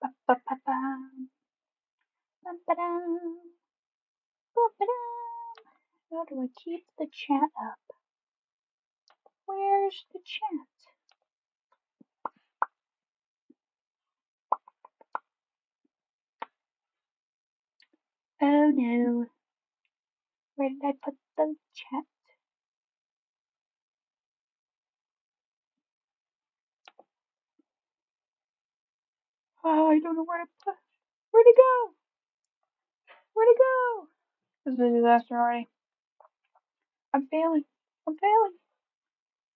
Ba-ba-ba-bam, ba-ba-dam, ba-ba-dam. How do I keep the chat up? Where's the chat? Oh no. Where did I put the chat? Oh, I don't know where to put. Where'd it go? Where'd it go? This is a disaster already. I'm failing. I'm failing.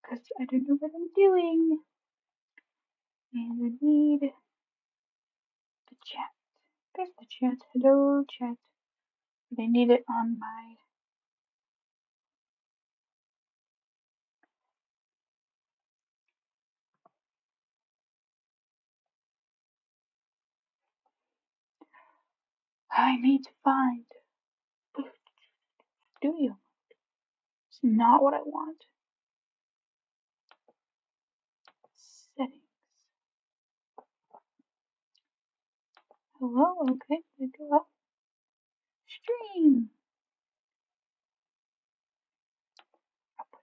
Because I don't know what I'm doing. And I need the chat. There's the chat. Hello, chat. But I need it on my. I need to find. Do you? It's not what I want. Settings. Hello, okay. We go up. Stream. Output.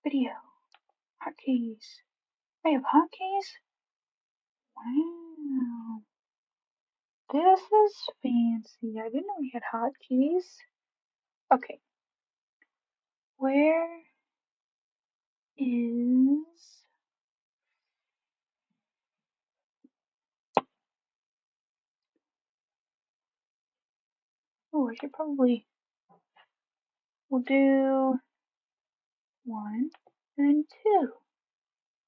Video. Hotkeys. I have hotkeys? Wow. This is fancy. I didn't know we had hotkeys. Okay. Where is. Oh, I should probably. We'll do 1 and 2.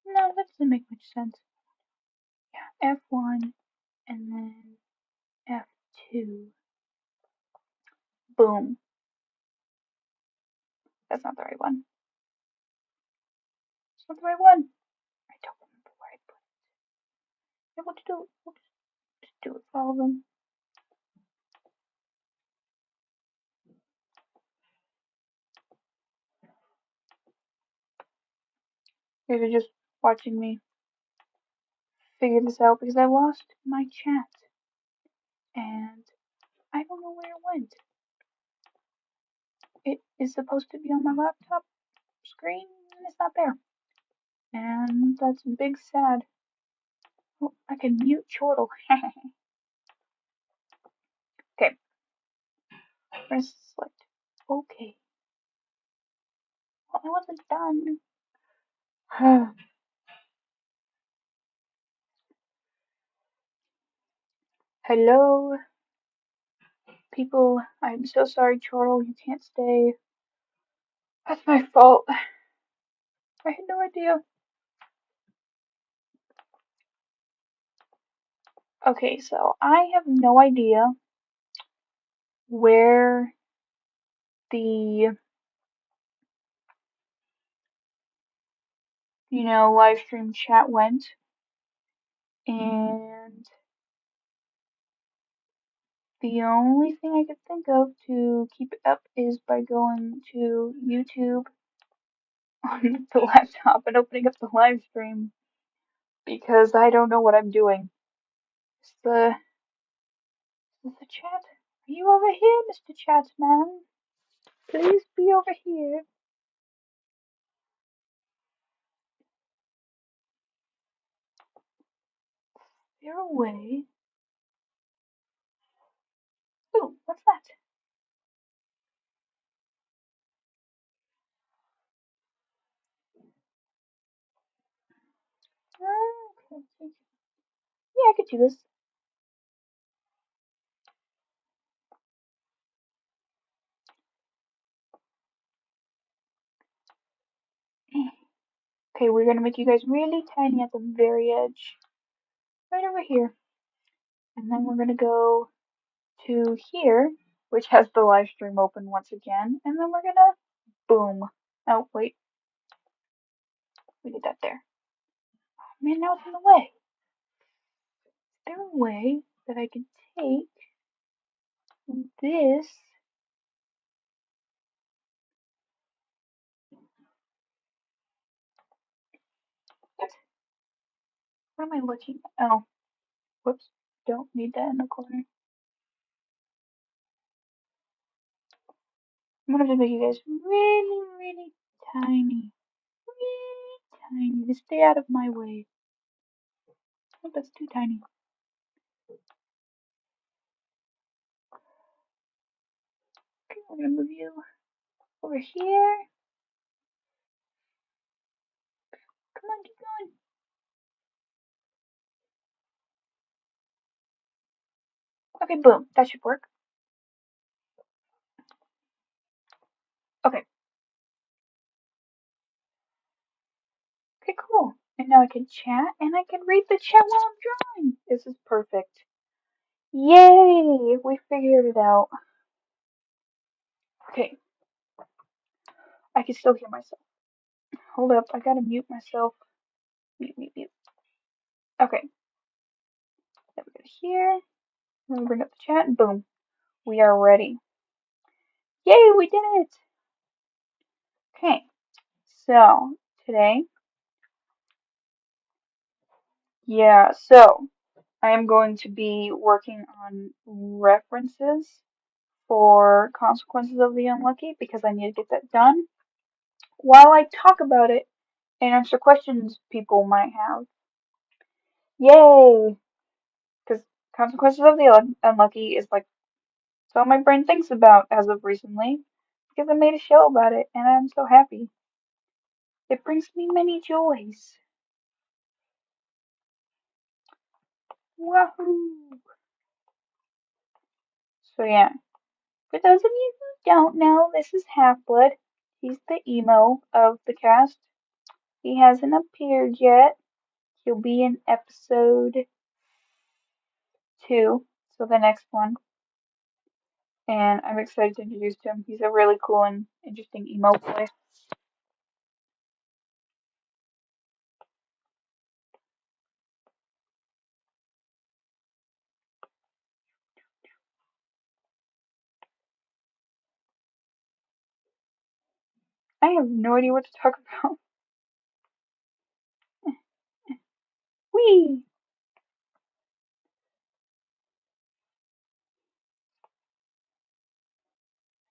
No, that doesn't make much sense. Yeah, F1 and then F2. Boom. That's not the right one. It's not the right one. I don't remember where I put it. Yeah, we'll just do it for all of them. You guys are just watching me figure this out because I lost my chat. And I don't know where it went. It is supposed to be on my laptop screen and it's not there. And that's big sad. Oh, I can mute Chortle. Okay. Press select. Okay. Well, I wasn't done. Hello, people. I'm so sorry, Chortle. You can't stay. That's my fault. I had no idea. Okay, so I have no idea where the, live stream chat went. And the only thing I could think of to keep it up is by going to YouTube on the laptop and opening up the live stream because I don't know what I'm doing. Is the chat? Are you over here, Mr. Chatman? Please be over here. Is there a way? Ooh, what's that? Okay. Yeah, I could do this. Okay, we're gonna make you guys really tiny at the very edge. Right over here. And then we're gonna go to here, which has the live stream open once again. And then we're gonna boom. Oh, wait. We did that there. Oh man, now it's in the way. Is there a way that I can take this? What am I looking at? Oh. Whoops. Don't need that in the corner. I'm gonna have to make you guys really, really tiny. Really tiny. To stay out of my way. Oh, that's too tiny. Okay, we're gonna move you over here. Come on, keep going. Okay, boom. That should work. Okay. Okay, cool. And now I can chat and I can read the chat while I'm drawing. This is perfect. Yay! We figured it out. Okay, I can still hear myself. Hold up, I gotta mute myself. Mute, mute, mute. Okay, then we go here. Then we bring up the chat and boom. We are ready. Yay, we did it! Okay, so today, so I am going to be working on references for Consequences of the Unlucky because I need to get that done while I talk about it and answer questions people might have. Yay! Because Consequences of the Unlucky is like it's all my brain thinks about as of recently because I made a show about it and I'm so happy. It brings me many joys. Wahoo! So yeah, for those of you who don't know, this is Half-Blood. He's the emo of the cast. He hasn't appeared yet. He'll be in episode 2, so the next one. And I'm excited to introduce him. He's a really cool and interesting emo boy. I have no idea what to talk about. Whee!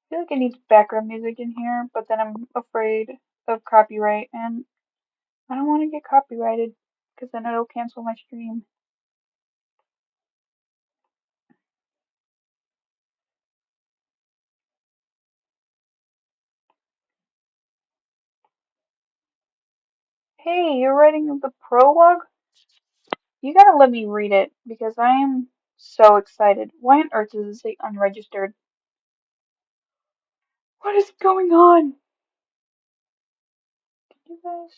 I feel like I need background music in here, but then I'm afraid of copyright, and I don't want to get copyrighted because then it'll cancel my stream. Hey, you're writing the prologue? You gotta let me read it because I am so excited. Why on earth does it say unregistered? What is going on? You guys?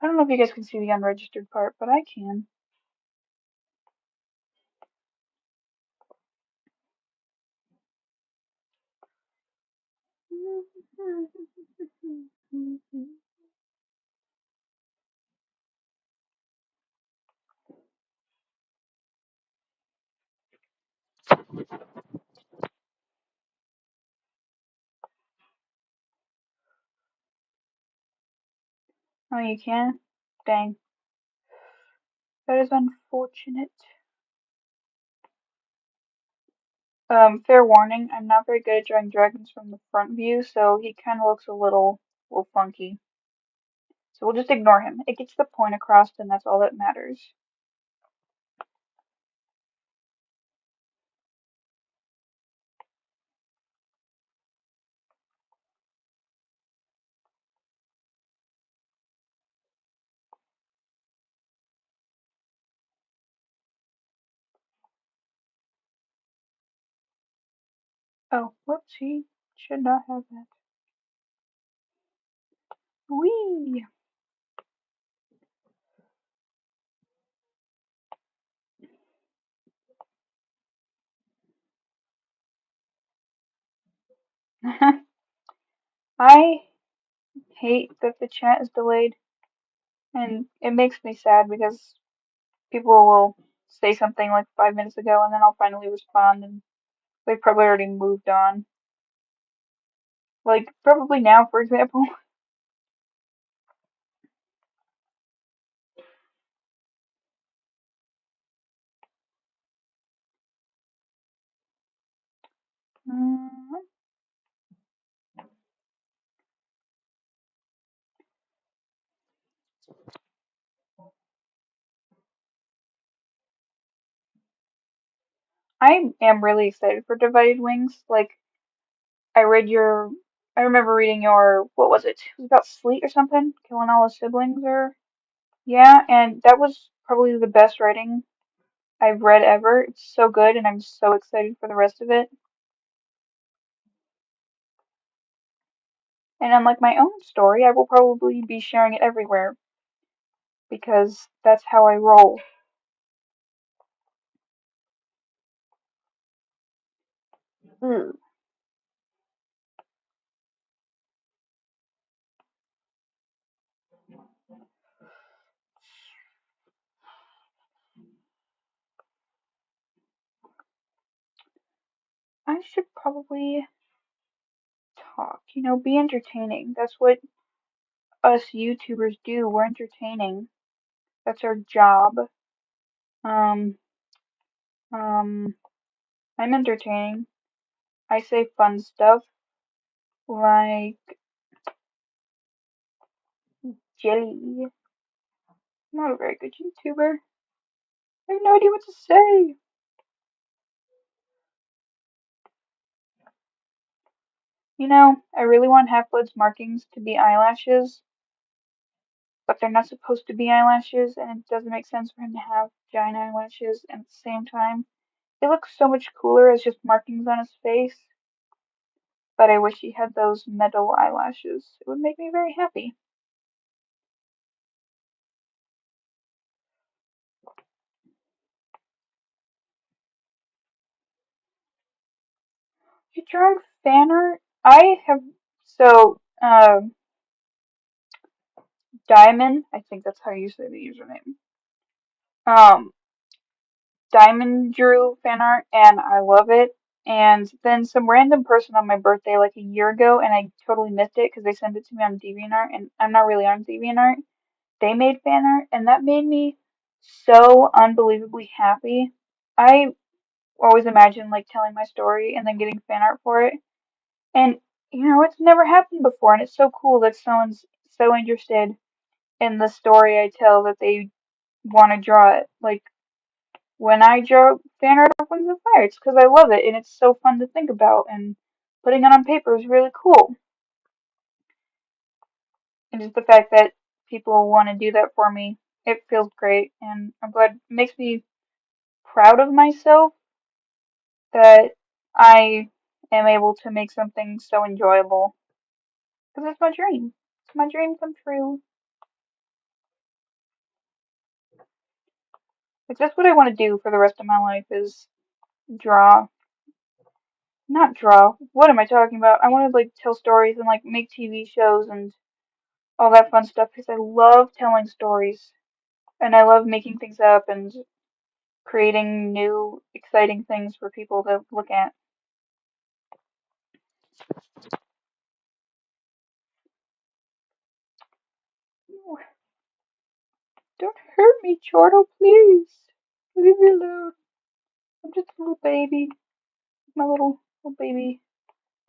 I don't know if you guys can see the unregistered part, but I can. Oh, you can? Dang. That is unfortunate. Fair warning, I'm not very good at drawing dragons from the front view, so he kind of looks a little funky. So we'll just ignore him. It gets the point across, and that's all that matters. Oh, whoops, he should not have that. Whee! I hate that the chat is delayed, and it makes me sad because people will say something like 5 minutes ago, and then I'll finally respond, and they've probably already moved on. Like, probably now, for example. Mm, I am really excited for Divided Wings. Like, I read your, I remember reading your, what was it? It was about Sleet or something, killing all his siblings or, yeah, and that was probably the best writing I've read ever. It's so good, and I'm so excited for the rest of it. And unlike my own story, I will probably be sharing it everywhere because that's how I roll. Ugh. I should probably talk, be entertaining. That's what us YouTubers do. We're entertaining. That's our job. Um, um, I'm entertaining. I say fun stuff like jelly. I'm not a very good YouTuber. I have no idea what to say. I really want Half-Blood's markings to be eyelashes, but they're not supposed to be eyelashes, and it doesn't make sense for him to have giant eyelashes, and at the same time, it looks so much cooler as just markings on his face, but I wish he had those metal eyelashes. It would make me very happy. You drawing fan art? I have, so, Diamond, I think that's how you say the username. Um, Diamond drew fan art, and I love it. And then some random person on my birthday like a year ago, and I totally missed it because they sent it to me on DeviantArt, and I'm not really on DeviantArt. They made fan art, and that made me so unbelievably happy. I always imagined like telling my story and then getting fan art for it, and it's never happened before, and it's so cool that someone's so interested in the story I tell that they want to draw it. Like when I draw fan art of Wings of Fire, it's because I love it and it's so fun to think about, and putting it on paper is really cool. And just the fact that people want to do that for me, it feels great, and I'm glad it makes me proud of myself that I am able to make something so enjoyable because it's my dream. It's my dream come true. It's just what I want to do for the rest of my life is draw. Not draw. What am I talking about? I want to like tell stories and like make TV shows and all that fun stuff because I love telling stories and I love making things up and creating new exciting things for people to look at. Don't hurt me, Chortle, please. Leave me alone. I'm just a little baby. My little baby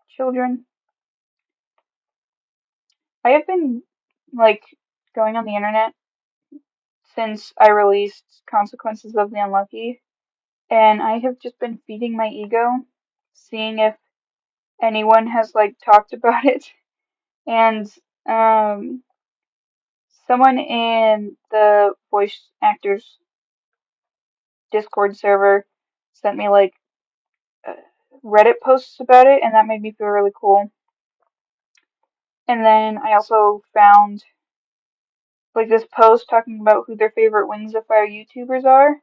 children. I have been like going on the internet since I released Consequences of the Unlucky, and I have just been feeding my ego, seeing if anyone has like talked about it. And um, someone in the voice actors Discord server sent me like uh, Reddit posts about it, and that made me feel really cool. And then I also found like this post talking about who their favorite Wings of Fire YouTubers are,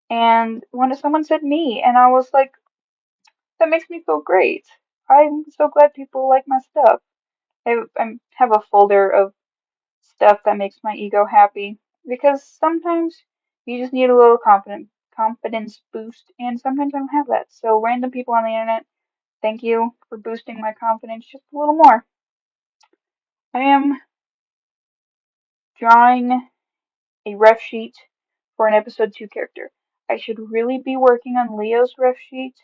and someone said me, and I was like, that makes me feel great. I'm so glad people like my stuff. I have a folder of stuff that makes my ego happy because sometimes you just need a little confidence boost, and sometimes I don't have that. So random people on the internet, thank you for boosting my confidence just a little more. I am drawing a ref sheet for an episode 2 character. I should really be working on Leo's ref sheet,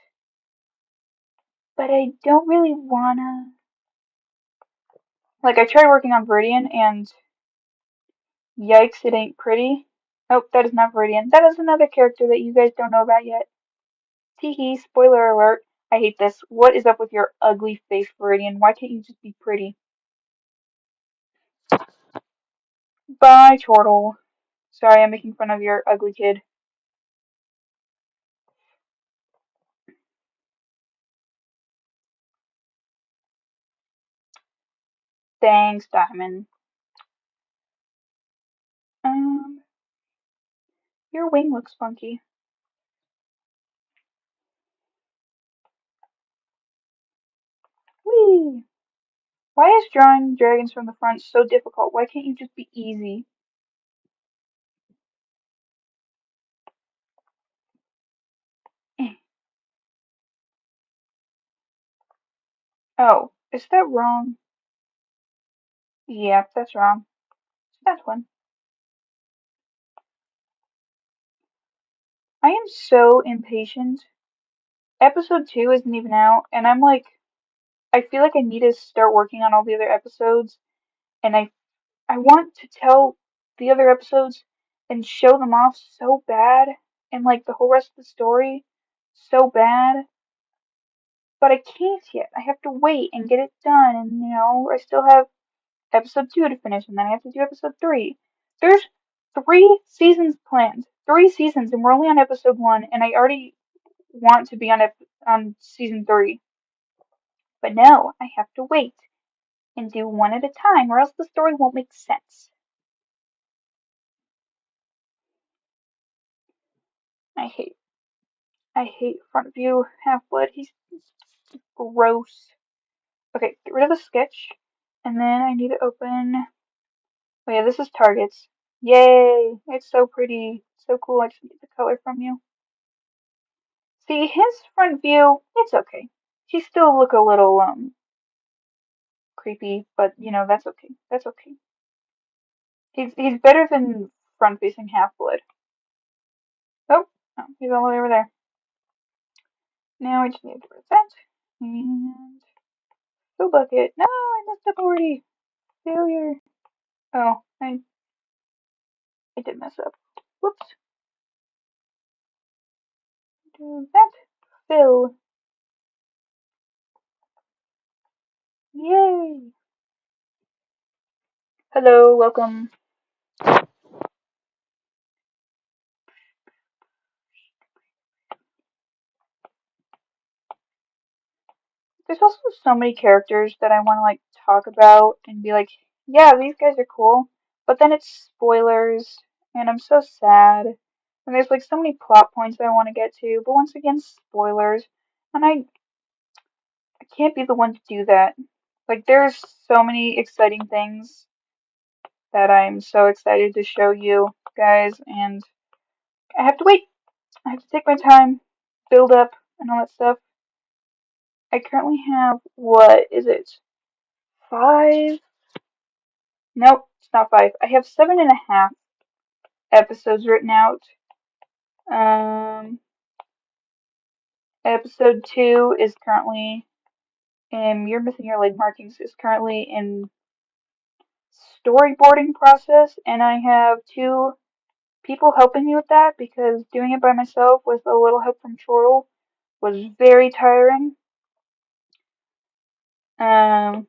but I don't really wanna. Like, I tried working on Viridian, and yikes, it ain't pretty. Oh, that is not Viridian. That is another character that you guys don't know about yet. Teehee, spoiler alert. I hate this. What is up with your ugly face, Viridian? Why can't you just be pretty? Bye, Chortle. Sorry, I'm making fun of your ugly kid. Thanks, Diamond. Um, your wing looks funky. Whee! Why is drawing dragons from the front so difficult? Why can't you just be easy? Oh, is that wrong? Yep, that's wrong. That's one. I am so impatient. Episode 2 isn't even out, and I'm like, I feel like I need to start working on all the other episodes, and I want to tell the other episodes and show them off so bad, and like the whole rest of the story so bad, but I can't yet. I have to wait and get it done, and I still have episode 2 to finish, and then I have to do episode 3. There's 3 seasons planned. 3 seasons, and we're only on episode 1, and I already want to be on season 3. But no, I have to wait and do one at a time, or else the story won't make sense. I hate front view half-blood. He's gross. Okay, get rid of the sketch, and then I need to open. Oh yeah, this is targets. Yay! It's so pretty, so cool. I just need the color from you. See, his front view, it's okay. He still look a little creepy, but that's okay. That's okay. He's better than front facing half blood. Oh, oh, he's all the way over there. Now I just need to get rid of that. And fill bucket. No, I messed up already. Failure. Oh, I did mess up. Whoops. Do that. Fill. Yay. Hello, welcome. There's also so many characters that I want to like talk about and be like, yeah, these guys are cool. But then it's spoilers, and I'm so sad. And there's like so many plot points I want to get to, but once again, spoilers. And I can't be the one to do that. Like, there's so many exciting things that I'm so excited to show you guys, and I have to wait. I have to take my time, build up, and all that stuff. I currently have, what is it? 5? Nope, it's not 5. I have 7.5 episodes written out. Um, episode 2 is currently You're Missing Your Leg Markings is currently in storyboarding process, and I have 2 people helping me with that because doing it by myself with a little help from Chortle was very tiring. Um,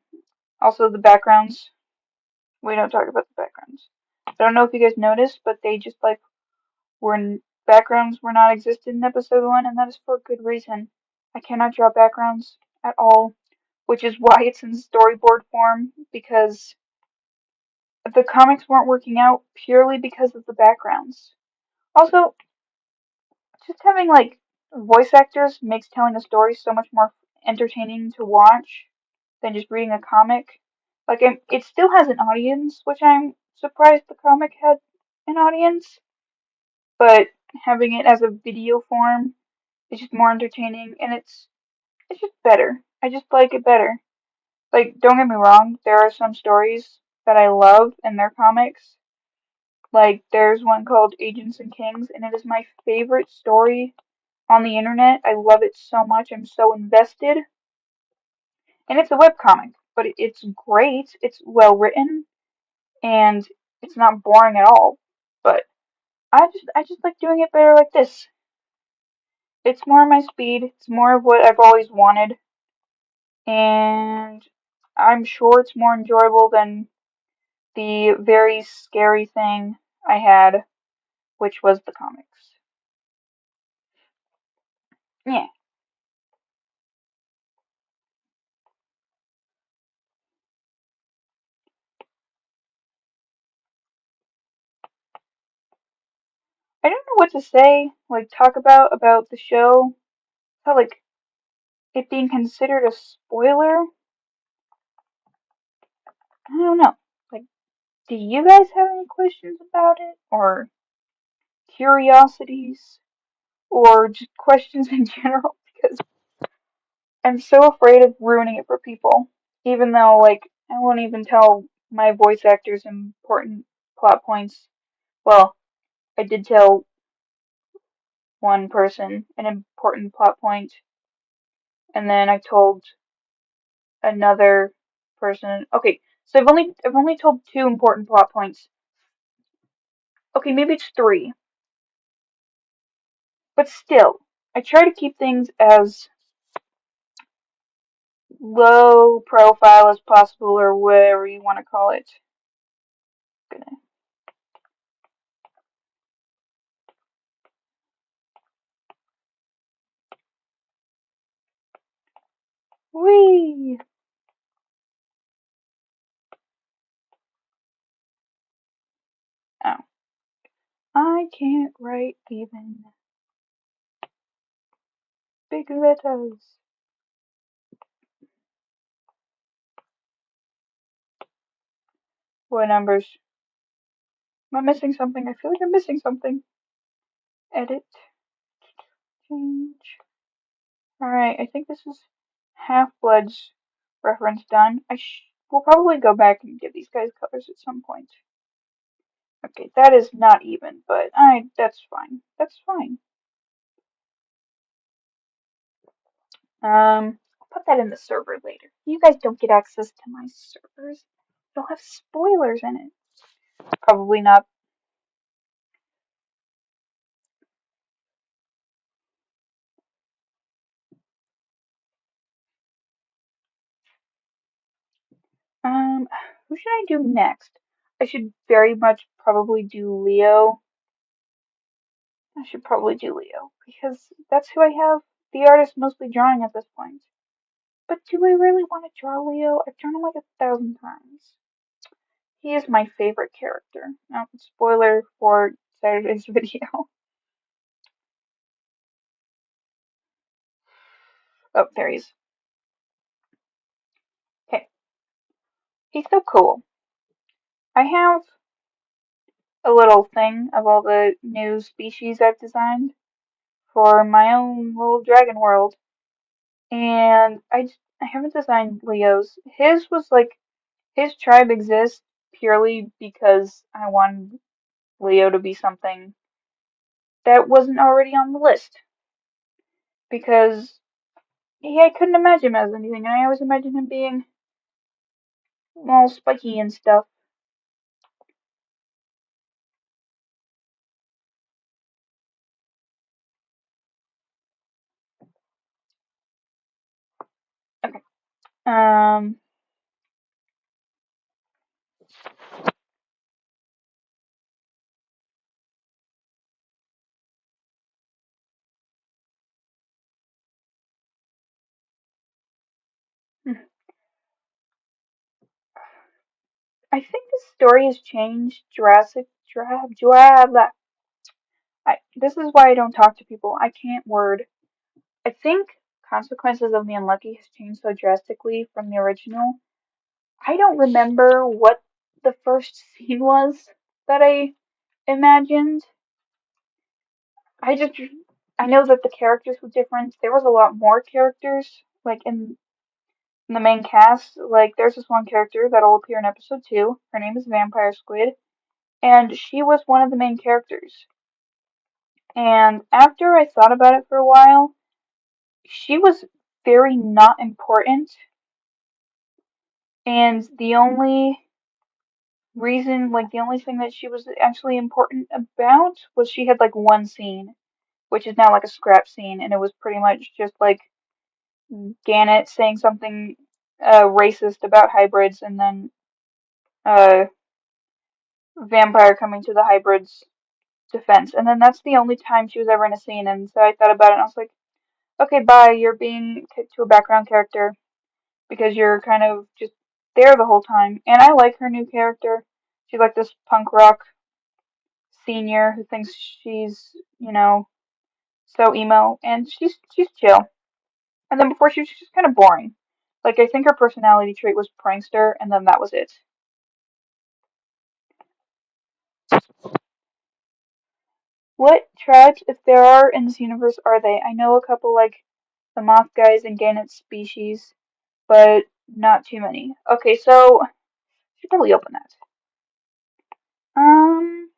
Also the backgrounds. We don't talk about the backgrounds. I don't know if you guys noticed, but they just like backgrounds were not existed in episode 1, and that is for a good reason. I cannot draw backgrounds at all, which is why it's in storyboard form, because the comics weren't working out purely because of the backgrounds. Also, just having like voice actors makes telling a story so much more entertaining to watch than just reading a comic. Like, it still has an audience, which I'm surprised the comic had an audience, but having it as a video form is just more entertaining, and it's just better. I just like it better. Like, don't get me wrong, there are some stories that I love in their comics. Like, there's one called Agents and Kings, and it is my favorite story on the internet. I love it so much. I'm so invested. and it's a webcomic, but it's great. It's well written, and it's not boring at all. But I just like doing it better like this. It's more my speed. It's more of what I've always wanted, and I'm sure it's more enjoyable than the very scary thing I had, which was the comics. Yeah, I don't know what to say. Like talk about the show. How like it being considered a spoiler. I don't know. Like, do you guys have any questions about it, or curiosities, or just questions in general? Because I'm so afraid of ruining it for people. Even though, like, I won't even tell my voice actors important plot points. Well, I did tell one person an important plot point, and then I told another person. Okay, so I've only told two important plot points. Okay, maybe it's three, but still, I try to keep things as low profile as possible, or whatever you want to call it. Gonna wee. Oh, I can't write even big letters. What numbers? Am I missing something? I feel like I'm missing something. Edit, change. Alright, I think this is Half-Blood's reference done. We'll probably go back and give these guys colors at some point. Okay, that is not even, but that's fine. That's fine. I'll put that in the server later. You guys don't get access to my servers. They'll have spoilers in it. Probably not. Um, who should I do next? I should very much probably do Leo. I should probably do Leo because that's who I have the artist mostly drawing at this point. But do I really want to draw Leo? I've drawn him like 1,000 times. He is my favorite character. Now, spoiler for Saturday's video. Oh, there he is. Okay, he's so cool. I have a little thing of all the new species I've designed for my own little dragon world, and I haven't designed Leo's. His was like his tribe exists purely because I wanted Leo to be something that wasn't already on the list. Because I couldn't imagine him as anything, and I always imagined him being all spiky and stuff. Okay. Um, I think the story has changed. This is why I don't talk to people. I can't word. I think Consequences of the Unlucky has changed so drastically from the original. I don't remember what the first scene was that I imagined. I just I know that the characters were different. There was a lot more characters like in the main cast. Like there's this one character that'll appear in episode 2. Her name is Vampire Squid, and she was one of the main characters. And after I thought about it for a while, she was very not important And the only reason, like the only thing that she was actually important about was she had like one scene, which is now like a scrap scene, and it was pretty much just like Gannett saying something racist about hybrids, and then uh Vampire coming to the hybrids' defense, and then that's the only time she was ever in a scene. And so I thought about it, and I was like, okay, bye, you're being kicked to a background character because you're kind of just there the whole time. And I like her new character. She's like this punk rock senior who thinks she's, so emo, and she's chill. And then before she was just kind of boring. Like I think her personality trait was prankster, and then that was it. What tribes, if there are in this universe, are they? I know a couple like the moth guys and Gannett species, but not too many. Okay, so I should probably open that. Um,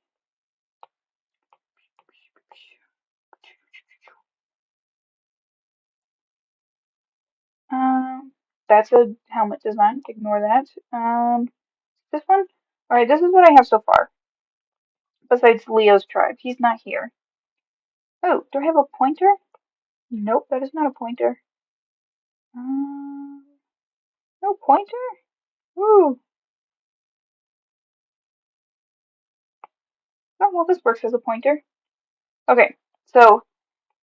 that's a helmet design. Ignore that. This one. All right, this is what I have so far. Besides Leo's tribe, he's not here. Oh, do I have a pointer? Nope, that is not a pointer. Um, no pointer. Ooh. Oh well, this works as a pointer. Okay, so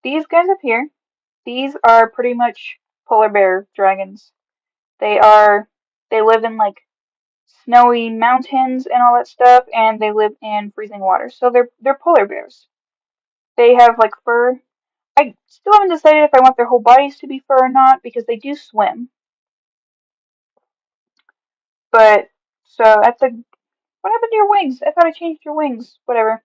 these guys up here, these are pretty much polar bear dragons. They are, they live in like snowy mountains and all that stuff, and they live in freezing water. So they're polar bears. They have like fur. I still haven't decided if I want their whole bodies to be fur or not because they do swim. But so that's a, what happened to your wings? I thought I changed your wings. Whatever.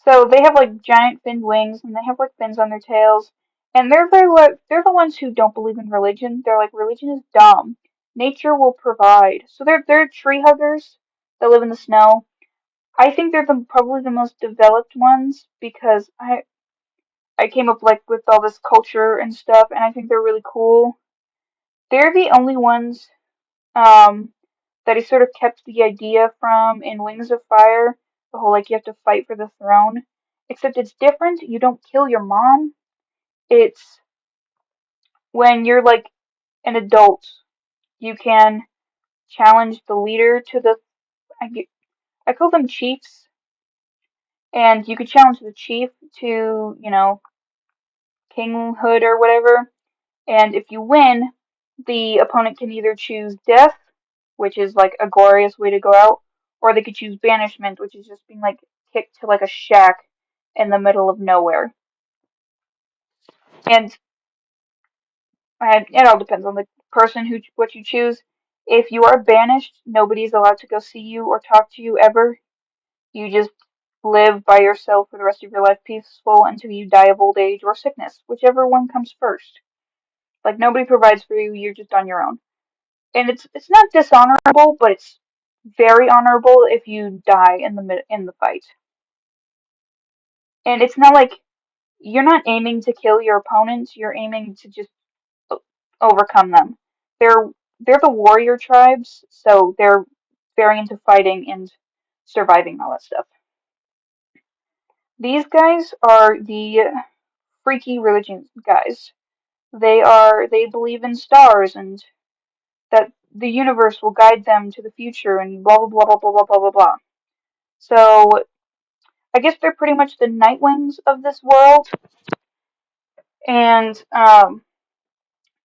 So they have like giant finned wings, and they have like fins on their tails, and they're the ones who don't believe in religion. They're like religion is dumb. Nature will provide. So they're tree huggers that live in the snow. I think they're probably the most developed ones because I came up like with all this culture and stuff, and I think they're really cool. They're the only ones um that he sort of kept the idea from in Wings of Fire, the whole like you have to fight for the throne. Except it's different. You don't kill your mom. It's when you're like an adult, you can challenge the leader to the I call them chiefs, and you could challenge the chief to, kinghood or whatever. And if you win, the opponent can either choose death, which is like a glorious way to go out, or they could choose banishment, which is just being like kicked to like a shack in the middle of nowhere. And it all depends on the person who what you choose. If you are banished, nobody's allowed to go see you or talk to you ever. You just live by yourself for the rest of your life peaceful until you die of old age or sickness, whichever one comes first. Like nobody provides for you, you're just on your own. And it's not dishonorable, but it's very honorable if you die in the fight. And it's not like you're not aiming to kill your opponents, you're aiming to just overcome them. They're they're the warrior tribes, so they're very into fighting and surviving all that stuff. These guys are the freaky religion guys. They believe in stars and that the universe will guide them to the future and blah blah blah blah blah blah blah blah blah. So I guess they're pretty much the Nightwings of this world. And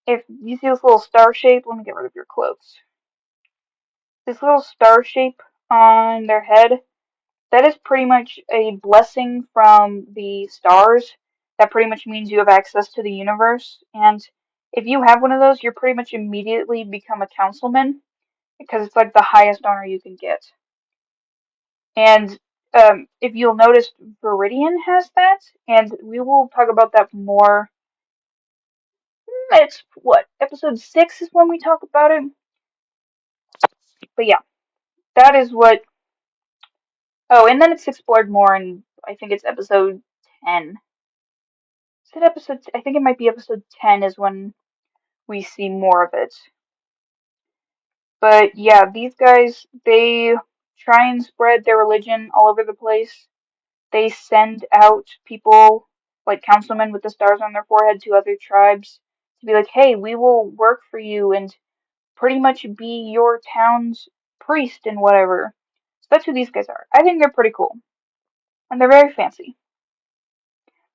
if you see this little star shape, let me get rid of your clothes. This little star shape on their head, that is pretty much a blessing from the stars. That pretty much means you have access to the universe. And if you have one of those, you're pretty much immediately become a councilman because it's like the highest honor you can get. And if you'll notice, Viridian has that, and we will talk about that more. It's what, episode 6 is when we talk about it. But yeah, that is what. Oh, and then it's explored more, and I think it's episode 10. Is it episode? I think it might be episode 10 is when we see more of it. But yeah, these guys, they try and spread their religion all over the place. They send out people, like councilmen with the stars on their forehead, to other tribes to be like, hey, we will work for you and pretty much be your town's priest and whatever. So that's who these guys are. I think they're pretty cool. And they're very fancy.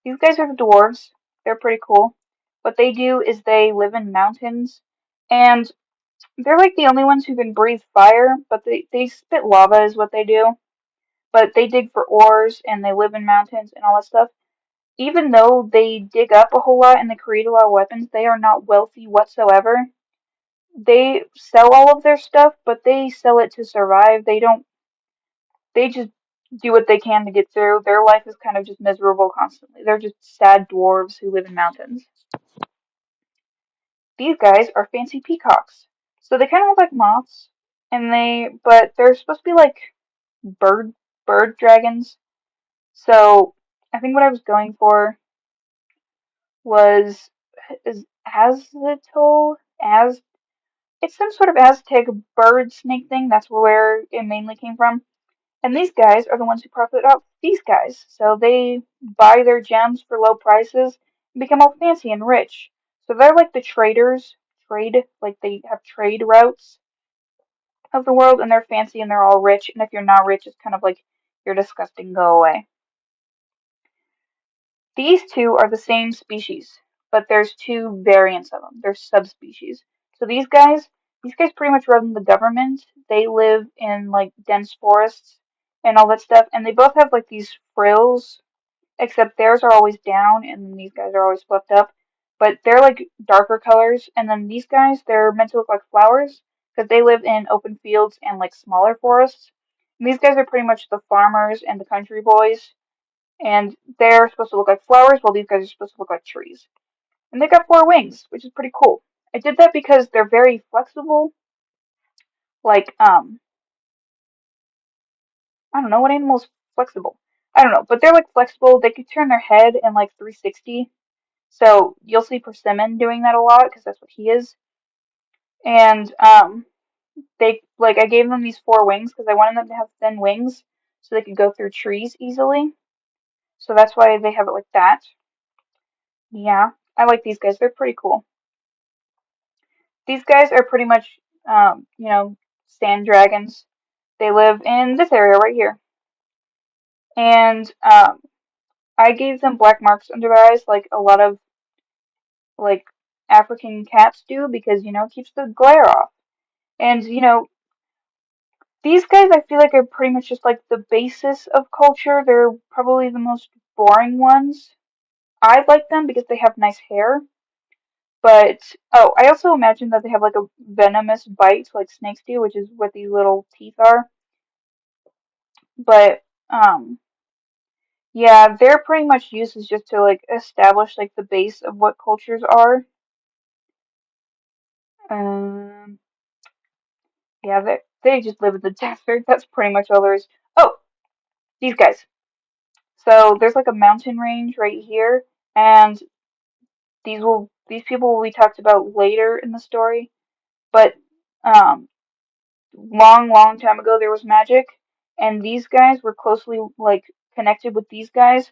These guys are the dwarves. They're pretty cool. What they do is they live in mountains, and they're like the only ones who can breathe fire, but they spit lava is what they do. But they dig for ores and they live in mountains and all that stuff. Even though they dig up a whole lot and they create a lot of weapons, they are not wealthy whatsoever. They sell all of their stuff, but they sell it to survive. They just do what they can to get through. Their life is kind of just miserable constantly. They're just sad dwarves who live in mountains. These guys are fancy peacocks. So they kind of look like moths, but they're supposed to be like bird, bird dragons. So I think what I was going for was is Azatl, Az it's some sort of Aztec bird snake thing. That's where it mainly came from. And these guys are the ones who profit off these guys. So they buy their gems for low prices and become all fancy and rich. So they're like the traders, like they have trade routes of the world, and they're fancy and they're all rich. And if you're not rich, it's kind of like you're disgusting, go away. These two are the same species, but there's two variants of them. There's subspecies. So these guys pretty much run the government. They live in like dense forests and all that stuff, and they both have like these frills, except theirs are always down and these guys are always flipped up. But they're like darker colors, and then these guys, they're meant to look like flowers because they live in open fields and like smaller forests. And these guys are pretty much the farmers and the country boys, and they're supposed to look like flowers while these guys are supposed to look like trees. And they got four wings, which is pretty cool. I did that because they're very flexible. Like, I don't know what animal is flexible. I don't know, but they're like flexible. They could turn their head in like 360. So you'll see Persimmon doing that a lot because that's what he is. And they like I gave them these four wings because I wanted them to have thin wings so they could go through trees easily. So that's why they have it like that. Yeah, I like these guys. They're pretty cool. These guys are pretty much, sand dragons. They live in this area right here. And I gave them black marks under their eyes like a lot of like African cats do because, it keeps the glare off. And, these guys I feel like are pretty much just like the basis of culture. They're probably the most boring ones. I like them because they have nice hair. But oh, I also imagine that they have like a venomous bite like snakes do, which is what these little teeth are. But yeah, they're pretty much used as just to like establish like the base of what cultures are. Um, yeah, they just live in the desert. That's pretty much all there is. Oh, these guys. So there's like a mountain range right here, and these people will be talked about later in the story. But um, long time ago there was magic, and these guys were closely like connected with these guys.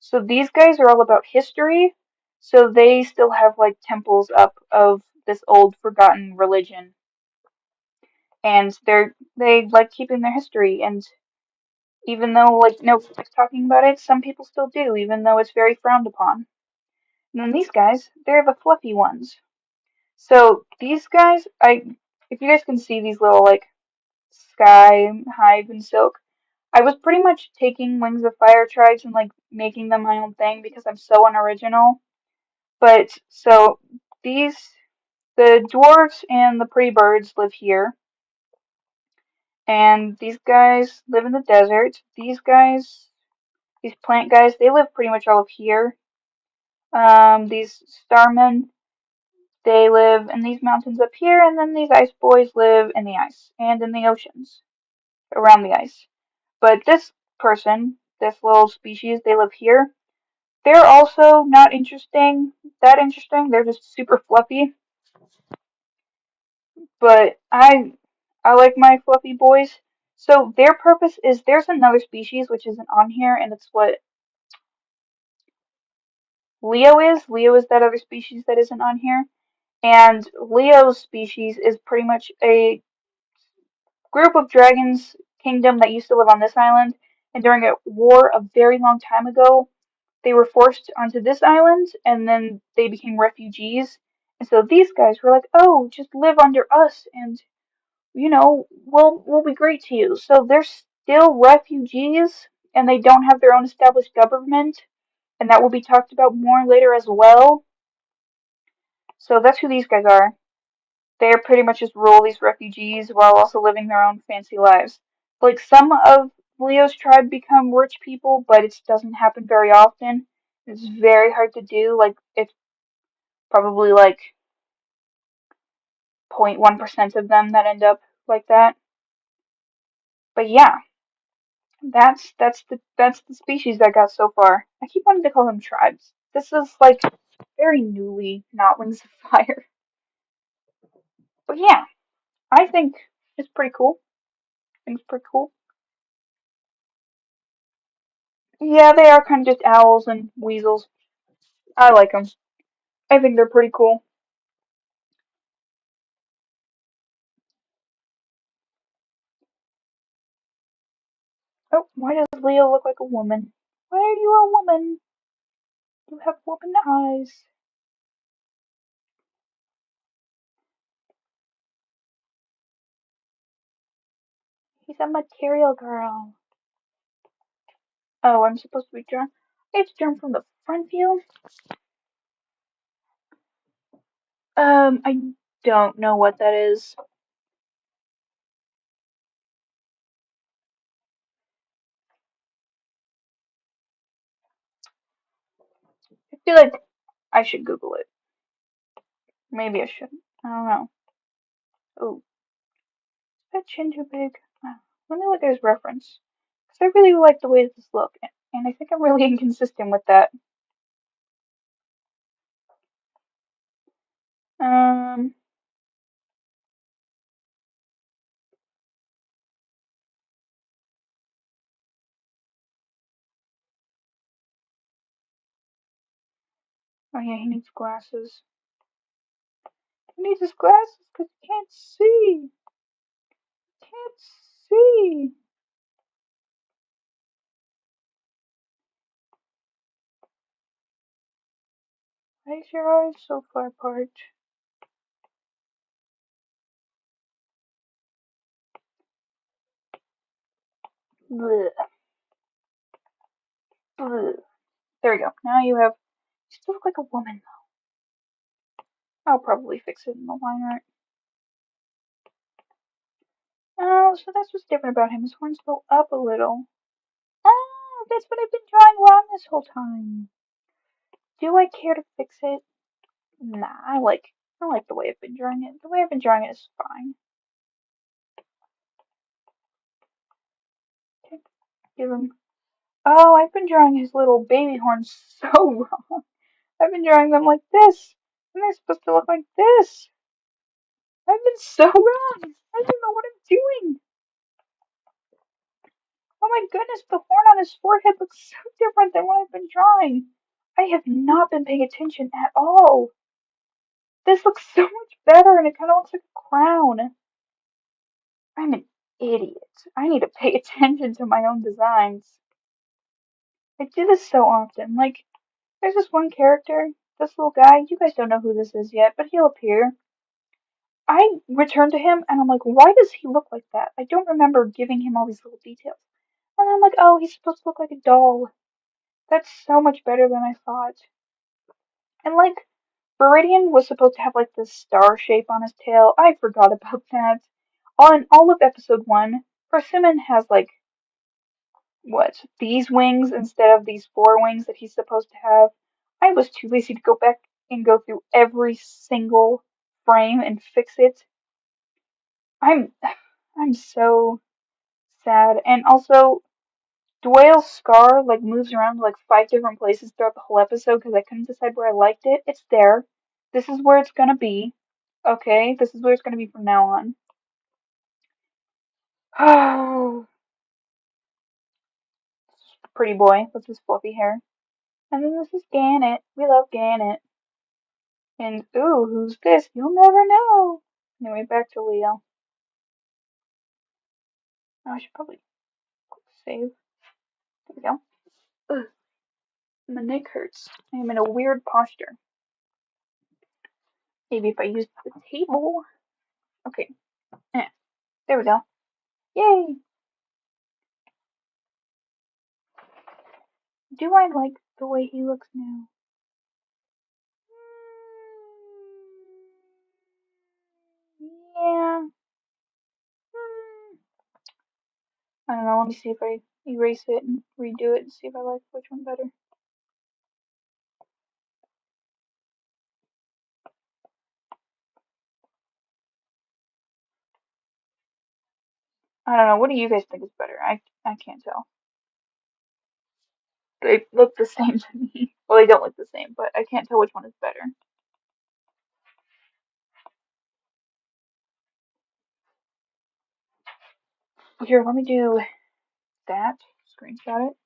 So these guys are all about history. So they still have like temples up of this old forgotten religion, and they like keeping their history. And even though like no one's talking about it, some people still do, even though it's very frowned upon. And then these guys, they're the fluffy ones. So these guys, if you guys can see these little like sky hive and silk, I was pretty much taking Wings of Fire tribes and like making them my own thing because I'm so unoriginal. But so these the dwarves and the pretty birds live here, and these guys live in the desert. These plant guys, they live pretty much all up here. These starmen, they live in these mountains up here, and then these ice boys live in the ice and in the oceans around the ice. But this little species, they live here. They're also not that interesting. They're just super fluffy. But I like my fluffy boys. So their purpose is there's another species which isn't on here, and it's what Leo is. Leo is that other species that isn't on here. And Leo's species is pretty much a group of dragons kingdom that used to live on this island. And during a war a very long time ago, they were forced onto this island and then they became refugees. And so these guys were like, "Oh, just live under us and we'll be great to you." So they're still refugees and they don't have their own established government, and that will be talked about more later as well. So that's who these guys are. They're pretty much just rule these refugees while also living their own fancy lives. Like some of Leo's tribe become rich people, but it doesn't happen very often. It's very hard to do. Like it's probably like 0.1% of them that end up like that. But yeah, that's the species I got so far. I keep wanting to call them tribes. This is like very newly, not Wings of Fire. But yeah, I think it's pretty cool. I think it's pretty cool. Yeah, they are kind of just owls and weasels. I like them. I think they're pretty cool. Oh, why does Leo look like a woman? Why are you a woman? You have woman eyes. He's a material girl. Oh, I'm supposed to be drawn. I have to drawn from the front view. I don't know what that is. I feel like I should Google it. Maybe I shouldn't. I don't know. Oh, is that chin too big? Let me look at his reference. Because I really like the way this look. And I think I'm really inconsistent with that. Um, oh yeah, he needs glasses. He needs his glasses because he can't see. Can't see. Why is your eyes so far apart? Blech, blech. There we go. Now you have. You still look like a woman though. I'll probably fix it in the line art. Oh, so that's what's different about him. His horns go up a little. Oh, that's what I've been drawing wrong this whole time. Do I care to fix it? Nah, I like the way I've been drawing it. The way I've been drawing it is fine. Okay, give him. Oh, I've been drawing his little baby horns so wrong. I've been drawing them like this, and they're supposed to look like this. I've been so wrong. I don't know what I'm doing. Oh my goodness, the horn on his forehead looks so different than what I've been drawing. I have not been paying attention at all. This looks so much better, and it kind of looks like a crown. I'm an idiot. I need to pay attention to my own designs. I do this so often. Like, there's this one character, this little guy. You guys don't know who this is yet, but he'll appear. I return to him and I'm like, why does he look like that? I don't remember giving him all these little details. And I'm like, oh, he's supposed to look like a doll. That's so much better than I thought. And like, Viridian was supposed to have like this star shape on his tail. I forgot about that. On all of episode 1, Persimmon has like, what, these wings instead of these 4 wings that he's supposed to have. I was too lazy to go back and go through every single frame and fix it. I'm I'm so sad. And also, Dwayle's scar like moves around like 5 different places throughout the whole episode because I couldn't decide where I liked it. It's there. This is where it's gonna be. Okay, this is where it's gonna be from now on. Oh, pretty boy with his fluffy hair. And then this is Gannett. We love Gannett. And ooh, who's this? You'll never know. Anyway, back to Leo. Oh, I should probably quick save. There we go. Ugh, my neck hurts. I am in a weird posture. Maybe if I use the table. Okay. Eh, there we go. Yay! Do I like the way he looks now? Yeah. Hmm. I don't know. Let me see if I erase it and redo it and see if I like which one better. I don't know. What do you guys think is better? I can't tell. They look the same to me. Well, they don't look the same, but I can't tell which one is better. Here, let me do that. Screenshot it.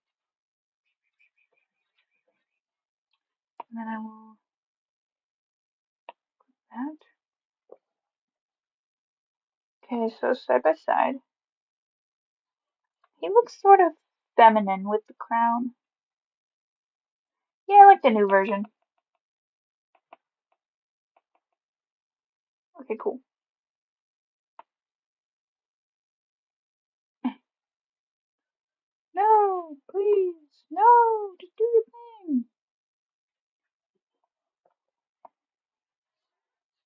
And then I will that. Okay, so side by side. He looks sort of feminine with the crown. Yeah, I like the new version. Okay, cool. No, please, no, just do your thing.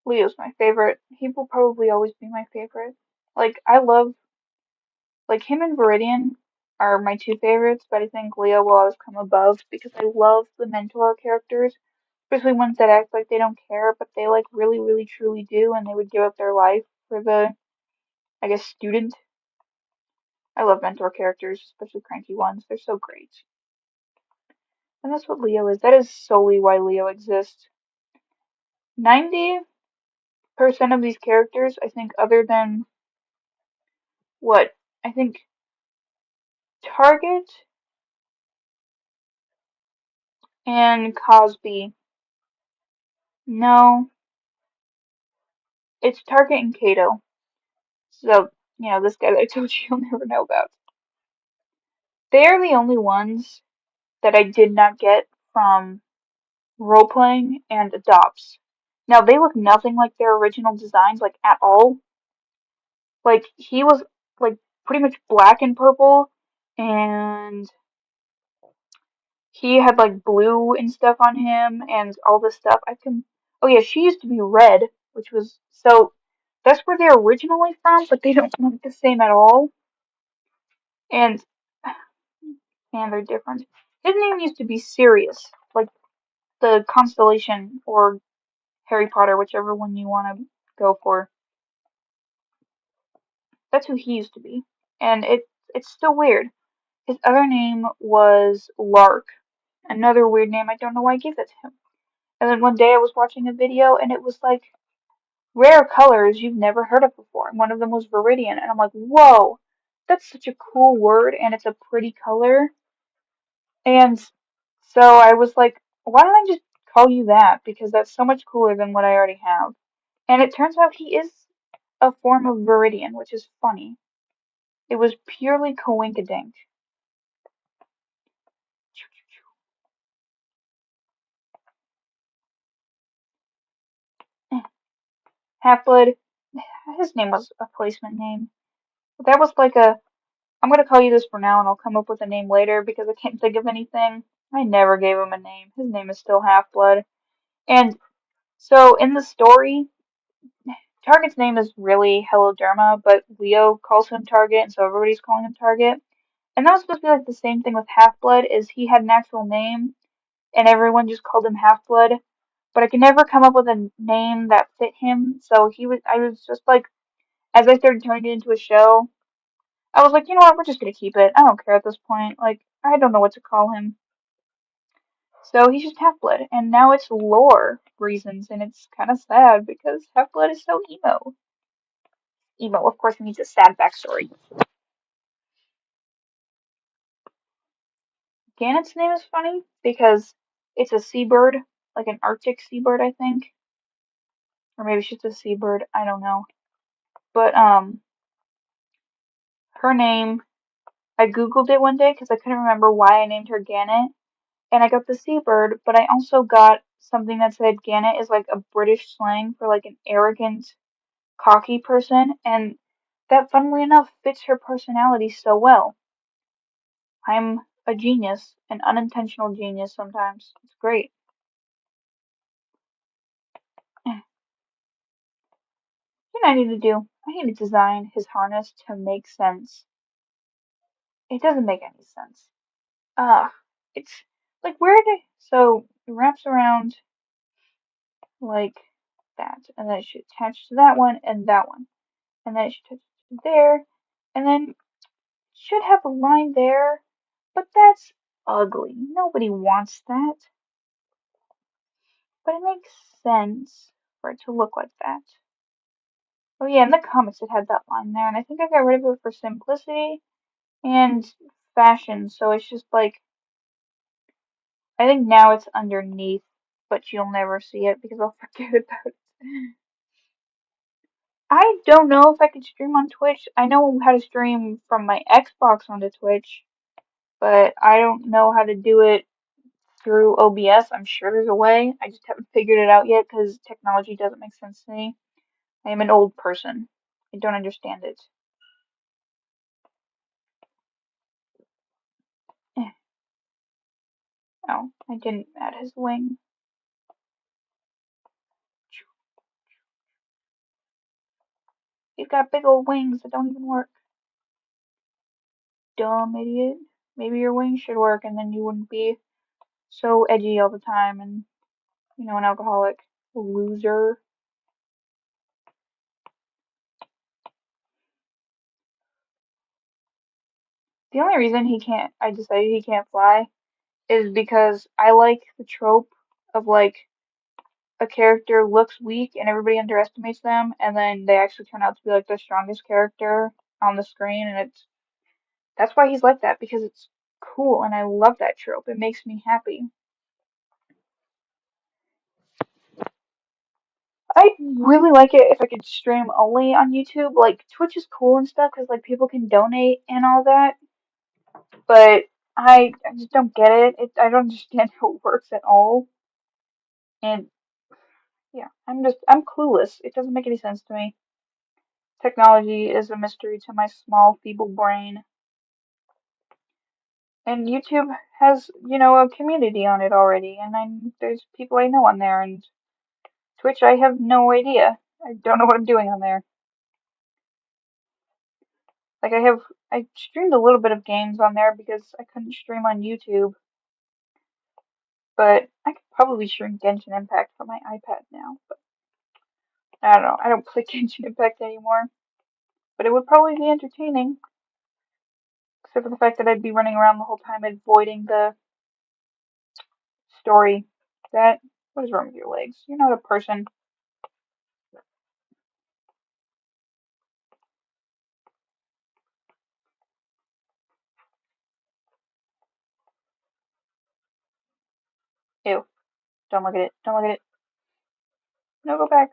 Leo's my favorite. He will probably always be my favorite. Like, I love, like, him and Viridian are my two favorites, but I think Leo will always come above because I love the mentor characters, especially ones that act like they don't care, but they, like, really, really, truly do, and they would give up their life for the, I guess, student. I love mentor characters, especially cranky ones. They're so great. And that's what Leo is. That is solely why Leo exists. 90% of these characters, I think, other than what? I think Target and Cosby. No, it's Target and Kato. So, this guy that I told you you'll never know about. They are the only ones that I did not get from role playing and adopts. Now, they look nothing like their original designs, like at all. Like, he was, like, pretty much black and purple, and he had, like, blue and stuff on him, and all this stuff. Oh yeah, she used to be red, which was, so, that's where they're originally from, but they don't look the same at all. And, man, they're different. His name used to be Sirius, like the constellation, or Harry Potter, whichever one you want to go for. That's who he used to be. And it's still weird. His other name was Lark. Another weird name, I don't know why I gave that to him. And then one day I was watching a video and it was like rare colors you've never heard of before. And one of them was Viridian. And I'm like, whoa, that's such a cool word and it's a pretty color. And so I was like, why don't I just call you that? Because that's so much cooler than what I already have. And it turns out he is a form of Viridian, which is funny. It was purely coinkydink. Half-Blood, his name was a placement name. That was like I'm gonna call you this for now and I'll come up with a name later because I can't think of anything. I never gave him a name. His name is still Half-Blood. And so in the story, Target's name is really Heloderma, but Leo calls him Target, and so everybody's calling him Target. And that was supposed to be like the same thing with Half-Blood, is he had an actual name, and everyone just called him Half-Blood. But I could never come up with a name that fit him, so I was just like, as I started turning it into a show, I was like, you know what, we're just gonna keep it. I don't care at this point. Like, I don't know what to call him. So he's just Half-Blood, and now it's lore reasons, and it's kind of sad because Half-Blood is so emo. Emo, of course, needs a sad backstory. Gannett's name is funny because it's a seabird, like an Arctic seabird, I think. Or maybe she's a seabird, I don't know. But her name, I googled it one day because I couldn't remember why I named her Gannet, and I got the seabird, but I also got something that said Gannet is like a British slang for like an arrogant, cocky person, and that funnily enough fits her personality so well. I'm a genius, an unintentional genius sometimes. It's great. You know what I need to do? I need to design his harness to make sense. It doesn't make any sense. Ah, it's like where did so it wraps around like that, and then it should attach to that one and that one, and then it should attach to there, and then it should have a line there, but that's ugly. Nobody wants that, but it makes sense for it to look like that. Oh yeah, in the comics it had that line there, and I think I got rid of it for simplicity and fashion, so it's just like I think now it's underneath, but you'll never see it because I'll forget about it. I don't know if I could stream on Twitch. I know how to stream from my Xbox onto Twitch, but I don't know how to do it through OBS. I'm sure there's a way. I just haven't figured it out yet because technology doesn't make sense to me. I am an old person. I don't understand it. Eh. Oh, I didn't add his wing. He's got big old wings that don't even work. Dumb idiot. Maybe your wings should work and then you wouldn't be so edgy all the time and, an alcoholic. Loser. The only reason I decided he can't fly is because I like the trope of like a character looks weak and everybody underestimates them and then they actually turn out to be like the strongest character on the screen and that's why he's like that because it's cool and I love that trope. It makes me happy. I really like it if I could stream only on YouTube. Like Twitch is cool and stuff because like people can donate and all that, but I just don't get it. I don't understand how it works at all. And yeah, I'm clueless. It doesn't make any sense to me. Technology is a mystery to my small, feeble brain. And YouTube has, a community on it already, and there's people I know on there, and Twitch, I have no idea. I don't know what I'm doing on there. Like I streamed a little bit of games on there because I couldn't stream on YouTube, but I could probably stream Genshin Impact from my iPad now. But I don't know. I don't play Genshin Impact anymore, but it would probably be entertaining, except for the fact that I'd be running around the whole time avoiding the story. What is wrong with your legs? You're not a person. Ew. Don't look at it. Don't look at it. No, go back.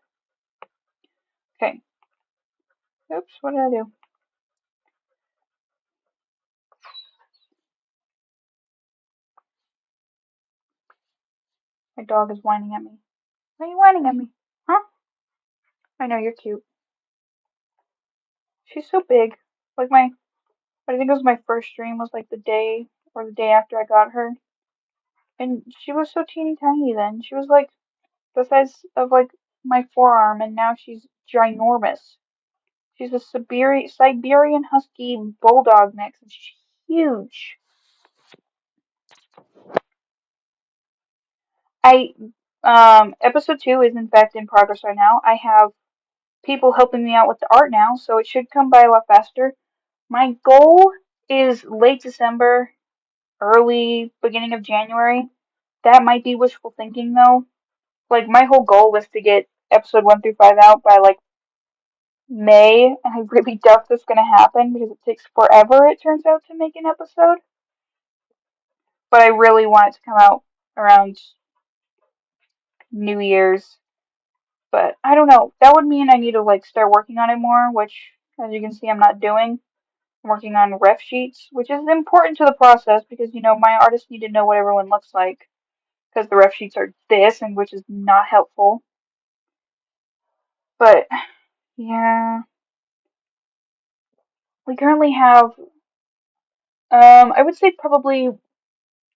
Okay. Oops, what did I do? My dog is whining at me. Why are you whining at me? Huh? I know, you're cute. She's so big. Like I think it was my first stream was like the day or the day after I got her. And she was so teeny tiny then. She was like the size of like my forearm and now she's ginormous. She's a Siberian Husky Bulldog mix and she's huge. I episode 2 is in fact in progress right now. I have people helping me out with the art now, so it should come by a lot faster. My goal is late December, early beginning of January. That might be wishful thinking though. Like my whole goal was to get episode 1 through 5 out by like May, and I really doubt that's gonna happen because it takes forever, it turns out, to make an episode. but I really want it to come out around New Year's. But I don't know. That would mean I need to like start working on it more, which, as you can see, I'm not doing. I'm working on ref sheets, which is important to the process because my artists need to know what everyone looks like because the ref sheets are this, and which is not helpful. But yeah, we currently have I would say probably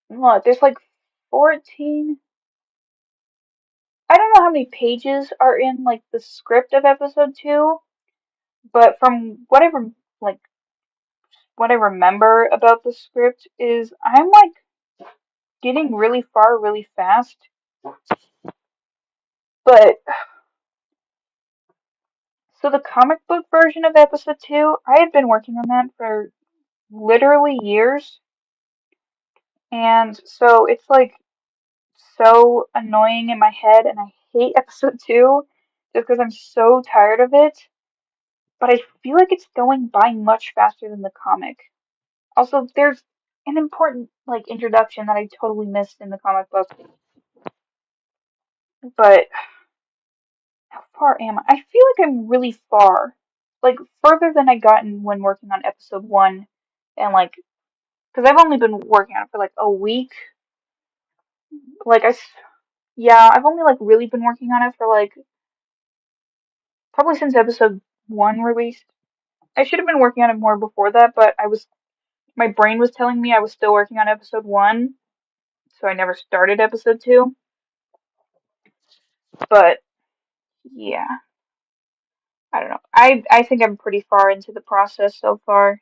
what there's like 14. I don't know how many pages are in like the script of episode 2, but from like what I remember about the script is I'm like getting really far really fast. But so the comic book version of episode 2, I had been working on that for literally years, and so it's like so annoying in my head, and I hate episode 2 just because I'm so tired of it. But I feel like it's going by much faster than the comic. Also, there's an important like introduction that I totally missed in the comic book. But how far am I? I feel like I'm really far. Like further than I gotten when working on episode 1 and like because I've only been working on it for like a week. Like yeah, I've only like really been working on it for like probably since episode 1 released. I should have been working on it more before that, but my brain was telling me I was still working on episode 1, so I never started episode 2. But yeah, I don't know. I think I'm pretty far into the process so far.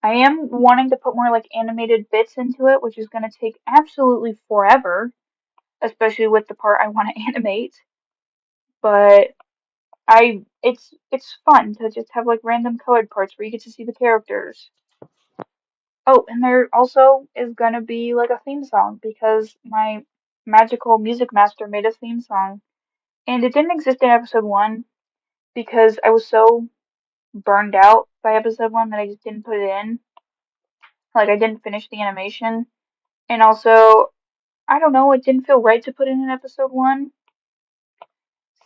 I am wanting to put more like animated bits into it, which is going to take absolutely forever, especially with the part I want to animate. But it's fun to just have like random colored parts where you get to see the characters. Oh, and there also is gonna be like a theme song because my magical music master made a theme song, and it didn't exist in episode 1 because I was so burned out by episode 1 that I just didn't put it in. Like I didn't finish the animation, and also I don't know, it didn't feel right to put in episode 1.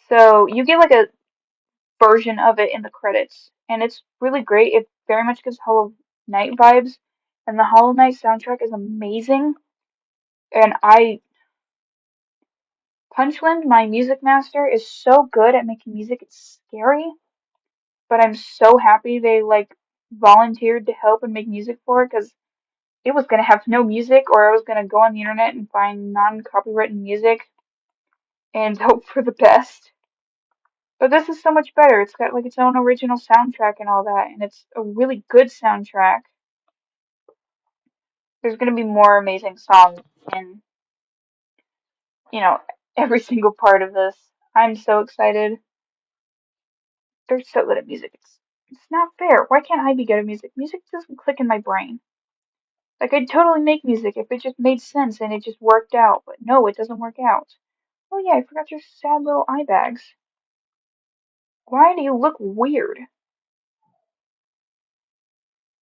So you get like a version of it in the credits, and it's really great. It very much gives Hollow Knight vibes, and the Hollow Knight soundtrack is amazing. And Punchland, my music master, is so good at making music. It's scary, but I'm so happy they like volunteered to help and make music for it because it was gonna have no music, or I was gonna go on the internet and find non-copywritten music and hope for the best. But this is so much better. It's got like its own original soundtrack and all that, and it's a really good soundtrack. There's gonna be more amazing songs in, you know, every single part of this. I'm so excited. They're so good at music. It's not fair. Why can't I be good at music? Music doesn't click in my brain. Like I'd totally make music if it just made sense and it just worked out. But no, it doesn't work out. Oh yeah, I forgot your sad little eye bags. Why do you look weird? You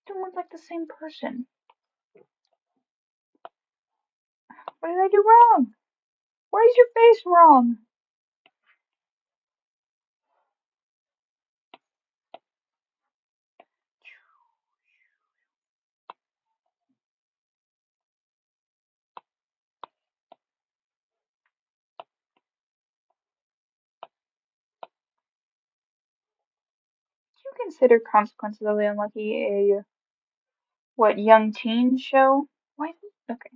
don't look like the same person. What did I do wrong? Why is your face wrong? Do you consider Consequences of the Unlucky a what young teen show? Why? Okay,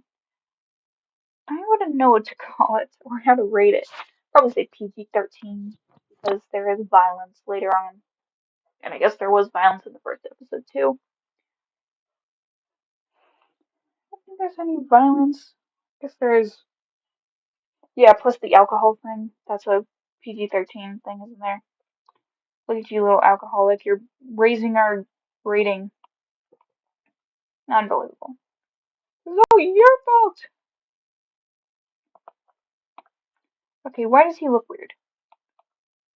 I wouldn't know what to call it or how to rate it. Probably say PG-13 because there is violence later on, and I guess there was violence in the first episode too. I don't think there's any violence. I guess there is. Yeah, plus the alcohol thing. That's a PG-13 thing, isn't there? Look at you, little alcoholic. You're raising our rating. Unbelievable. Zoe, your fault. Okay, why does he look weird?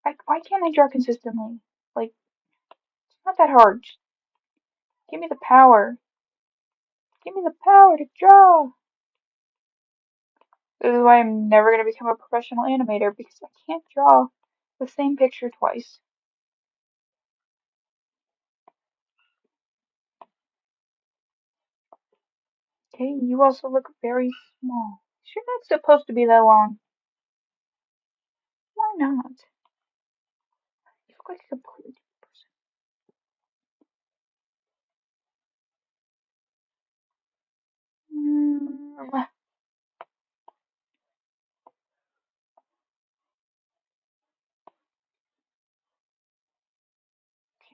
Why can't I draw consistently? Like, it's not that hard. Give me the power. Give me the power to draw. This is why I'm never going to become a professional animator because I can't draw the same picture twice. Okay, you also look very small. Is your neck supposed to be that long? Why not? You look like a completely different person.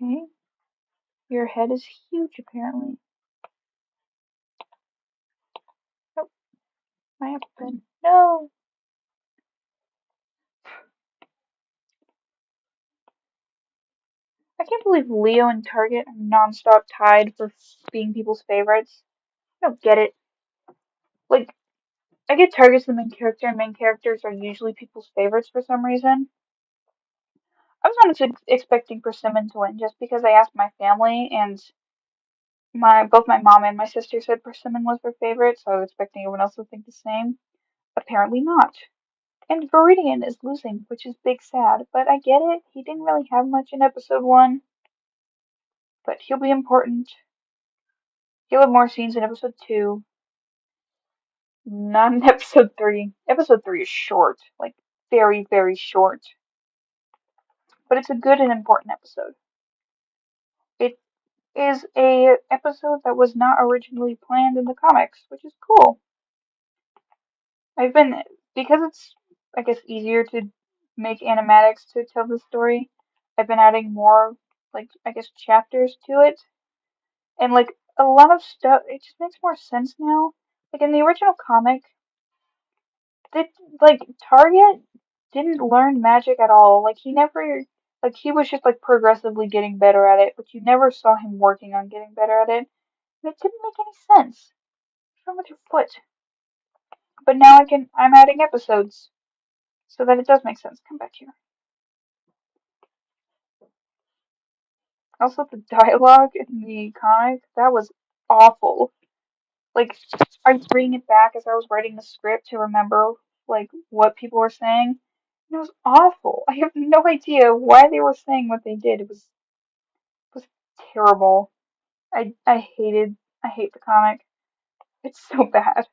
Okay, your head is huge apparently. Oh, my apple pen. No! I can't believe Leo and Target are nonstop tied for being people's favorites. I don't get it. Like, I get Target's the main character, and main characters are usually people's favorites for some reason. I was not expecting Persimmon to win just because I asked my family, and both my mom and my sister said Persimmon was their favorite, so I was expecting everyone else to think the same. Apparently not. And Viridian is losing, which is big sad, but I get it. He didn't really have much in episode 1, but he'll be important. He'll have more scenes in episode 2. Not in episode 3. Episode 3 is short, like very, very short. But it's a good and important episode. It is a episode that was not originally planned in the comics, which is cool. I've been because it's I guess easier to make animatics to tell the story. I've been adding more like I guess chapters to it, and like a lot of stuff. It just makes more sense now. Like in the original comic, did like Target didn't learn magic at all. Like he never like he was just like progressively getting better at it, but you never saw him working on getting better at it. And it didn't make any sense. What's wrong with your foot? But now I'm adding episodes so that it does make sense. Come back here. Also the dialogue in the comic, that was awful. Like I was reading it back as I was writing the script to remember like what people were saying. And it was awful. I have no idea why they were saying what they did. It was terrible. I hate the comic. It's so bad.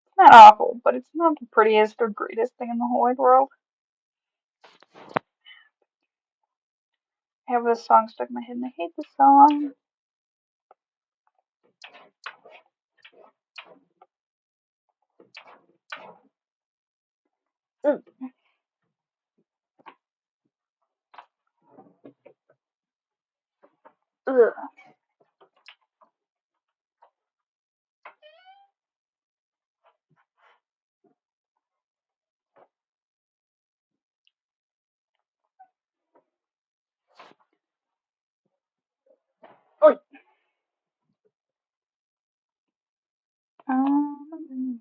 It's not awful, but it's not the prettiest or greatest thing in the whole wide world. I have this song stuck in my head and I hate this song. Ugh. Ugh. Oi. Um,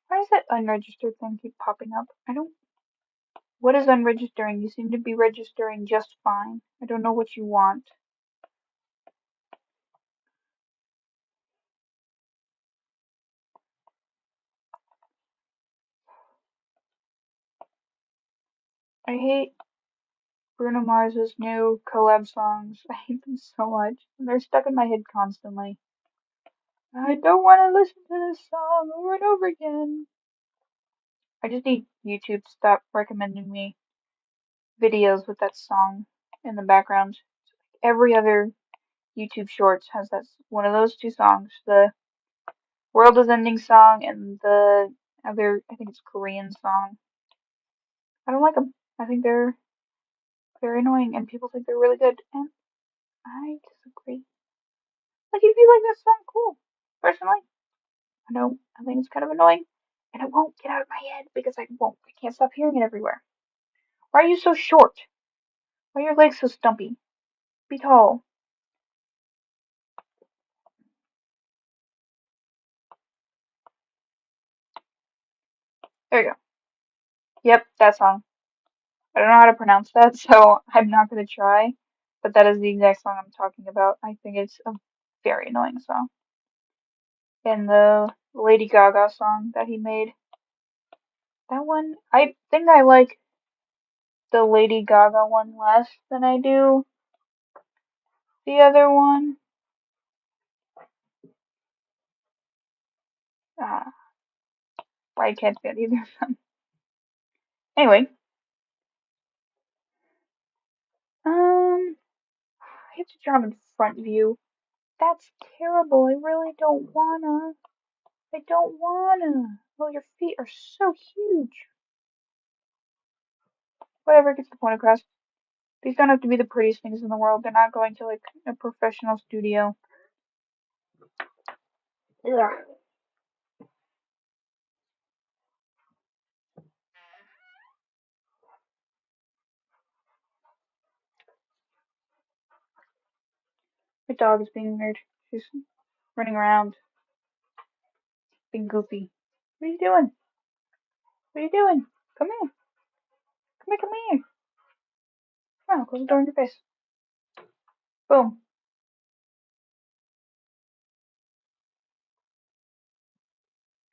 why does that unregistered thing keep popping up? I don't. What is unregistering? You seem to be registering just fine. I don't know what you want. I hate Bruno Mars's new collab songs. I hate them so much. They're stuck in my head constantly. I don't want to listen to this song over and over again. I just need YouTube to stop recommending me videos with that song in the background. Every other YouTube Shorts has that one of those two songs, the World is Ending song and the other, I think it's Korean song. I don't like them. I think they're very annoying, and people think they're really good, and I disagree. Like, if you like that song, cool. Personally, I know I think it's kind of annoying, and it won't get out of my head because I can't stop hearing it everywhere. Why are you so short? Why are your legs so stumpy? Be tall. There you go. Yep, that song. I don't know how to pronounce that, so I'm not gonna try. But that is the exact song I'm talking about. I think it's a very annoying song. And the Lady Gaga song that he made. That one, I think I like the Lady Gaga one less than I do the other one. Ah, I can't stand either of them. Anyway, I have to draw him in front view. That's terrible. I really don't wanna. I don't wanna. Oh, your feet are so huge. Whatever gets the point across. These don't have to be the prettiest things in the world. They're not going to like a professional studio. Ugh. My dog is being weird. She's running around, being goofy. What are you doing? What are you doing? Come here. Come here, come here. Come on, close the door in your face. Boom.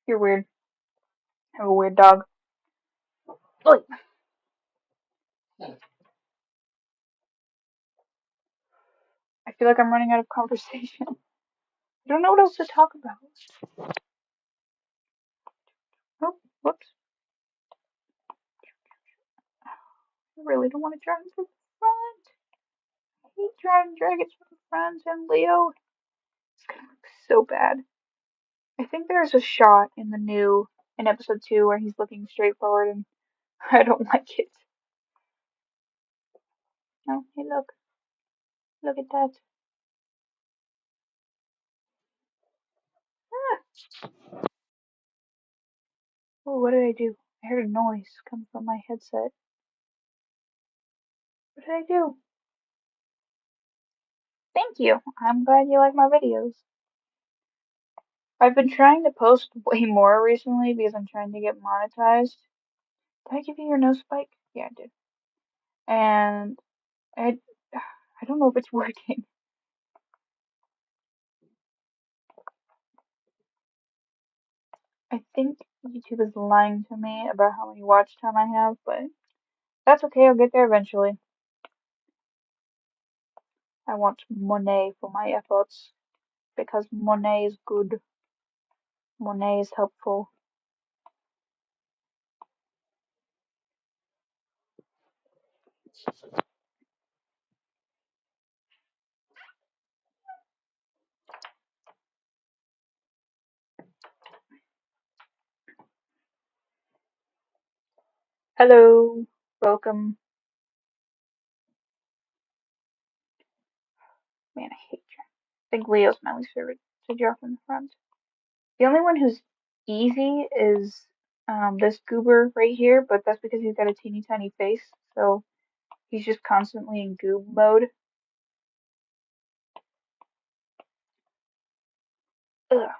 You're weird. I have a weird dog. Oi. I feel like I'm running out of conversation. I don't know what else to talk about. Oh, whoops. I really don't want to drive from the front. I hate driving dragons from the front and Leo. It's gonna look so bad. I think there's a shot in episode 2 where he's looking straight forward and I don't like it. Oh, hey look. Look at that. Ah. Oh, what did I do? I heard a noise come from my headset. What did I do? Thank you. I'm glad you like my videos. I've been trying to post way more recently because I'm trying to get monetized. Did I give you your nose spike? Yeah, I did. And I, I don't know if it's working. I think YouTube is lying to me about how many watch time I have, but that's okay. I'll get there eventually. I want money for my efforts because money is good. Money is helpful. Hello, welcome. Man, I hate you. I think Leo's my least favorite to draw from the front. The only one who's easy is this goober right here, but that's because he's got a teeny tiny face, so he's just constantly in goob mode. Ugh.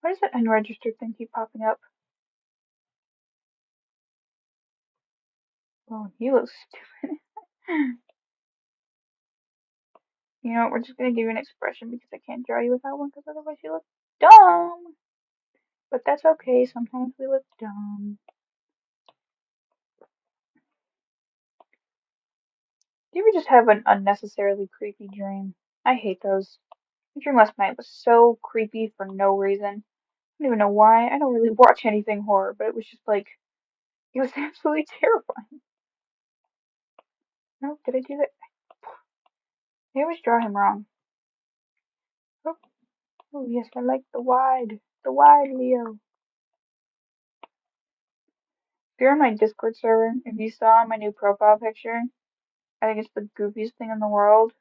Why does that unregistered thing keep popping up? Oh, he looks stupid. You know what, we're just gonna give you an expression because I can't draw you without one because otherwise you look dumb. But that's okay, sometimes we look dumb. Do you ever just have an unnecessarily creepy dream? I hate those. My dream last night was so creepy for no reason. I don't even know why. I don't really watch anything horror, but it was just like, it was absolutely terrifying. No, did I do that? I always draw him wrong. Oh, oh yes, I like the wide Leo. you're on my Discord server, if you saw my new profile picture, I think it's the goofiest thing in the world.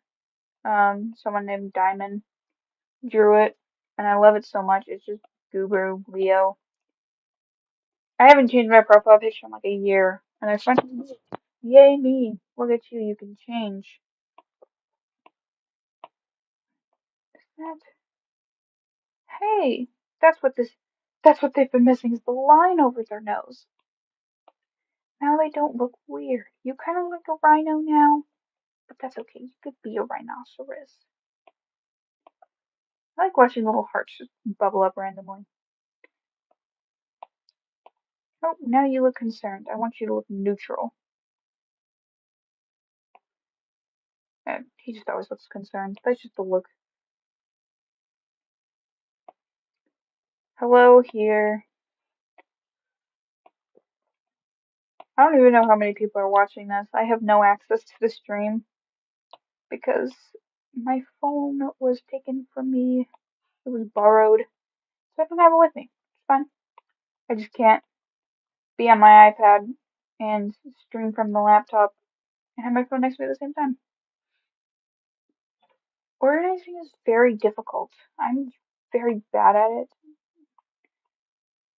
Someone named Diamond drew it, and I love it so much. It's just Guru Leo. I haven't changed my profile picture in like a year, and I finally, yay me! Look at you, you can change. That, hey, that's what this, that's what they've been missing is the line over their nose. Now they don't look weird. You kind of look like a rhino now, but that's okay. You could be a rhinoceros. I like watching little hearts just bubble up randomly. Oh, now you look concerned. I want you to look neutral. He just always looks concerned. That's just the look. Hello here. I don't even know how many people are watching this. I have no access to the stream because my phone was taken from me. It was borrowed. So I don't have it with me. It's fine. I just can't be on my iPad and stream from the laptop and have my phone next to me at the same time. Organizing is very difficult. I'm very bad at it.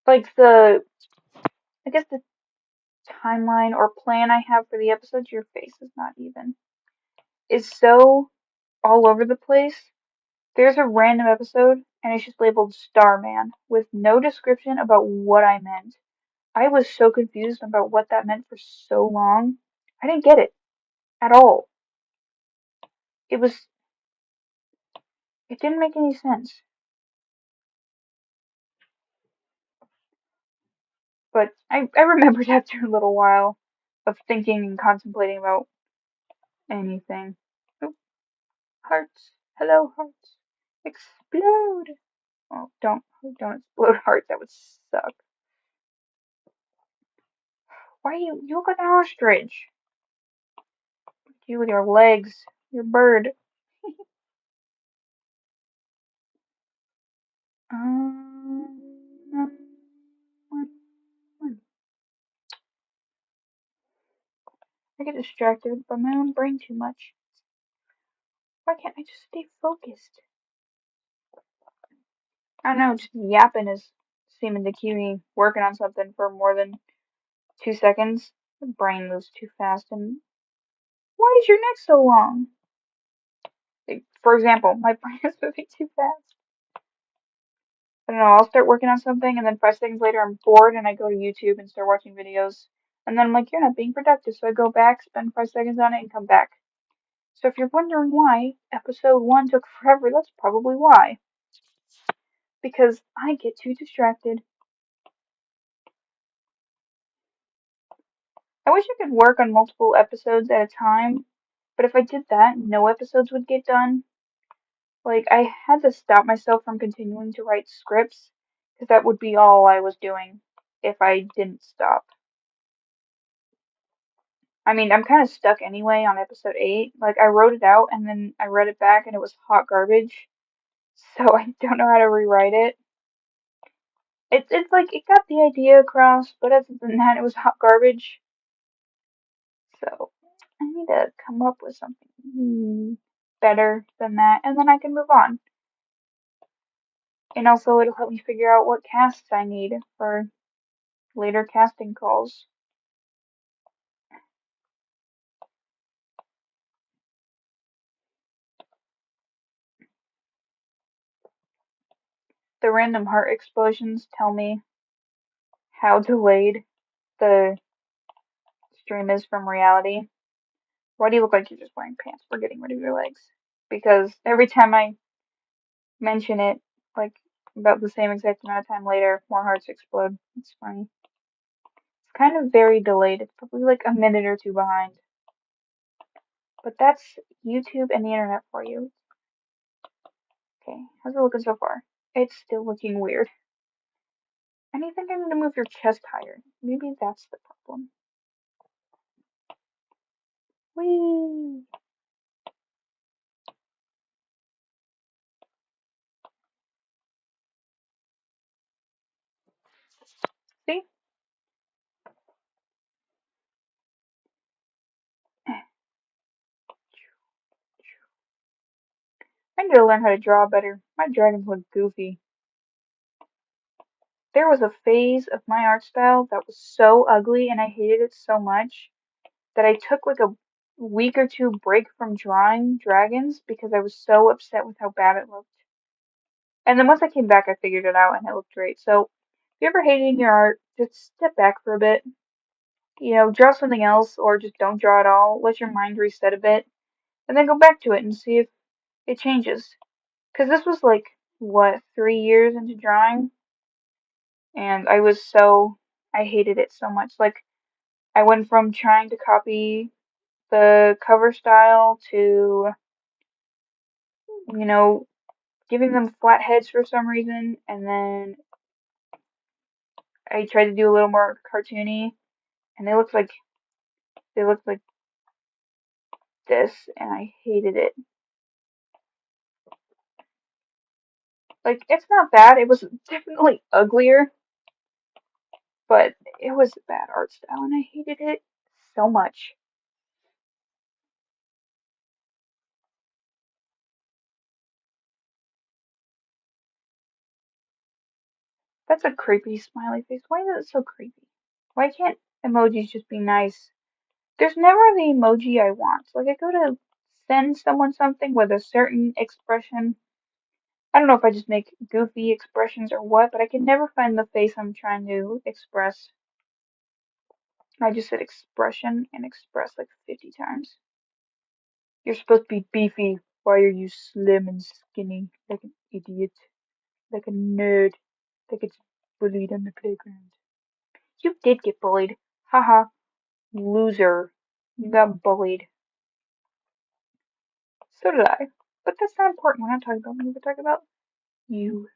Like I guess the timeline or plan I have for the episodes, your face is not even, is so all over the place. There's a random episode and it's just labeled Starman with no description about what I meant. I was so confused about what that meant for so long. I didn't get it at all. It was, it didn't make any sense. But I remembered after a little while of thinking and contemplating about anything. Oh, hearts. Hello, hearts. Explode. Oh, don't explode heart. That would suck. Why you look like an ostrich? You with your legs, your bird. Um, I get distracted by my own brain too much. Why can't I just stay focused? I don't know, just yapping is seeming to keep me working on something for more than 2 seconds. The brain moves too fast, and why is your neck so long? Like, for example, my brain is moving too fast. I don't know, I'll start working on something, and then 5 seconds later I'm bored, and I go to YouTube and start watching videos. And then I'm like, you're not being productive, so I go back, spend 5 seconds on it, and come back. So if you're wondering why episode 1 took forever, that's probably why. Because I get too distracted. I wish I could work on multiple episodes at a time, but if I did that, no episodes would get done. Like, I had to stop myself from continuing to write scripts, because that would be all I was doing if I didn't stop. I mean, I'm kind of stuck anyway on episode 8. Like, I wrote it out and then I read it back and it was hot garbage, so I don't know how to rewrite it. It's like, it got the idea across, but other than that, it was hot garbage. So, I need to come up with something better than that, and then I can move on. And also, it'll help me figure out what casts I need for later casting calls. The random heart explosions tell me how delayed the stream is from reality. Why do you look like you're just wearing pants? We're getting rid of your legs. Because every time I mention it, like about the same exact amount of time later, more hearts explode. It's funny. It's kind of very delayed. It's probably like a minute or two behind. But that's YouTube and the internet for you. Okay, how's it looking so far? It's still looking weird. And I think I need to move your chest higher. Maybe that's the problem. Whee! See? I need to learn how to draw better. My dragons look goofy. There was a phase of my art style that was so ugly and I hated it so much that I took like a week or two break from drawing dragons because I was so upset with how bad it looked. And then once I came back, I figured it out and it looked great. So if you ever hated your art, just step back for a bit. Draw something else or just don't draw at all. Let your mind reset a bit and then go back to it and see if it changes. Because this was like, what, 3 years into drawing? And I hated it so much. Like, I went from trying to copy the cover style to, you know, giving them flat heads for some reason, and then I tried to do a little more cartoony, and they looked like this, and I hated it. Like, it's not bad. It was definitely uglier, but it was a bad art style, and I hated it so much. That's a creepy smiley face. Why is it so creepy? Why can't emojis just be nice? There's never the emoji I want. Like, I go to send someone something with a certain expression. I don't know if I just make goofy expressions or what, but I can never find the face I'm trying to express. I just said expression and express like 50 times. You're supposed to be beefy. Why are you slim and skinny like an idiot? Like a nerd that gets bullied on the playground. You did get bullied. Haha, loser. You got bullied. So did I. But that's not important. We're not talking about me. We're talking about you.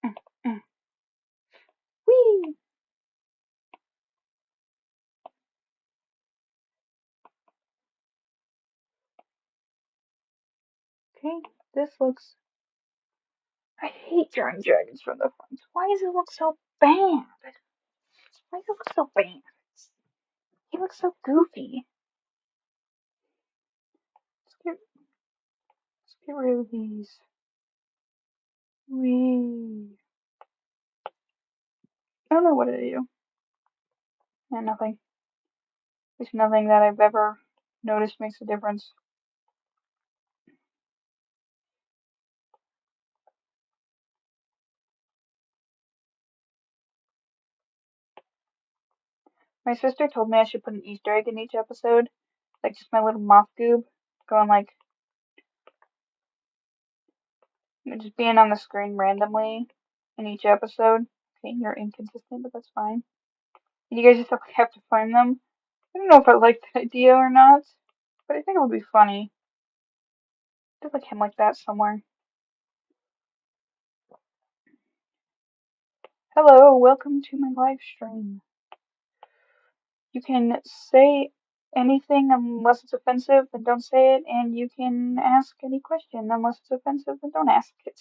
Mm, mm. Whee! Okay, this looks. I hate drawing dragons from the front. Why does it look so bad? Why does it look so bad? He looks so goofy. Let's get rid of these. Whee! I don't know what to do. Yeah, nothing. There's nothing that I've ever noticed makes a difference. My sister told me I should put an Easter egg in each episode, like just my little moth goob, going like just being on the screen randomly in each episode. Okay, you're inconsistent, but that's fine. And you guys just have to find them. I don't know if I like the idea or not, but I think it would be funny. Just like him like that somewhere. Hello, welcome to my live stream. You can say anything unless it's offensive, then don't say it, and you can ask any question unless it's offensive, then don't ask it.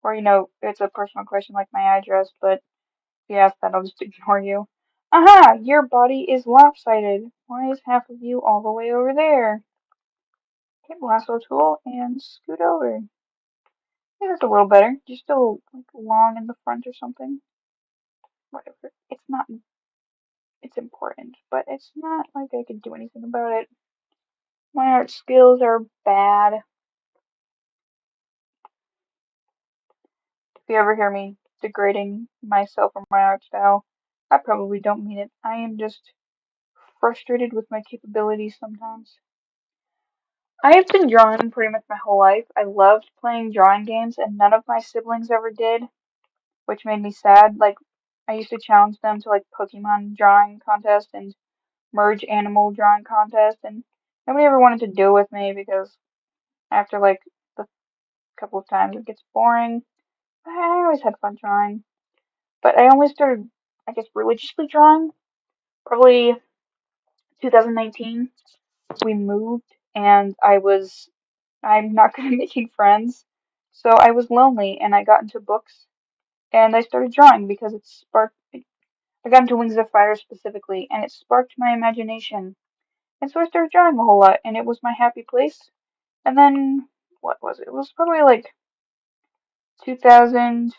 Or, it's a personal question like my address, but if you ask that, I'll just ignore you. Aha! Your body is lopsided. Why is half of you all the way over there? Okay, lasso tool and scoot over. Yeah, that's a little better. You're still like long in the front or something. Whatever. It's not. It's important, but it's not like I can do anything about it. My art skills are bad. If you ever hear me degrading myself or my art style, I probably don't mean it. I am just frustrated with my capabilities sometimes. I have been drawing pretty much my whole life. I loved playing drawing games, and none of my siblings ever did, which made me sad. Like, I used to challenge them to like Pokemon drawing contest and merge animal drawing contest, and nobody ever wanted to do it with me because after like the couple of times it gets boring. I always had fun drawing, but I only started, I guess, religiously drawing probably 2019. We moved, and I'm not good at making friends, so I was lonely, and I got into books, and I started drawing because it sparked. I got into Wings of Fire specifically, and it sparked my imagination. And so I started drawing a whole lot, and it was my happy place. And then, what was it? It was probably like 2000,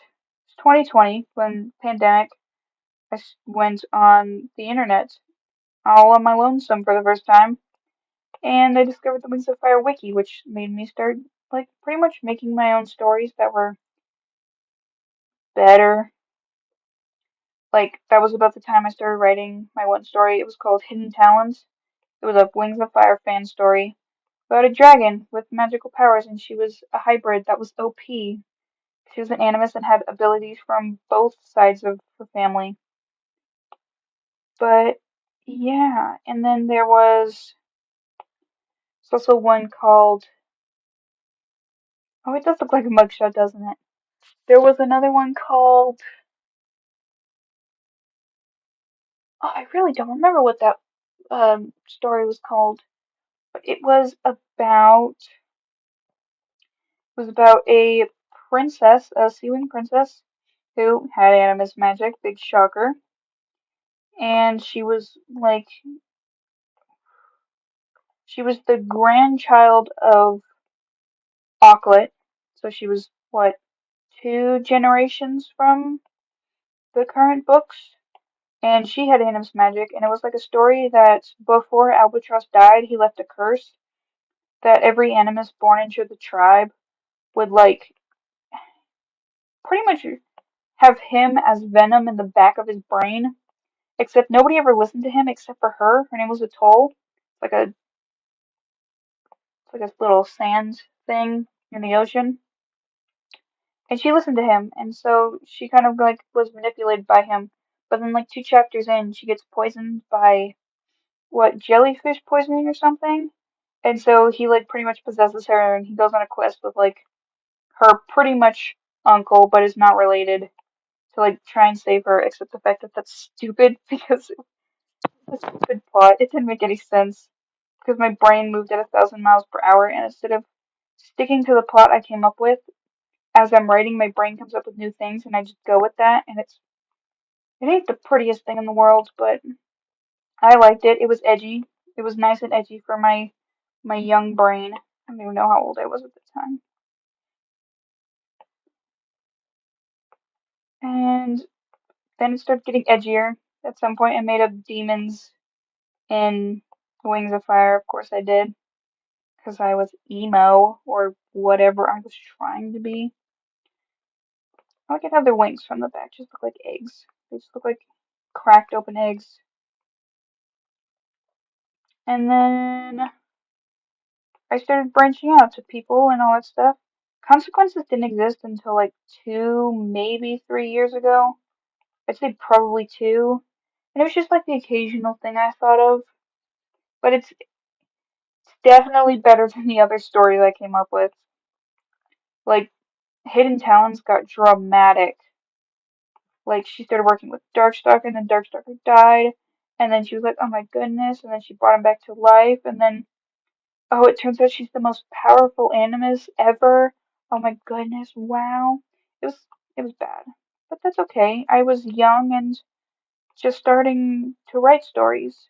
2020, when pandemic, went on the internet all on my lonesome for the first time, and I discovered the Wings of Fire wiki, which made me start, like, pretty much making my own stories that were better. Like, that was about the time I started writing my one story. It was called Hidden Talents. It was a Wings of Fire fan story about a dragon with magical powers, and she was a hybrid that was OP. She was an animus and had abilities from both sides of her family. But yeah, and then there's also one called, oh, it does look like a mugshot, doesn't it? There was another one called, oh, I really don't remember what that story was called, but it was about a princess, a Sea-Wing princess, who had animus magic, big shocker, and she was the grandchild of Auklet, so she was what, two generations from the current books, and she had animus magic, and it was like a story that before Albatross died, he left a curse that every animus born into the tribe would, like, pretty much have him as venom in the back of his brain, except nobody ever listened to him except for her. Her name was Atoll. It's like a little sand thing in the ocean. And she listened to him, and so she kind of like was manipulated by him. But then, like, two chapters in, she gets poisoned by what, jellyfish poisoning or something. And so he, like, pretty much possesses her, and he goes on a quest with, like, her pretty much uncle, but is not related, to, like, try and save her. Except the fact that that's stupid because it's a stupid plot. It didn't make any sense because my brain moved at 1,000 miles per hour, and instead of sticking to the plot I came up with, as I'm writing, my brain comes up with new things, and I just go with that, and it ain't the prettiest thing in the world, but I liked it. It was edgy. It was nice and edgy for my young brain. I don't even know how old I was at the time. And then it started getting edgier. At some point, I made up demons in Wings of Fire. Of course, I did, because I was emo or whatever I was trying to be. I like how their wings from the back just look like eggs. They just look like cracked open eggs. And then I started branching out to people and all that stuff. Conseuqnces didn't exist until like 2, maybe 3 years ago. I'd say probably 2. And it was just like the occasional thing I thought of. But it's definitely better than the other stories I came up with. Like, Hidden Talents got dramatic. Like, she started working with Darkstalker, and then Darkstalker died. And then she was like, oh my goodness. And then she brought him back to life. And then, oh, it turns out she's the most powerful animus ever. Oh my goodness, wow. It was it was bad. But that's okay. I was young and just starting to write stories.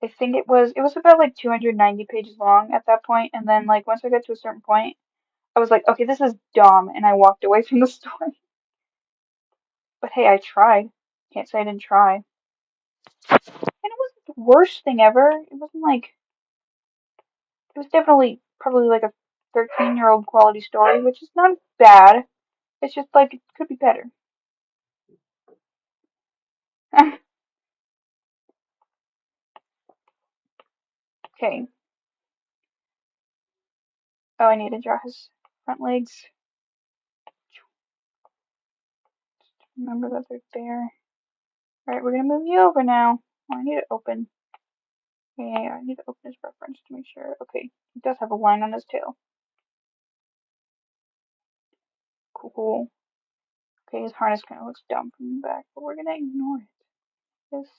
I think it was about like 290 pages long at that point, and then like once I got to a certain point, I was like, okay, this is dumb, and I walked away from the story. But hey, I tried. Can't say I didn't try. And it wasn't the worst thing ever. It wasn't like it was definitely probably like a 13-year-old quality story, which is not bad. It's just like it could be better. Okay. Oh, I need to draw his front legs. Remember that they're there. Alright, we're gonna move you over now. Oh, I need to open. Yeah, I need to open his reference to make sure. Okay, he does have a line on his tail. Cool. Okay, his harness kind of looks dumb from the back, but we're gonna ignore it. Just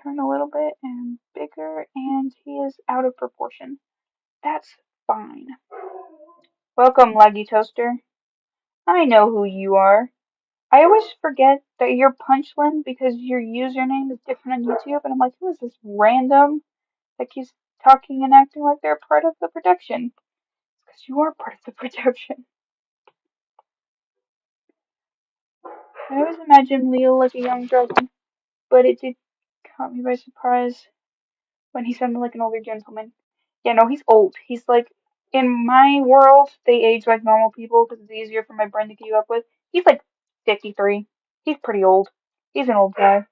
turn a little bit and bigger, and he is out of proportion. That's fine. Welcome, Leggy Toaster. I know who you are. I always forget that you're Punchlin because your username is different on YouTube, and I'm like, who is this random that keeps talking and acting like they're part of the production? Because you are part of the production. I always imagine Leo like a young dragon, but it did caught me by surprise when he sounded like an older gentleman. Yeah, no, he's old. He's like, in my world, they age like normal people because it's easier for my brain to keep up with. He's like 53. He's pretty old. He's an old guy.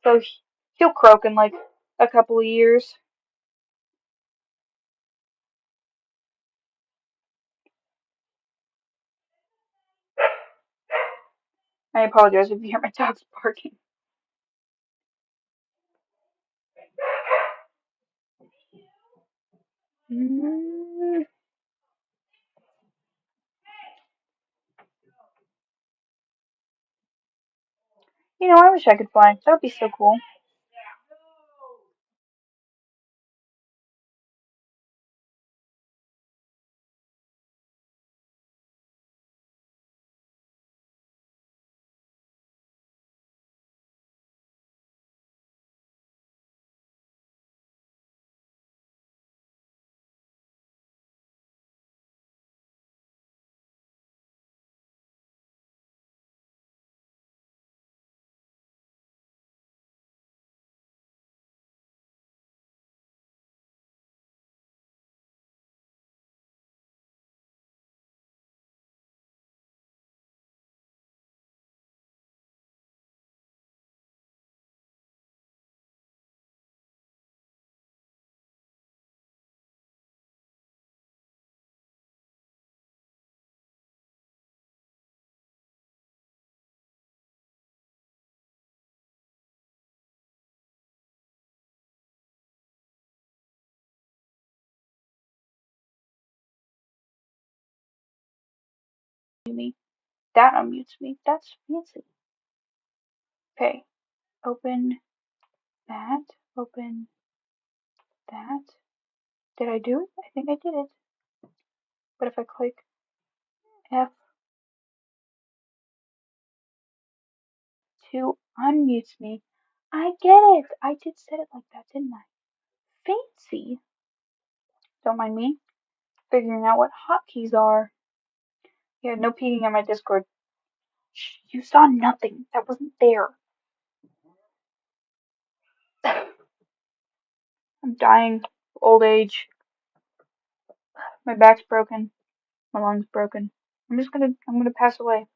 So he'll croak in like a couple of years. I apologize if you hear my dogs barking. Mm, you know, I wish I could fly. That would be so cool. Me. That unmutes me. That's fancy. Okay, open that. Open that. Did I do it? I think I did it. But if I click F2 unmutes me. I get it. I did set it like that, didn't I? Fancy. Don't mind me figuring out what hotkeys are. Yeah, no peeking at my Discord. Shh, you saw nothing. That wasn't there. I'm dying. Old age. My back's broken. My lungs broken. I'm gonna pass away.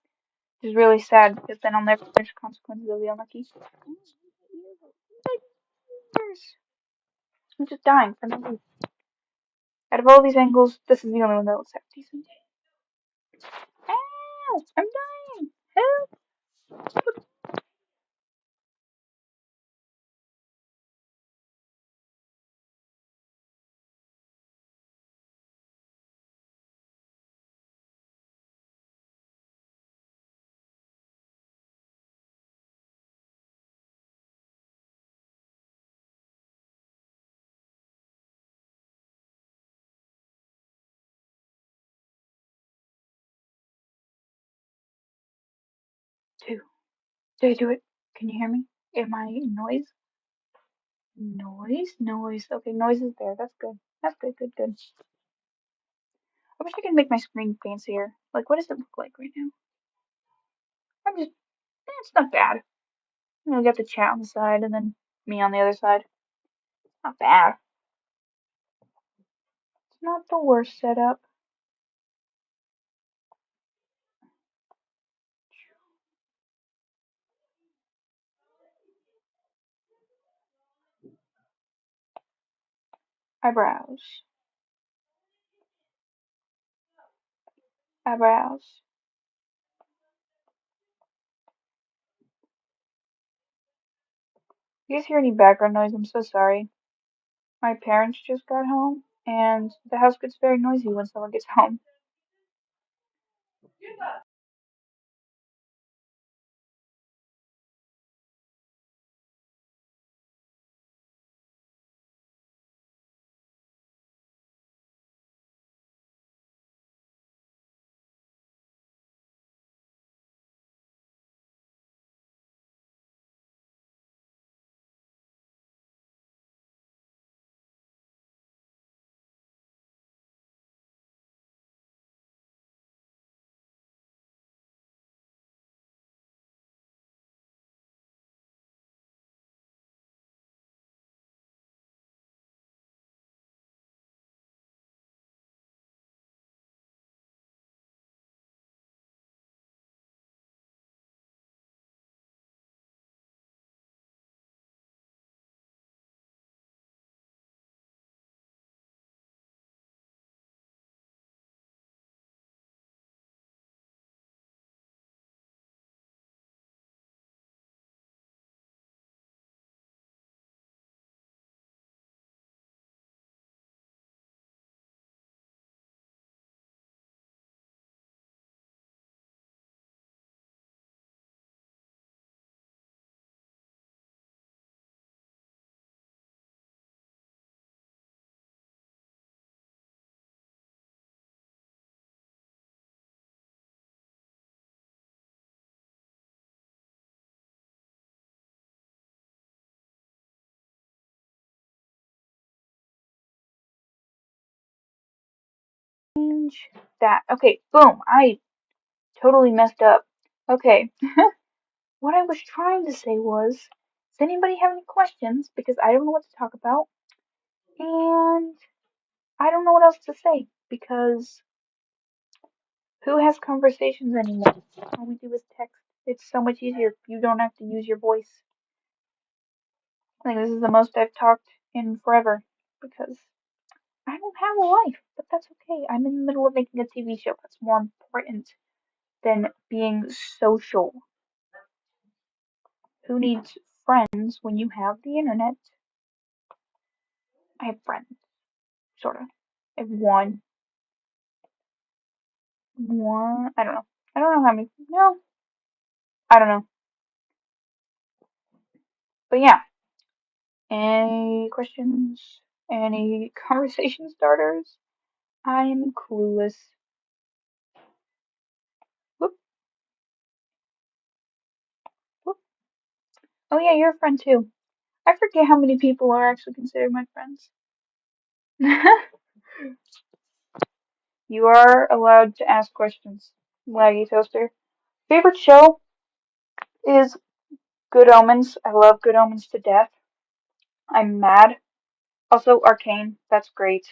Which is really sad because then I'll never finish Consequences of the Unlucky. I'm just dying for no reason. Out of all these angles, this is the only one that looks half decent. Ow! I'm dying! Help! 2. Did I do it? Can you hear me? Am I noise? Noise? Noise. Okay, noise is there. That's good. That's good, good, good. I wish I could make my screen fancier. Like, what does it look like right now? I'm just, it's not bad. You know, got the chat on the side and then me on the other side. Not bad. It's not the worst setup. Eyebrows. Eyebrows. If you guys hear any background noise, I'm so sorry. My parents just got home, and the house gets very noisy when someone gets home. change that. Okay, boom. I totally messed up. Okay. What I was trying to say was, does anybody have any questions? Because I don't know what to talk about. And I don't know what else to say. Because who has conversations anymore? All we do is text. It's so much easier. You don't have to use your voice. I think this is the most I've talked in forever. Because I don't have a life. But that's okay. I'm in the middle of making a TV show. That's more important than being social. Who needs friends when you have the internet? I have friends, sort of. I have one. One. I don't know. I don't know how many. No, I don't know. But yeah. Any questions? Any conversation starters? I am clueless. Whoop, whoop. Oh yeah, you're a friend too. I forget how many people are actually considered my friends. You are allowed to ask questions, Laggy Toaster. Favorite show is Good Omens. I love Good Omens to death. I'm mad. Also, Arcane. That's great.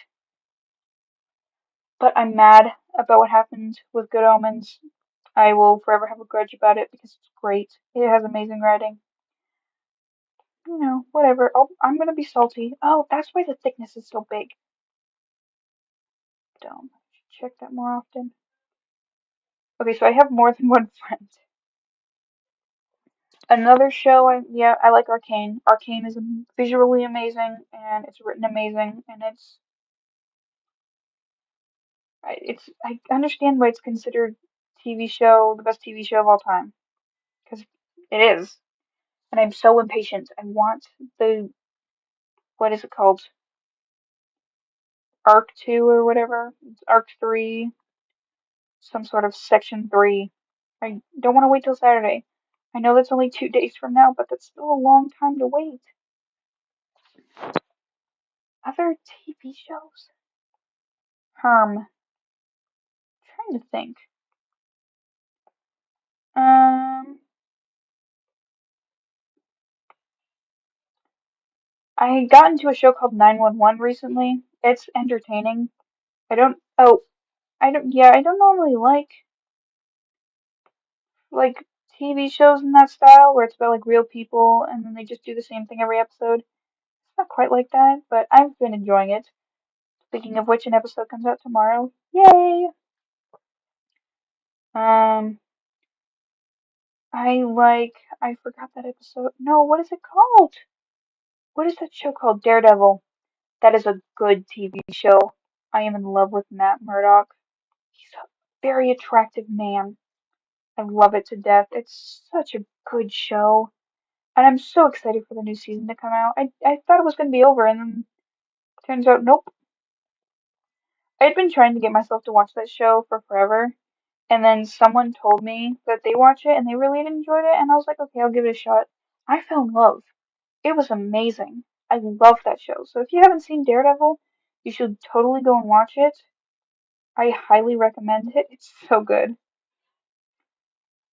But I'm mad about what happened with Good Omens. I will forever have a grudge about it because it's great. It has amazing writing. You know, whatever. Oh, I'm gonna be salty. Oh, that's why the thickness is so big. Dumb. Should check that more often. Okay, so I have more than one friend. Another show, yeah, I like Arcane. Arcane is visually amazing and it's written amazing and I understand why it's considered TV show the best TV show of all time because it is. And I'm so impatient. I want the what is it called? Arc 2 or whatever. It's Arc 3, some sort of Section 3. I don't want to wait till Saturday. I know that's only 2 days from now, but that's still a long time to wait. Other TV shows? Trying to think. Um, I got into a show called 911 recently. It's entertaining. Oh, I don't normally like TV shows in that style where it's about like real people and then they just do the same thing every episode. It's not quite like that, but I've been enjoying it. Speaking of which, an episode comes out tomorrow. Yay! Um, I forgot that episode. No, what is it called? What is that show called? Daredevil. That is a good TV show. I am in love with Matt Murdock. He's a very attractive man. I love it to death. It's such a good show. And I'm so excited for the new season to come out. I thought it was going to be over, and then turns out, nope. I'd been trying to get myself to watch that show for forever, and then someone told me that they watch it and they really enjoyed it, and I was like, okay, I'll give it a shot. I fell in love. It was amazing. I love that show. So if you haven't seen Daredevil, you should totally go and watch it. I highly recommend it. It's so good.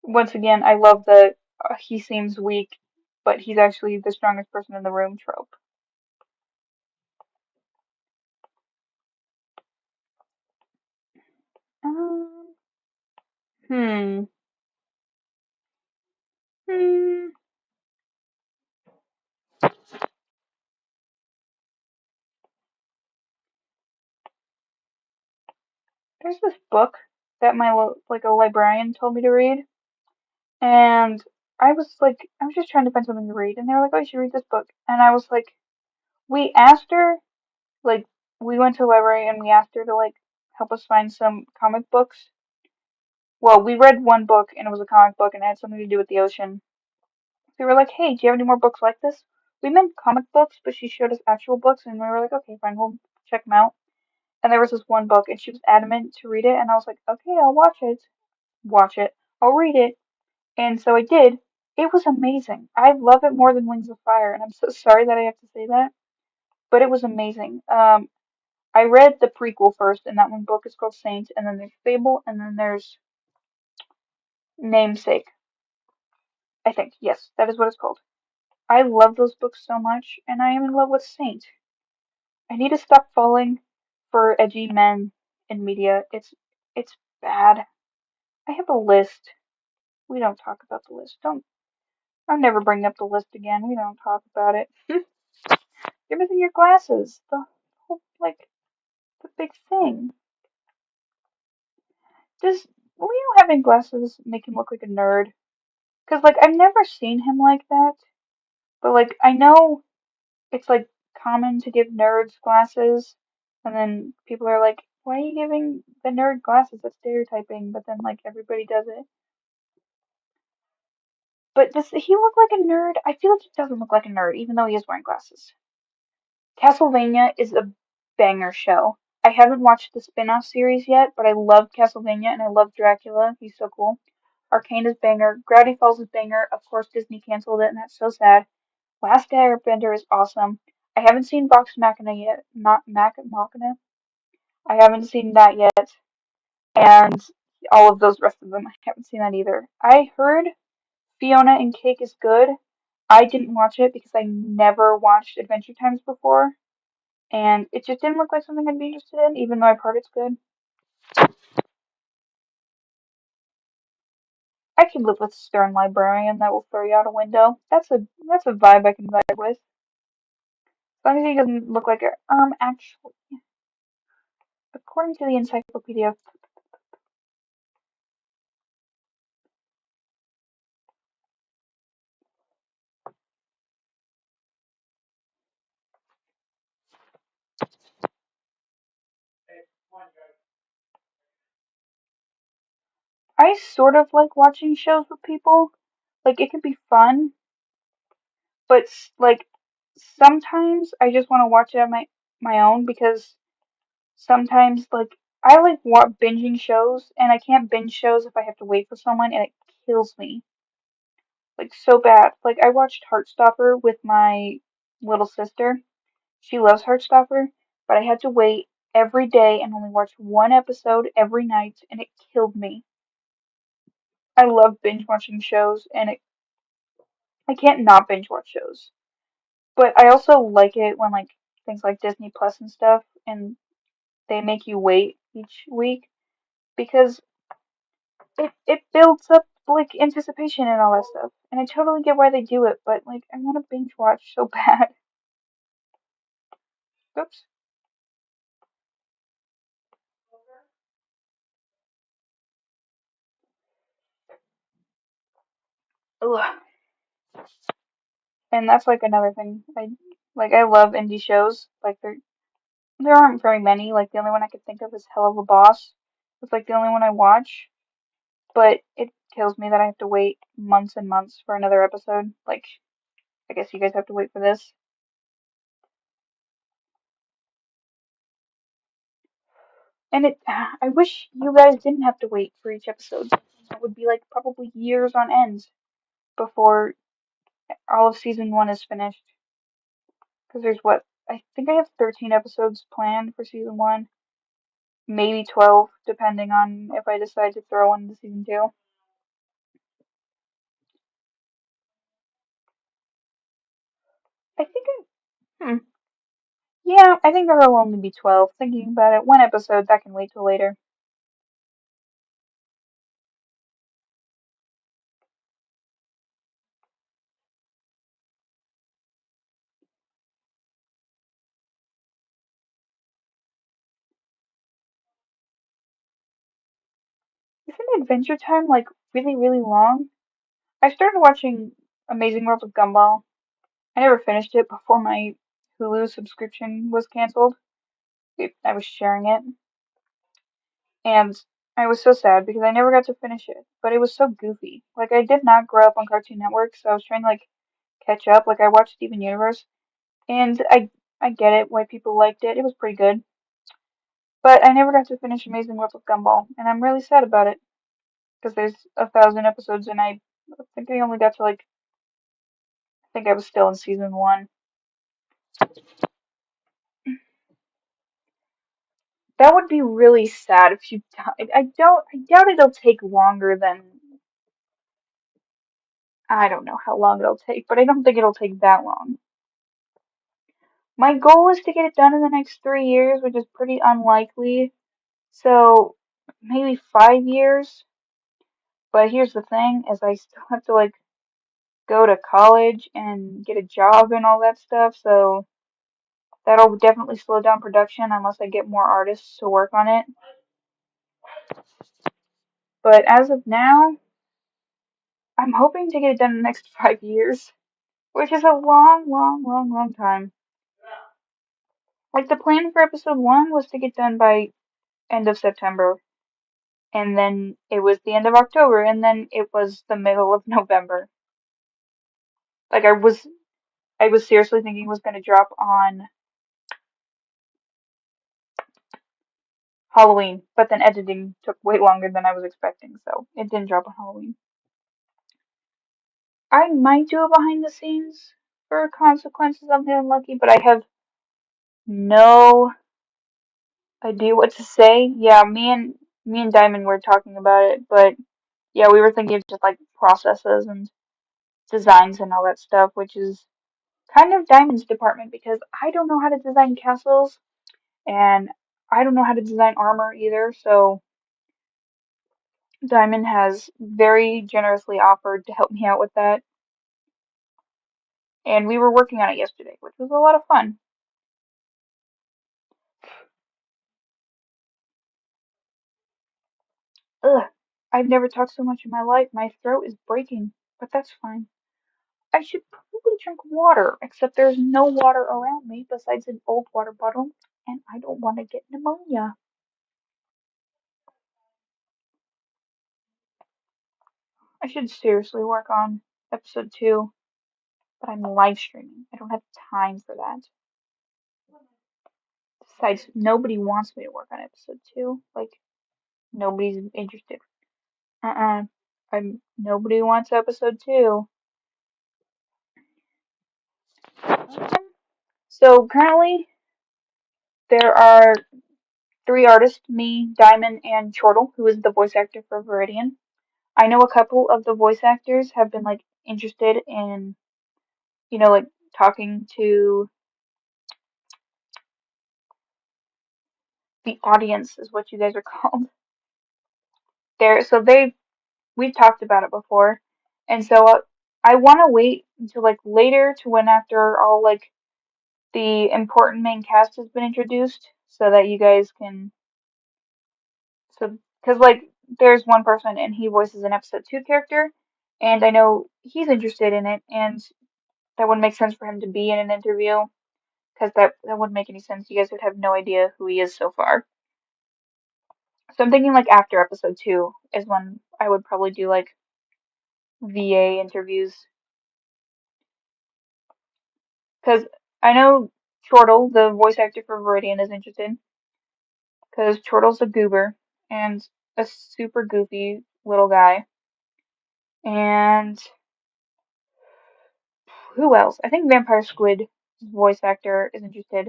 Once again, I love the he seems weak, but he's actually the strongest person in the room trope. Um, hmm. Hmm. There's this book that like a librarian told me to read, and I was just trying to find something to read, and they were like, "Oh, you should read this book," and I was like, we asked her, like, we went to the library and we asked her to like help us find some comic books. Well, we read one book and it was a comic book and it had something to do with the ocean. We were like, "Hey, do you have any more books like this?" We meant comic books, but she showed us actual books, and we were like, "Okay, fine, we'll check them out." And there was this one book, and she was adamant to read it, and I was like, "Okay, I'll watch it. Watch it. I'll read it." And so I did. It was amazing. I love it more than Wings of Fire, and I'm so sorry that I have to say that, but it was amazing. I read the prequel first, and that one book is called Saint, and then there's Fable, and then there's Namesake. I think. Yes, that is what it's called. I love those books so much, and I am in love with Saint. I need to stop falling for edgy men in media. It's bad. I have a list. We don't talk about the list. Don't. I'll never bring up the list again. We don't talk about it. Give us in your glasses. The whole like the big thing. Does Leo having glasses make him look like a nerd? Cause like I've never seen him like that. But like I know it's like common to give nerds glasses, and then people are like, "Why are you giving the nerd glasses? That's stereotyping." But then like everybody does it. But does he look like a nerd? I feel like he doesn't look like a nerd, even though he is wearing glasses. Castlevania is a banger show. I haven't watched the spin-off series yet, but I love Castlevania and I love Dracula. He's so cool. Arcane is banger. Gravity Falls is banger. Of course, Disney canceled it, and that's so sad. Last Airbender is awesome. I haven't seen Vox Machina yet. Not Machina. I haven't seen that yet, and all of those rest of them, I haven't seen that either. I heard Fiona and Cake is good. I didn't watch it because I never watched Adventure Times before, and it just didn't look like something I'd be interested in, even though I've heard it's good. I could live with a stern librarian that will throw you out a window. That's a vibe I can vibe with. As long as he doesn't look like a actually, according to the encyclopedia, I sort of like watching shows with people. Like it can be fun, but like sometimes I just want to watch it on my own because sometimes like I like binging shows and I can't binge shows if I have to wait for someone and it kills me like so bad. Like I watched Heartstopper with my little sister. She loves Heartstopper, but I had to wait every day and only watch one episode every night and it killed me. I love binge watching shows and I can't not binge watch shows. But I also like it when like things like Disney Plus and stuff and they make you wait each week because it builds up like anticipation and all that stuff. And I totally get why they do it, but like I want to binge watch so bad. Oops. Ugh. And that's like another thing. I love indie shows. Like there aren't very many. Like the only one I could think of is Hell of a Boss. It's like the only one I watch, but it kills me that I have to wait months and months for another episode. Like I guess you guys have to wait for this. And I wish you guys didn't have to wait for each episode. That would be like probably years on end before all of season one is finished. Because there's what? I think I have 13 episodes planned for season one, maybe 12, depending on if I decide to throw one into season two. I think yeah, I think there will only be 12. Thinking about it, one episode that can wait till later. Isn't Adventure Time like really, really long? I started watching Amazing World of Gumball. I never finished it before my Hulu subscription was canceled. I was sharing it, and I was so sad because I never got to finish it. But it was so goofy. Like I did not grow up on Cartoon Network, so I was trying to like catch up. Like I watched Steven Universe, and I get it why people liked it. It was pretty good, but I never got to finish Amazing World of Gumball, and I'm really sad about it because there's 1,000 episodes, and I think I only got to like I think I was still in season one. That would be really sad if you died. I doubt it'll take longer than, I don't know how long it'll take, but I don't think it'll take that long. My goal is to get it done in the next 3 years, which is pretty unlikely. So maybe 5 years. But here's the thing, is I still have to like go to college and get a job and all that stuff, so that'll definitely slow down production unless I get more artists to work on it. But as of now, I'm hoping to get it done in the next 5 years, which is a long, long, long, long time. Like the plan for episode one was to get done by end of September, and then it was the end of October, and then it was the middle of November. Like I was seriously thinking it was going to drop on Halloween, but then editing took way longer than I was expecting, so it didn't drop on Halloween. I might do a behind the scenes for Consequences. I'm feeling lucky, but I have no idea what to say. Yeah, me and Diamond were talking about it, but yeah, we were thinking of just like processes and designs and all that stuff, which is kind of Diamond's department because I don't know how to design castles and I don't know how to design armor either, so Diamond has very generously offered to help me out with that. And we were working on it yesterday, which was a lot of fun. Ugh, I've never talked so much in my life. My throat is breaking, but that's fine. I should probably drink water, except there's no water around me besides an old water bottle, and I don't want to get pneumonia. I should seriously work on episode two, but I'm live streaming. I don't have time for that. Besides, nobody wants me to work on episode two. Like, nobody's interested. Uh-uh. Nobody wants episode two. So currently there are three artists, me, Diamond, and Chortle, who is the voice actor for Viridian. I know a couple of the voice actors have been like interested in, like talking to the audience is what you guys are called. We've talked about it before. And so I want to wait until like later to when after all like the important main cast has been introduced so that you guys can, so, because like there's one person and he voices an episode two character and I know he's interested in it and that wouldn't make sense for him to be in an interview because that wouldn't make any sense. You guys would have no idea who he is so far. So I'm thinking like after episode two is when I would probably do like VA interviews because I know Chortle, the voice actor for Viridian, is interested because Chortle's a goober and a super goofy little guy. And who else? I think Vampire Squid voice actor is interested.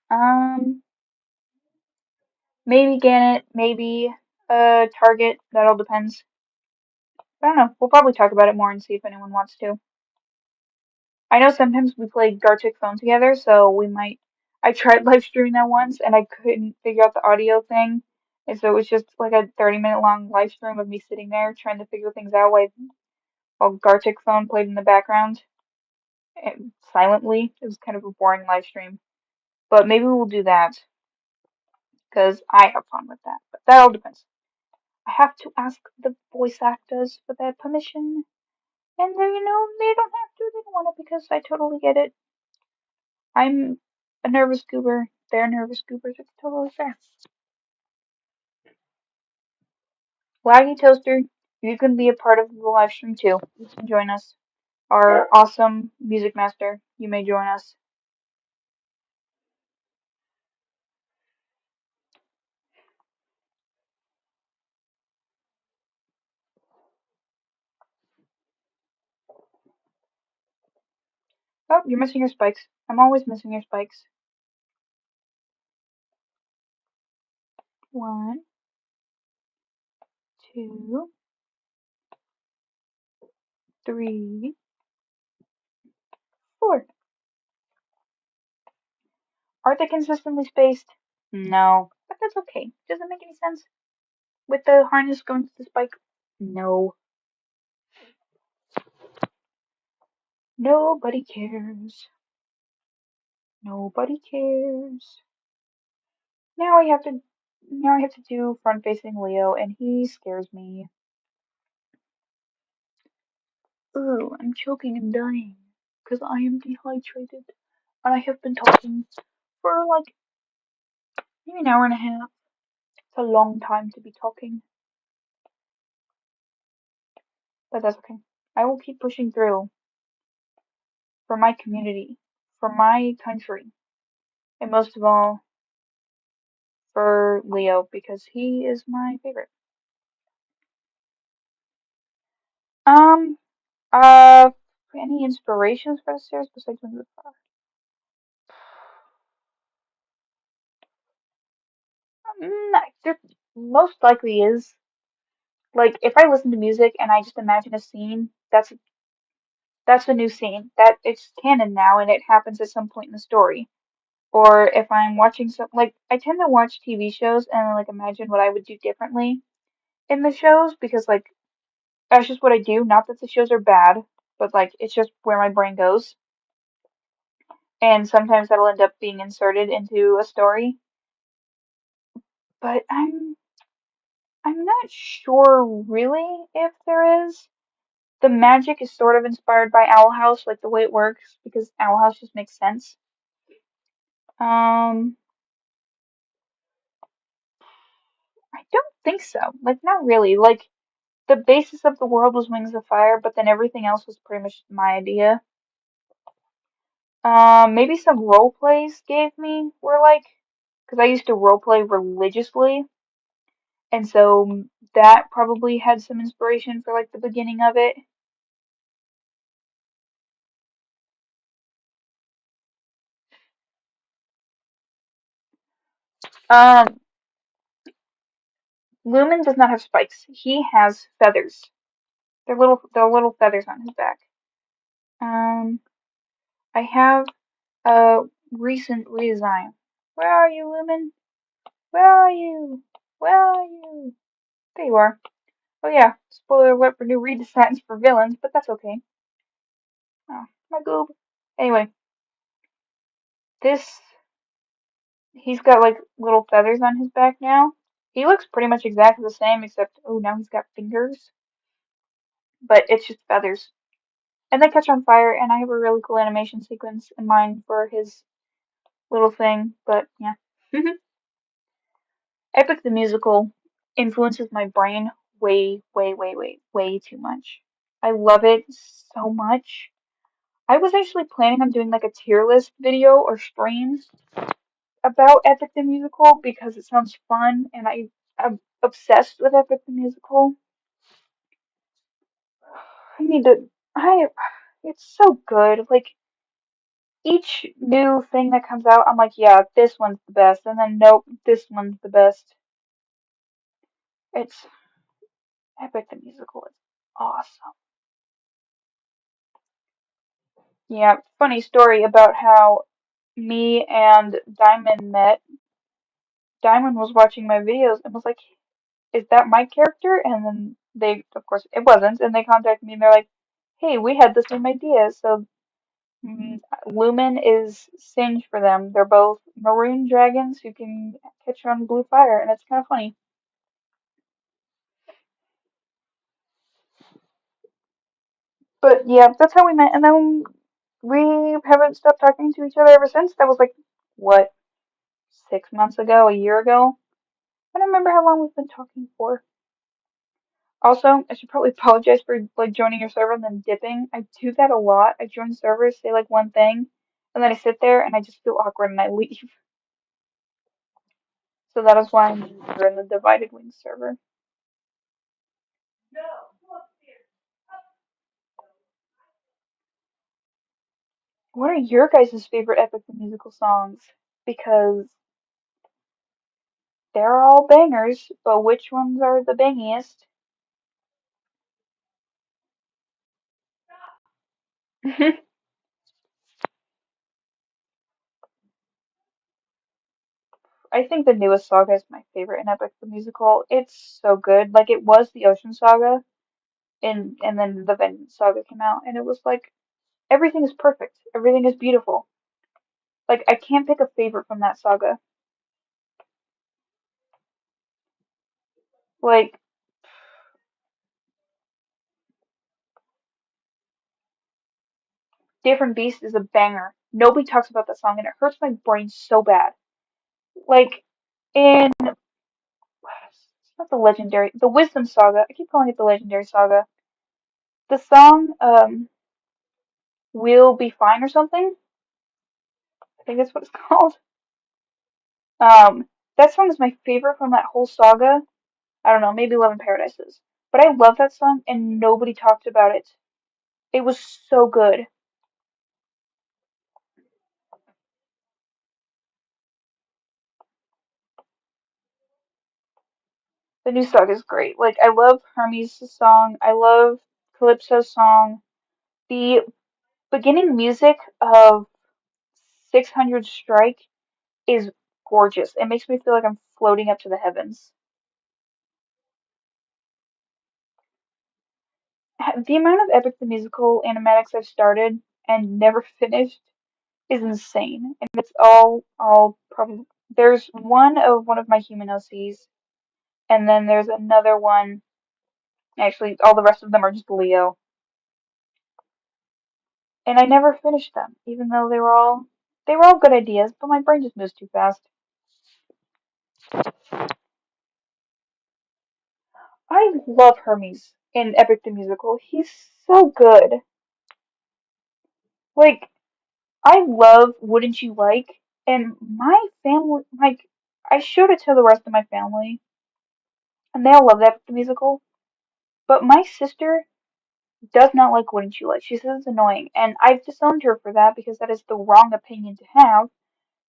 Um, maybe Gannett, maybe Target. That all depends. I don't know. We'll probably talk about it more and see if anyone wants to. I know sometimes we play Gartic Phone together, so we might. I tried live streaming that once and I couldn't figure out the audio thing. And so it was just like a 30-minute long live stream of me sitting there trying to figure things out while Gartic Phone played in the background and silently. It was kind of a boring live stream. But maybe we'll do that because I have fun with that. But that all depends. I have to ask the voice actors for their permission. And they don't have to, they don't want it because I totally get it. I'm a nervous goober. They're nervous goobers. It's totally fair. Laggy Toaster, you can be a part of the live stream too. You can join us. Our awesome music master, you may join us. Oh, you're missing your spikes. I'm always missing your spikes. 1, 2, 3, 4. Are they consistently spaced? No, but that's okay. Does it make any sense? With the harness going to the spike? No. Nobody cares. Nobody cares. Now I have to do front facing Leo and he scares me. Ooh, I'm choking and dying because I am dehydrated and I have been talking for like maybe an hour and a half. It's a long time to be talking, but that's okay. I will keep pushing through for my community, for my country, and most of all for Leo because he is my favorite. Um, uh, any inspirations for the series besides Wings of Fire? There most likely is. Like, if I listen to music and I just imagine a scene, that's a new scene. That it's canon now and it happens at some point in the story. Or if I'm watching some, like, I tend to watch TV shows and like imagine what I would do differently in the shows because like that's just what I do. Not that the shows are bad, but like it's just where my brain goes. And sometimes that'll end up being inserted into a story. But I'm not sure really if there is. The magic is sort of inspired by Owl House, like the way it works, because Owl House just makes sense. Um, I don't think so. Like, not really. Like, the basis of the world was Wings of Fire, but then everything else was pretty much my idea. Maybe some role plays gave me were like, because I used to role play religiously, and so that probably had some inspiration for like the beginning of it. Um, Lumen does not have spikes. He has feathers. They're little feathers on his back. Um, I have a recent redesign. Where are you, Lumen? Where are you? Where are you? There you are. Oh yeah, spoiler alert for new redesigns for villains, but that's okay. Oh, my goob. Anyway, this he's got like little feathers on his back now. He looks pretty much exactly the same, except oh now he's got fingers, but it's just feathers. And they catch on fire, and I have a really cool animation sequence in mind for his little thing, but yeah. Epic the Musical influences my brain way, way, way, way, way too much. I love it so much. I was actually planning on doing like a tier list video or streams about Epic the Musical because it sounds fun and I'm obsessed with Epic the Musical. I need to, I, it's so good. Like each new thing that comes out, I'm like, yeah, this one's the best, and then nope, this one's the best. It's Epic the Musical is awesome. Yeah, funny story about how me and Diamond met. Diamond was watching my videos and was like, "Is that my character?" And then of course, it wasn't, and they contacted me and they're like, "Hey, we had the same idea." So Lumen is Singe for them. They're both maroon dragons who can catch on blue fire, and it's kind of funny. But yeah, that's how we met, and then we haven't stopped talking to each other ever since. That was like, what, 6 months ago, a year ago? I don't remember how long we've been talking for. Also, I should probably apologize for like joining your server and then dipping. I do that a lot. I join servers, say like one thing, and then I sit there and I just feel awkward and I leave. So that is why I'm in the Divided Wings server. What are your guys' favorite Epic the Musical songs? Because They're all bangers, but which ones are the bangiest? I think the newest saga is my favorite in Epic the Musical. It's so good. Like it was the Ocean Saga, and then the Vengeance Saga came out, and it was like everything is perfect. Everything is beautiful. Like I can't pick a favorite from that saga. Like Different Beast is a banger. Nobody talks about that song, and it hurts my brain so bad. Like in it's not the Wisdom Saga. I keep calling it the Legendary Saga. The song "We'll Be Fine" or something. I think that's what it's called. That song is my favorite from that whole saga. I don't know, maybe Love in Paradise is. But I love that song and nobody talked about it. It was so good. The new song is great. Like I love Hermes' song. I love Calypso's song. The beginning music of 600 Strike is gorgeous. It makes me feel like I'm floating up to the heavens. The amount of Epic the Musical animatics I've started and never finished is insane. And it's all probably there's one of my human OCs, and then there's another one. Actually, all the rest of them are just Leo, and I never finished them, even though they were all good ideas, but my brain just moves too fast. I love Hermes in Epic the Musical. He's so good. Like I love Wouldn't You Like, and my family like I showed it to the rest of my family, and they all love Epic the Musical. But my sister does not like Wouldn't You Like. She says it's annoying, and I've disowned her for that because that is the wrong opinion to have.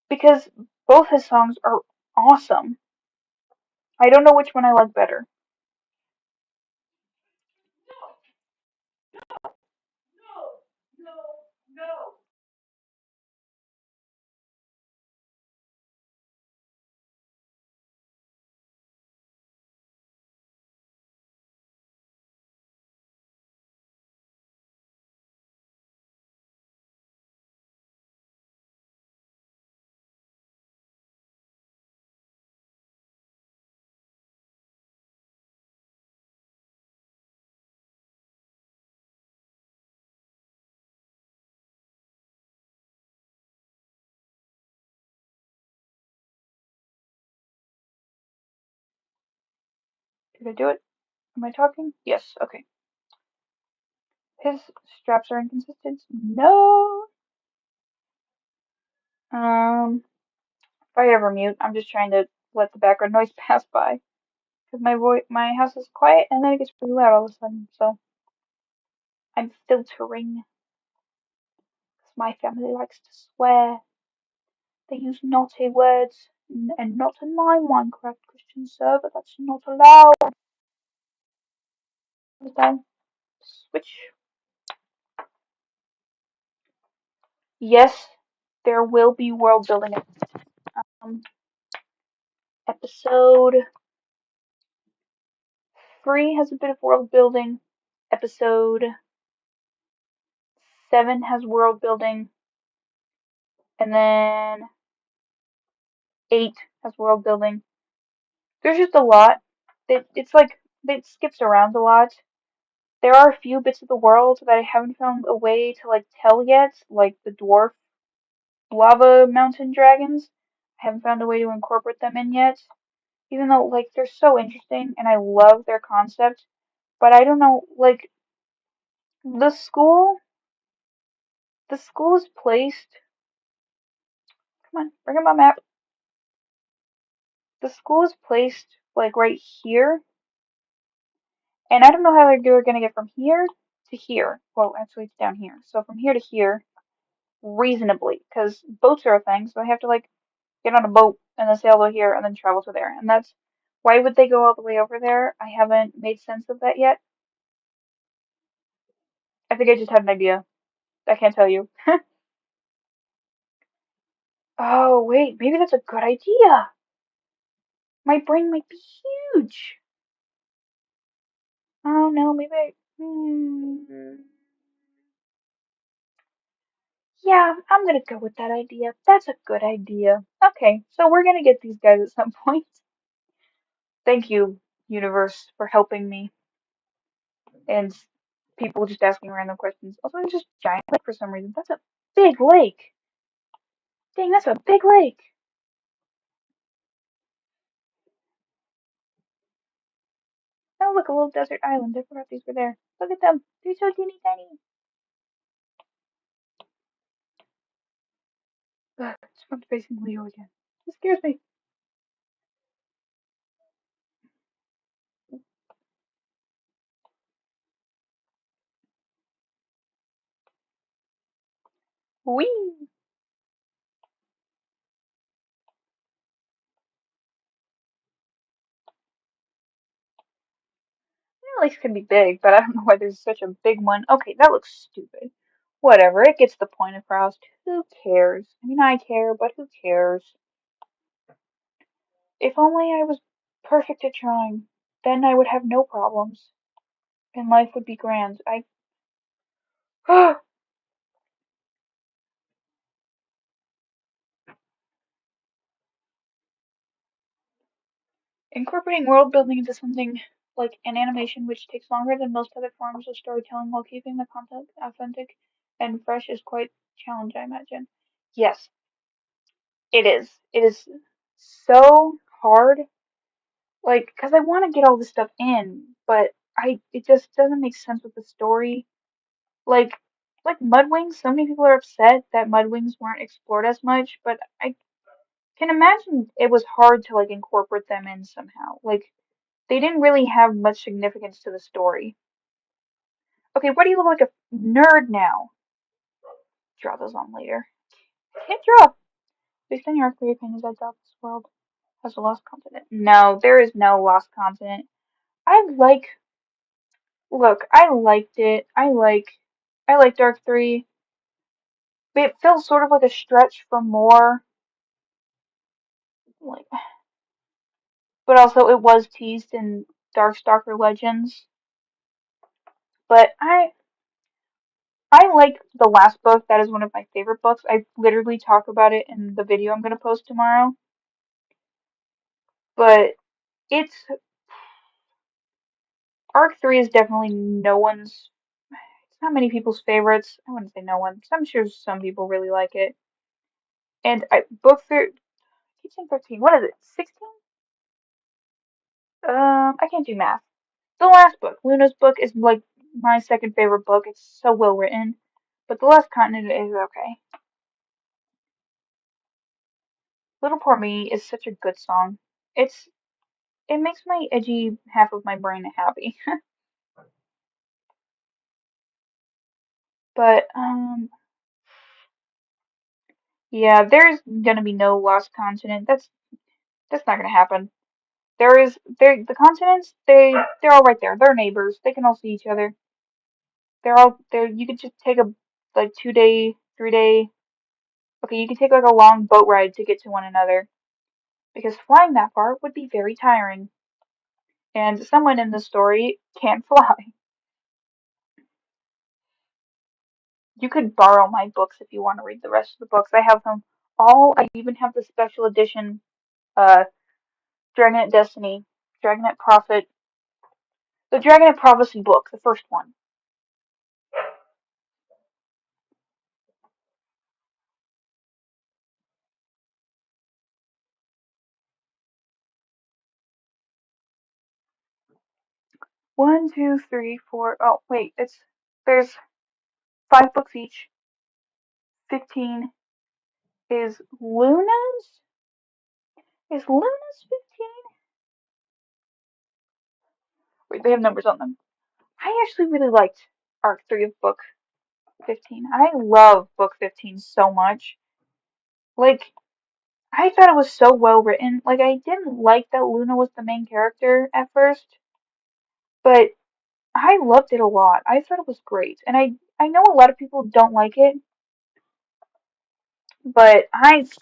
Because both his songs are awesome. I don't know which one I like better. Did I do it? Am I talking? Yes. Okay. His straps are inconsistent. No. If I ever mute, I'm just trying to let the background noise pass by because my house is quiet, and then it gets really loud all of a sudden. So I'm filtering because my family likes to swear. They use naughty words, and not in my Minecraft Christian server. That's not allowed. So, switch. Yes, there will be world building. Um, Episode 3 has a bit of world building. Episode 7 has world building. And then 8 has world building. There's just a lot. It's like it skips around a lot. There are a few bits of the world that I haven't found a way to like tell yet, like the dwarf lava mountain dragons. I haven't found a way to incorporate them in yet. Even though like they're so interesting and I love their concept, but I don't know like the school the school is placed. Come on, bring up my map. The school is placed like right here, and I don't know how they're gonna get from here to here. Well, actually, it's down here. So from here to here, reasonably, because boats are a thing. So I have to like get on a boat, and then sail over here, and then travel to there. And that's why would they go all the way over there? I haven't made sense of that yet. I think I just had an idea. I can't tell you. Oh, wait, maybe that's a good idea. My brain might be huge. Oh no, maybe yeah, I'm gonna go with that idea. That's a good idea. Okay, so we're gonna get these guys at some point. Thank you, universe, for helping me. And people just asking random questions. Also, there's just giant lake for some reason. That's a big lake. Dang, that's a big lake. Oh, look, a little desert island. I forgot these were there. Look at them. They're so teeny tiny. Ugh, I'm facing Leo again. It scares me. Whee! Lakes can be big, but I don't know why there's such a big one. Okay, that looks stupid. Whatever, it gets the point across. Who cares? I mean, I care, but who cares? If only I was perfect at drawing, then I would have no problems, and life would be grand. Incorporating world building into something like an animation which takes longer than most other forms of storytelling while keeping the content authentic and fresh is quite a challenge, I imagine. Yes, it is. It is so hard. Like, because I want to get all this stuff in, but it just doesn't make sense with the story. Like, like Mudwings, so many people are upset that Mudwings weren't explored as much, but I can imagine it was hard to like incorporate them in somehow. Like, they didn't really have much significance to the story. Okay, why do you look like a nerd now? Draw those on later. Can't draw. Based on your opinions, I doubt this world has a lost continent. No, there is no lost continent. I like Look, I liked it. I liked Dark 3. It felt sort of like a stretch for more, like, but also it was teased in Darkstalker Legends. But I like the last book. That is one of my favorite books. I literally talk about it in the video I'm gonna post tomorrow. But it's Arc 3 is definitely no one's. It's not many people's favorites. I wouldn't say no one. I'm sure some people really like it. And book 3. Keep saying 13. What is it? 16? I can't do math. The last book, Luna's book, is like my second favorite book. It's so well written. But The Last Continent is okay. Little Poor Me is such a good song. It's it makes my edgy half of my brain happy. But yeah, there's gonna be no lost continent. That's not gonna happen. There the continents, they're all right there. They're neighbors. They can all see each other. They're all there. You could just take a like 2 day, 3 day. Okay, you could take like a long boat ride to get to one another because flying that far would be very tiring. And someone in the story can't fly. You could borrow my books if you want to read the rest of the books. I have them all. I even have the special edition, uh, Dragonet Destiny, Dragonet Prophet, the Dragonet Prophecy book, the first one. 1, 2, 3, 4. Oh, wait, there's 5 books each. 15 is Luna's? Is Luna's 15? Wait, they have numbers on them. I actually really liked Arc 3 of Book 15. I love Book 15 so much. Like, I thought it was so well written. Like, I didn't like that Luna was the main character at first, but I loved it a lot. I thought it was great. And I know a lot of people don't like it, but I just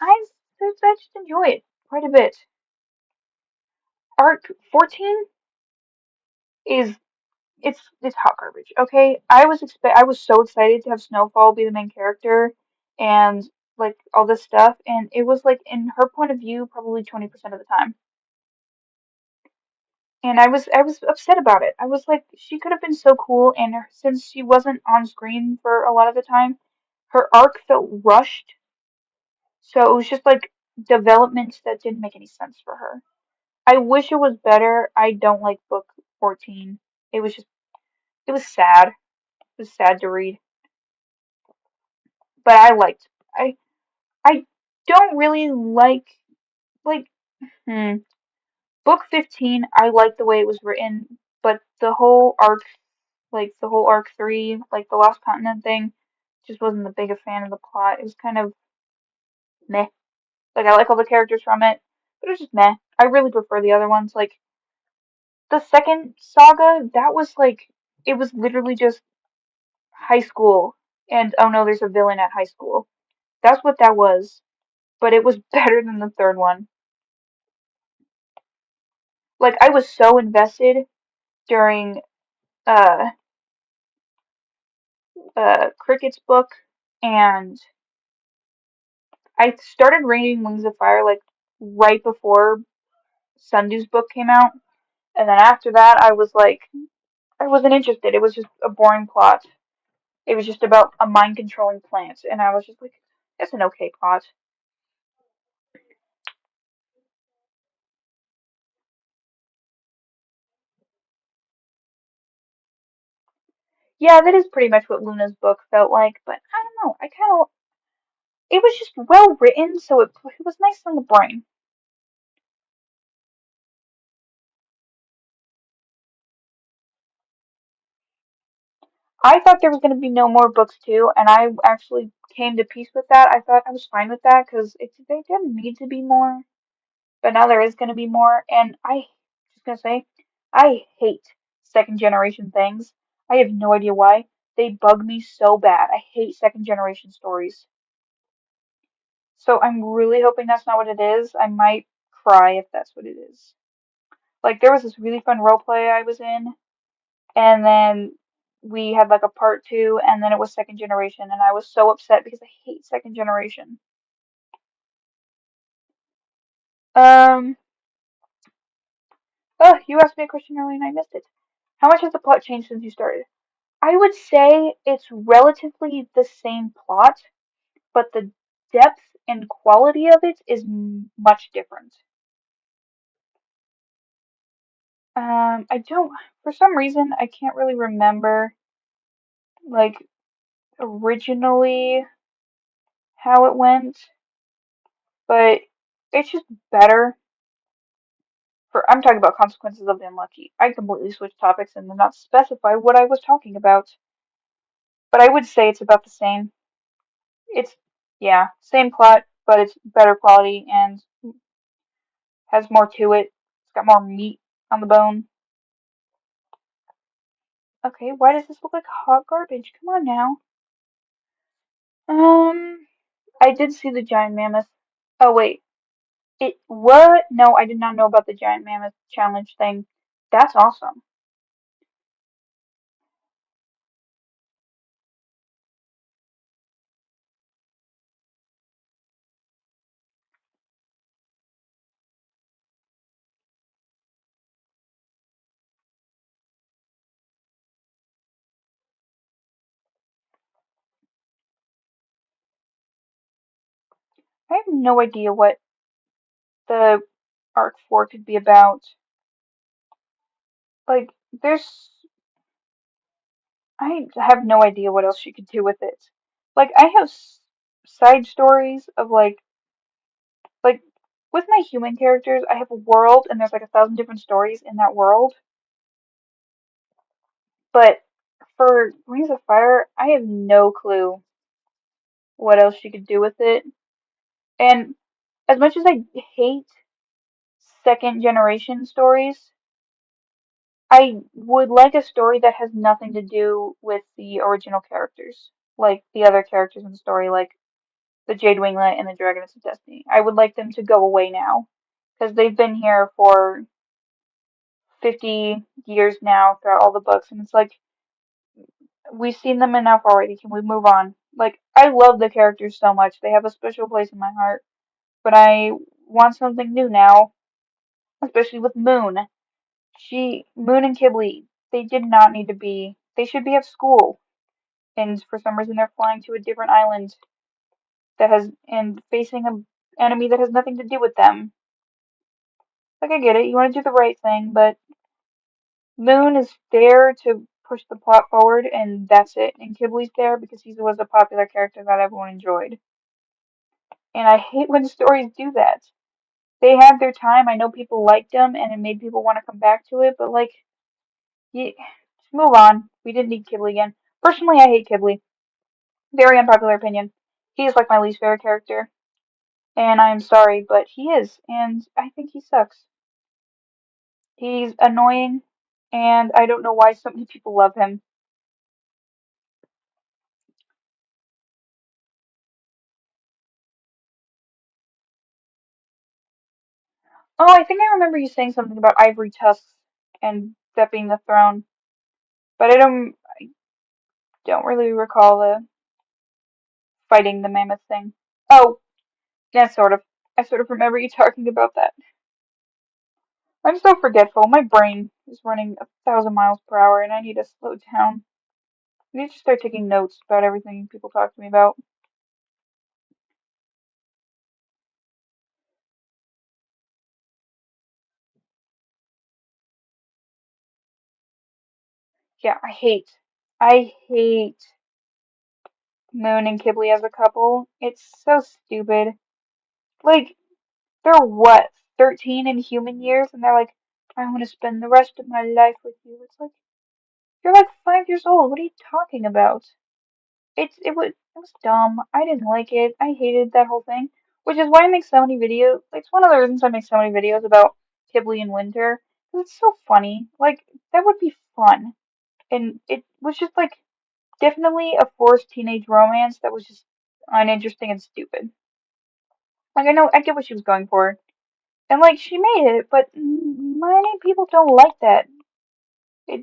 enjoy it quite a bit. Arc 14 is it's hot garbage. Okay, I was so excited to have Snowfall be the main character and like all this stuff, and it was like in her point of view probably 20% of the time. And I was upset about it. I was like, she could have been so cool, and since she wasn't on screen for a lot of the time, her arc felt rushed. So it was just like developments that didn't make any sense for her. I wish it was better. I don't like book 14. It was just it was sad. It was sad to read, but I I don't really like hmm. Book 15, I like the way it was written, but the whole arc 3, like the Lost Continent thing, just wasn't the biggest fan of the plot. It was kind of meh. Like I like all the characters from it, but it was just meh. I really prefer the other ones. Like the second saga, that was like it was literally just high school and oh no, there's a villain at high school. That's what that was. But it was better than the third one. Like I was so invested during uh Cricket's book, and I started reading Wings of Fire like right before Sundew's book came out, and then after that, I was like, I wasn't interested. It was just a boring plot. It was just about a mind controlling plant, and I was just like, it's an okay plot. Yeah, that is pretty much what Luna's book felt like, but I don't know. I kind of, it was just well written, so it was nice on the brain. I thought there was going to be no more books too, and I actually came to peace with that. I thought I was fine with that because they didn't need to be more, but now there is going to be more. And I just gonna say, I hate second generation things. I have no idea why. They bug me so bad. I hate second generation stories. So I'm really hoping that's not what it is. I might cry if that's what it is. Like there was this really fun role play I was in, and then we had like a part two, and then it was second generation, and I was so upset because I hate second generation. Um, oh, you asked me a question earlier and I missed it. How much has the plot changed since you started? I would say it's relatively the same plot, but the depth and quality of it is much different. I don't, for some reason, I can't really remember, like, originally how it went, but it's just better. I'm talking about consequences of the unlucky. I completely switched topics and did not specify what I was talking about, but I would say it's about the same. It's, yeah, same plot, but it's better quality and has more to it. It's got more meat on the bone. Okay, why does this look like hot garbage? Come on now. Um, I did see the giant mammoth. Oh wait, what? No, I did not know about the giant mammoth challenge thing. That's awesome. I have no idea what the Arc 4 could be about. Like, there's, I have no idea what else she could do with it. Like, I have side stories of like, with my human characters, I have a world and there's like 1,000 different stories in that world. But for Rings of Fire, I have no clue what else she could do with it. And As much as I hate second generation stories, I would like a story that has nothing to do with the original characters, like the other characters in the story, like the Jade Winglet and the Dragoness of Destiny. I would like them to go away now, because they've been here for 50 years now throughout all the books, and it's like, we've seen them enough already. Can we move on? Like, I love the characters so much. They have a special place in my heart, but I want something new now, especially with Moon. Moon and Kibble, they did not need to be, they should be at school. And for some reason they're flying to a different island and facing an enemy that has nothing to do with them. Like, I get it, you want to do the right thing, but Moon is there to push the plot forward, and that's it. And Kibble's there because he was a popular character that everyone enjoyed. And I hate when stories do that. They have their time. I know people liked them, and it made people want to come back to it, but like, just move on. We didn't need Kibble again. Personally, I hate Kibble. Very unpopular opinion. He is like my least favorite character, and I'm sorry, but he is, and I think he sucks. He's annoying, and I don't know why so many people love him. Oh, I think I remember you saying something about ivory tusks and that being the throne, but I don't really recall the fighting the mammoth thing. Oh, yeah, sort of. I sort of remember you talking about that. I'm so forgetful. My brain is running 1,000 miles per hour, and I need to slow down. I need to start taking notes about everything people talk to me about. Yeah, I hate Moon and Kibble as a couple. It's so stupid. Like, they're what, 13 in human years, and they're like, I want to spend the rest of my life with you. It's like, you're like 5 years old. What are you talking about? It was dumb. I didn't like it. I hated that whole thing, which is why I make so many videos. Like, it's one of the reasons I make so many videos about Kibble and Winter. 'Cause it's so funny. Like, that would be fun. And it was just like definitely a forced teenage romance that was just uninteresting and stupid. Like, I know, I get what she was going for. And like, she made it, but many people don't like that.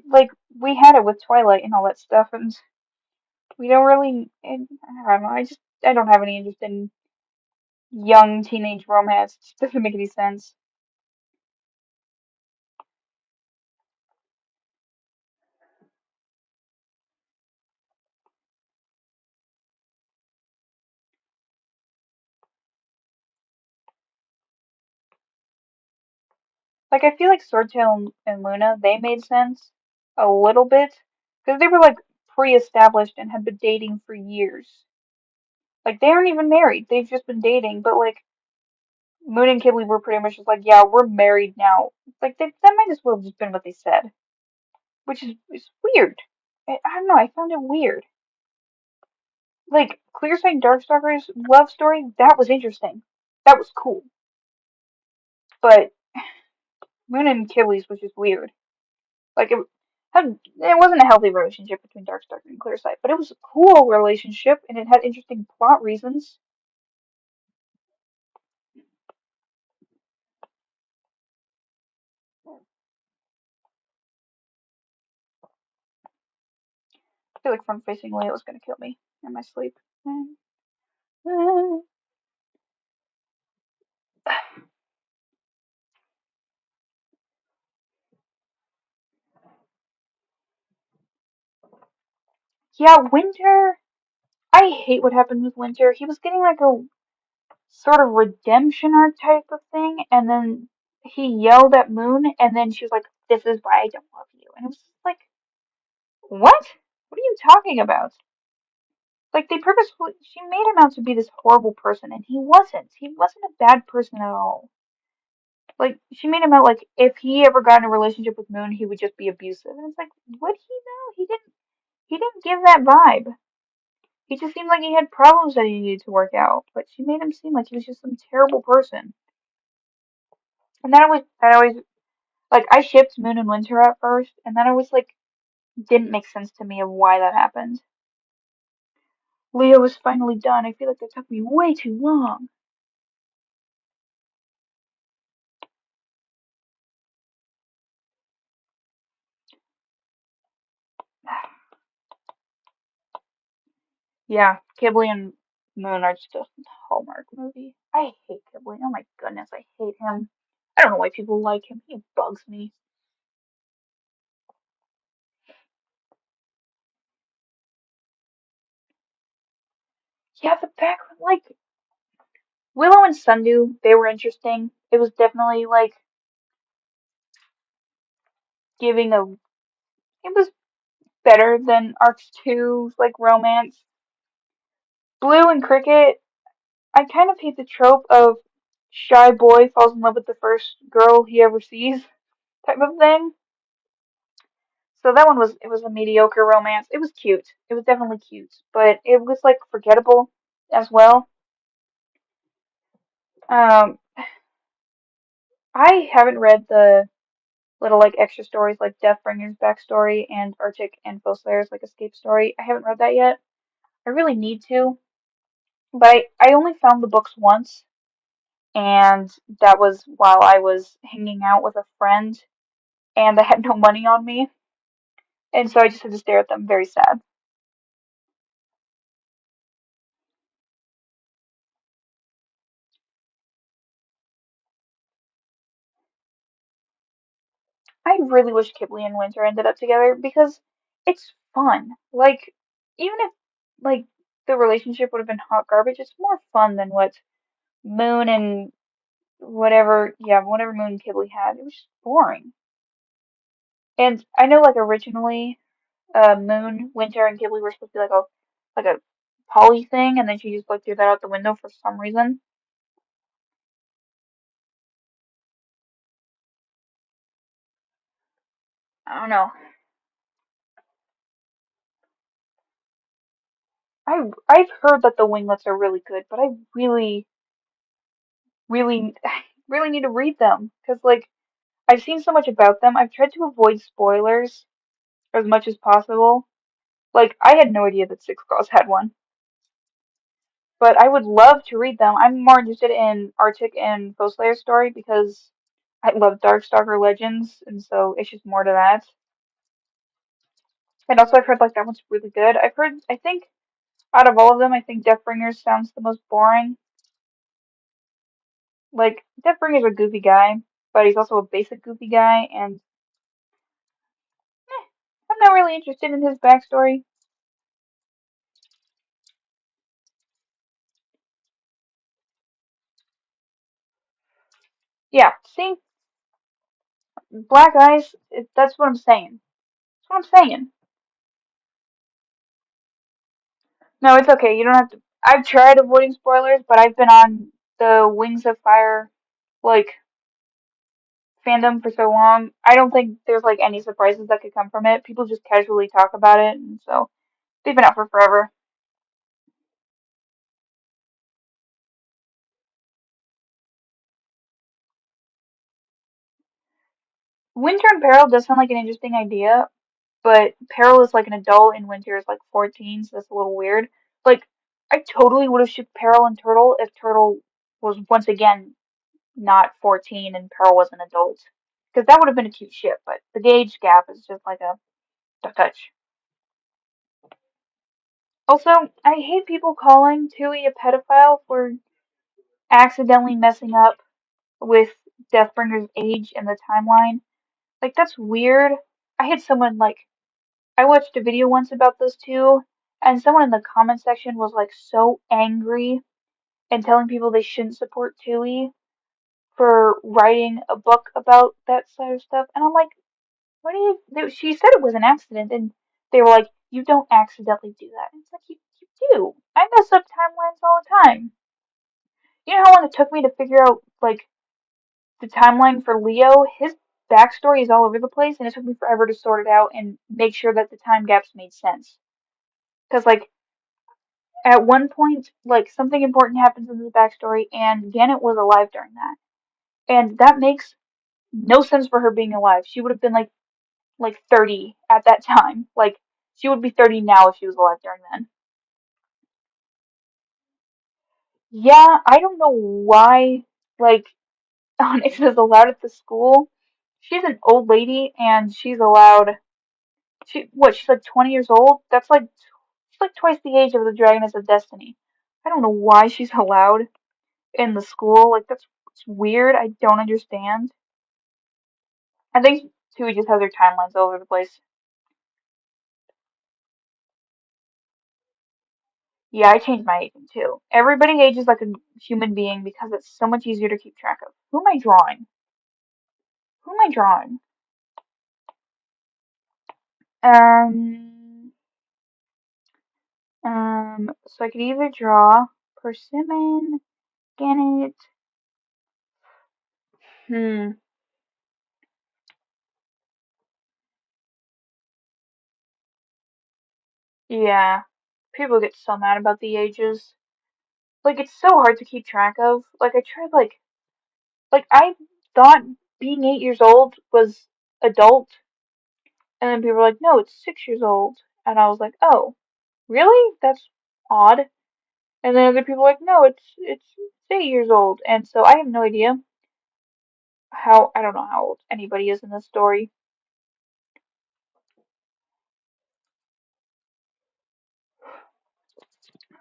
Like, we had it with Twilight and all that stuff, and we don't really, and, I don't know, I don't have any interest in young teenage romance. It just doesn't make any sense. Like, I feel like Swordtail and Luna, they made sense a little bit, because they were like pre-established and had been dating for years. Like, they aren't even married, they've just been dating, but like, Moon and Kibble were pretty much just like, yeah, we're married now. Like, that might as well have just been what they said, which is weird. I don't know, I found it weird. Like, Clear Sight Darkstalker's love story, that was interesting. That was cool. But Moon and Kibble's was just weird. Like, it wasn't a healthy relationship between Darkstalker and Clearsight, but it was a cool relationship and it had interesting plot reasons. I feel like front facing Leo was gonna kill me in my sleep. Yeah, Winter. I hate what happened with Winter. He was getting like a sort of redemption arc type of thing, and then he yelled at Moon, and then she was like, "This is why I don't love you," and it was just like, what? What are you talking about? Like, they purposefully, she made him out to be this horrible person, and he wasn't. He wasn't a bad person at all. Like, she made him out like if he ever got in a relationship with Moon, he would just be abusive. And it's like, would he though? He didn't give that vibe. He just seemed like he had problems that he needed to work out, but she made him seem like he was just some terrible person. And that always, like, I shipped Moon and Winter at first, and that always, like, didn't make sense to me of why that happened. Leo was finally done. I feel like that took me way too long. Yeah, Ghibli and Moon are just a Hallmark movie. I hate Ghibli. Oh my goodness, I hate him. I don't know why people like him. He bugs me. Yeah, the background, like Willow and Sundew, they were interesting. It was definitely like giving a. It was better than Arcs 2's like romance. Blue and Cricket, I kind of hate the trope of shy boy falls in love with the first girl he ever sees type of thing. So that one was it was a mediocre romance. It was cute. It was definitely cute, but it was like forgettable as well. Um, I haven't read the little like extra stories like Deathbringer's backstory and Arctic and Foslayer's like escape story. I haven't read that yet. I really need to, but I only found the books once, and that was while I was hanging out with a friend, and I had no money on me, and so I just had to stare at them, very sad. I really wish Ghibli and Winter ended up together because it's fun. Like, even if like the relationship would have been hot garbage, it's more fun than what Moon and whatever Moon and Ghibli had. It was just boring. And I know like originally, Moon, Winter, and Ghibli were supposed to be like a poly thing, and then she just like threw that out the window for some reason. I don't know. I've heard that the winglets are really good, but I really really need to read them because like I've seen so much about them. I've tried to avoid spoilers as much as possible. Like I had no idea that Six Girls had one, but I would love to read them. I'm more interested in Arctic and Ghostlayer's story because I love Darkstalker Legends, and so it's just more to that. And also I've heard like that one's really good. I think out of all of them, I think Deathbringers sounds the most boring. Like Deathbringer's a goofy guy, but he's also a basic goofy guy, and I'm not really interested in his backstory. Yeah, see, Black Eyes, that's what I'm saying. That's what I'm saying. No, it's okay. You don't have to. I've tried avoiding spoilers, but I've been on the Wings of Fire, like, fandom for so long. I don't think there's, like, any surprises that could come from it. People just casually talk about it, and so they've been out for forever. Winter in Peril does sound like an interesting idea, but Peril is like an adult and Winter is like 14, so that's a little weird. Like, I totally would have shipped Peril and Turtle if Turtle was once again not 14 and Pearl was an adult. Because that would have been a cute ship, but the age gap is just like a touch. Also, I hate people calling Tui a pedophile for accidentally messing up with Deathbringer's age and the timeline. Like, that's weird. I had someone, like, I watched a video once about those two, and someone in the comment section was, like, so angry and telling people they shouldn't support Tui for writing a book about that sort of stuff. And I'm like, what do you? She said it was an accident, and they were like, "You don't accidentally do that." And it's like you do. I mess up timelines all the time. You know how long it took me to figure out like the timeline for Leo? His backstory is all over the place, and it took me forever to sort it out and make sure that the time gaps made sense. Because like At one point, like something important happens in the backstory, and Gannett was alive during that, and that makes no sense for her being alive. She would have been like 30 at that time. Like she would be 30 now if she was alive during then. Yeah, I don't know why. Like Onyx is allowed at the school. She's an old lady, and she's allowed. She's like 20 years old. She's like twice the age of the Dragoness of Destiny. I don't know why she's allowed in the school. Like that's it's weird. I don't understand. I think Tui just has her timelines all over the place. Yeah, I changed my aging too. Everybody ages like a human being because it's so much easier to keep track of. Who am I drawing? Who am I drawing? Um, so I could either draw Persimmon, Gannett. Hmm. Yeah. People get so mad about the ages. Like it's so hard to keep track of. Like I tried like I thought being 8 years old was adult, and then people were like, no, it's 6 years old, and I was like, oh, really? That's odd. And then other people were like, no, it's 8 years old, and so I have no idea how I don't know how old anybody is in this story.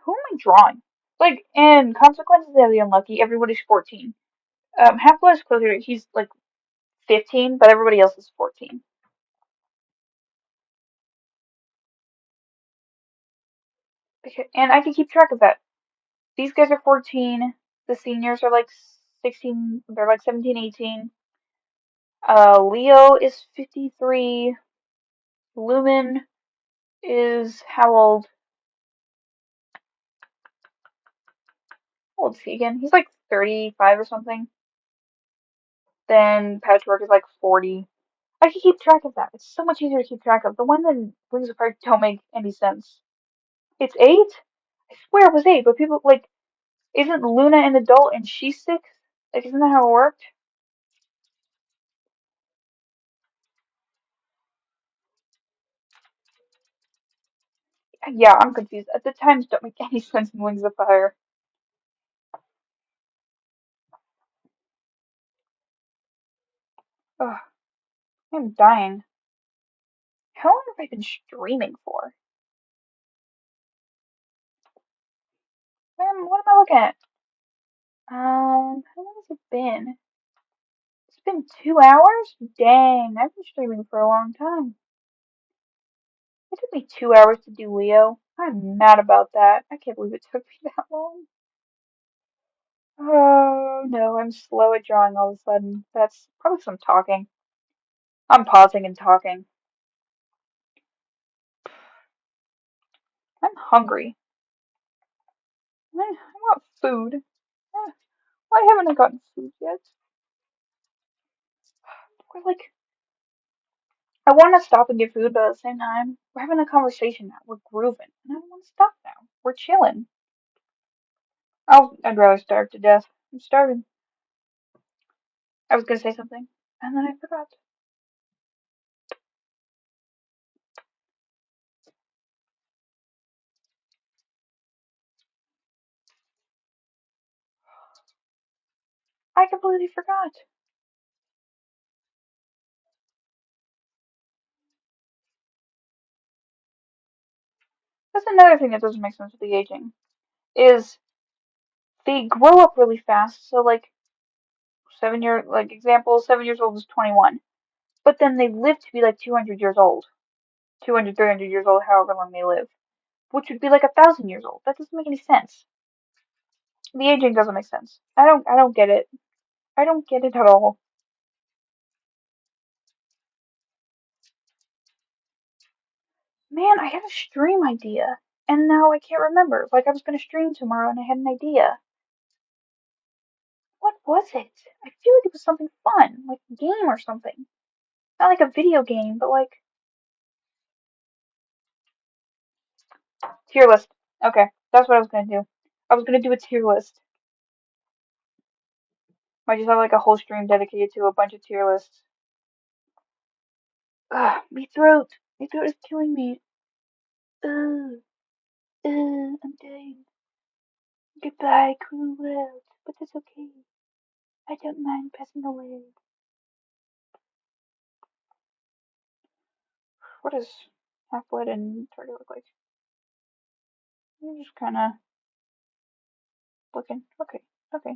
Who am I drawing? Like in Consequences of the Unlucky, everybody's 14. Half-Blood is closer. He's like 15, but everybody else is 14. And I can keep track of that. These guys are 14. The seniors are like 16. They're like 17, 18. Leo is 53. Lumen is how old? How old is he again? He's like 35 or something. Then Patchwork is like 40. I can keep track of that. It's so much easier to keep track of. The ones in Wings of Fire don't make any sense. It's 8? I swear it was 8, but people, like, isn't Luna an adult and she's 6? Like, isn't that how it worked? Yeah, I'm confused. The times don't make any sense in Wings of Fire. Ugh, I'm dying. How long have I been streaming for? What am I looking at? How long has it been? It's been 2 hours? Dang, I've been streaming for a long time. It took me 2 hours to do Leo. I'm mad about that. I can't believe it took me that long. Oh no, I'm slow at drawing all of a sudden. That's probably some talking. I'm pausing and talking. I'm hungry. I want food. Why haven't I gotten food yet? We're like, I want to stop and get food, but at the same time, we're having a conversation now. We're grooving, and I don't want to stop now. We're chilling. I'd rather starve to death. I'm starving. I was gonna say something, and then I forgot. I completely forgot. That's another thing that doesn't make sense with the aging. Is they grow up really fast. So like 7 year, like example, 7 years old is 21, but then they live to be like 200 years old, 200, 300 years old, however long they live, which would be like 1,000 years old. That doesn't make any sense. The aging doesn't make sense. I don't get it. I don't get it at all. Man, I had a stream idea, and now I can't remember. Like I was gonna stream tomorrow, and I had an idea. What was it? I feel like it was something fun, like a game or something. Not like a video game, but like tier list. Okay. That's what I was gonna do. I was gonna do a tier list. I just have like a whole stream dedicated to a bunch of tier lists. Ugh, my throat. My throat is killing me. Ugh, I'm dying. Goodbye, cruel world. But that's okay. I don't mind passing away. What does half-blood and target look like? I'm just kind of looking. Okay, okay.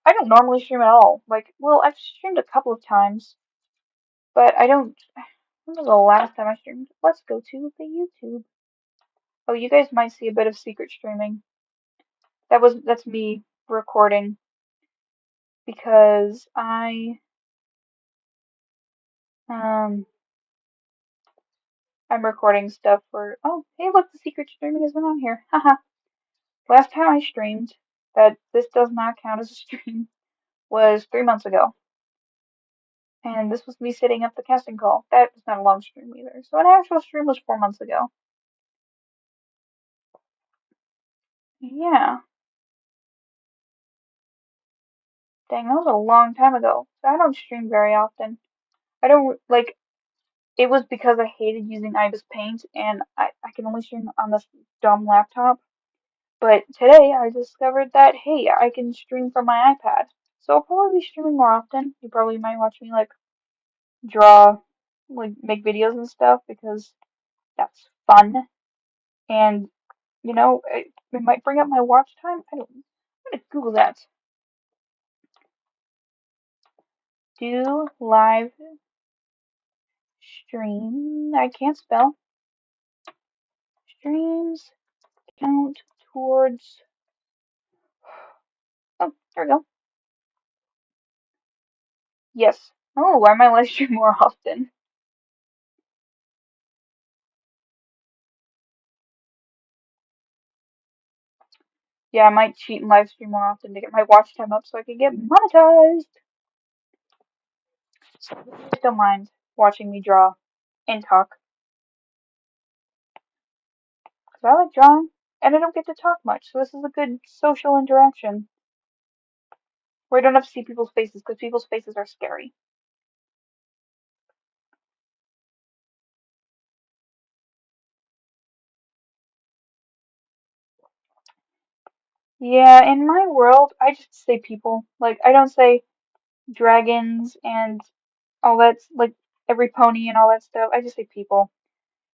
I don't normally stream at all. Like, well, I've streamed a couple of times, but I don't. When was the last time I streamed? Let's go to the YouTube. Oh, you guys might see a bit of secret streaming. That's me recording because um I'm recording stuff for. Oh, hey, look, the secret streaming isn't on here. Haha. Last time I streamed, that this does not count as a stream, was 3 months ago. And this was me setting up the casting call. That was not a long stream either. So an actual stream was 4 months ago. Yeah. Dang, that was a long time ago. So I don't stream very often. I don't, like, it was because I hated using IBIS Paint and I can only stream on this dumb laptop. But today I discovered that, hey, I can stream from my iPad. So I'll probably be streaming more often. You probably might watch me, like, draw, like, make videos and stuff because that's fun. And, it might bring up my watch time. I'm gonna Google that. Do live stream. I can't spell. Streams count towards. Oh, there we go. Yes. Oh, I might live stream more often. Yeah, I might cheat and live stream more often to get my watch time up so I can get monetized. So please don't mind watching me draw and talk. Because I like drawing and I don't get to talk much. So this is a good social interaction where I don't have to see people's faces because people's faces are scary. Yeah, in my world, I just say people. Like, I don't say dragons and all that, like, every pony and all that stuff. I just say people.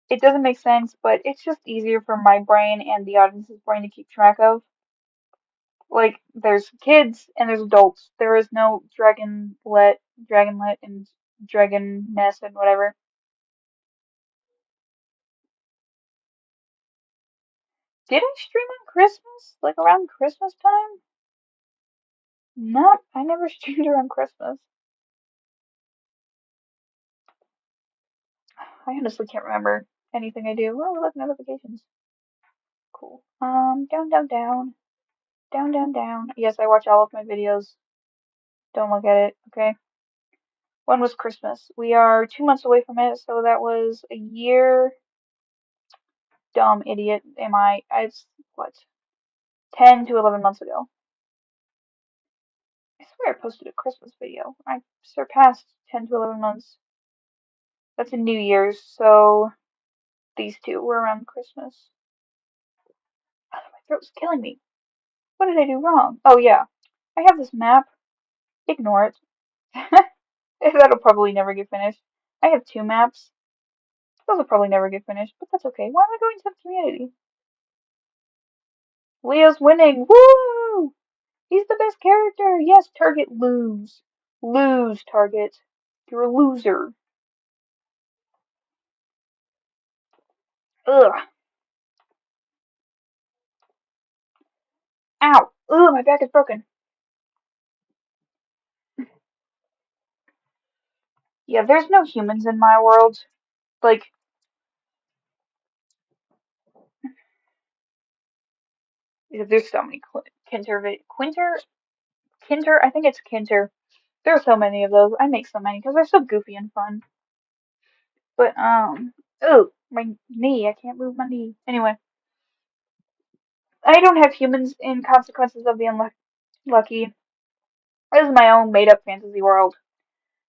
It doesn't make sense, but it's just easier for my brain and the audience's brain to keep track of. Like, there's kids and there's adults. There is no dragonlet, and dragoness and whatever. Did I stream on Christmas? Like, around Christmas time? No, I never streamed around Christmas. I honestly can't remember anything I do. Oh, look, notifications. Cool. Down, down, down. Down, down, down. Yes, I watch all of my videos. Don't look at it, okay? When was Christmas? We are 2 months away from it, so that was a year. Dumb idiot. Am I? What? 10 to 11 months ago. I swear I posted a Christmas video. I surpassed 10 to 11 months. That's a New Year's, so these two were around Christmas. Oh, my throat's killing me. What did I do wrong? Oh, yeah. I have this map. Ignore it. That'll probably never get finished. I have two maps. Those will probably never get finished, but that's okay. Why am I going to the community? Leo's winning. Woo! He's the best character. Yes, Target lose. Lose, Target. You're a loser. Ugh. Ow. Ugh, my back is broken. Yeah, there's no humans in my world. Like, there's so many Kinter, I think it's Kinter. There are so many of those. I make so many because they're so goofy and fun. But, Oh, my knee. I can't move my knee. Anyway, I don't have humans in Consequences of the Unlucky. This is my own made-up fantasy world.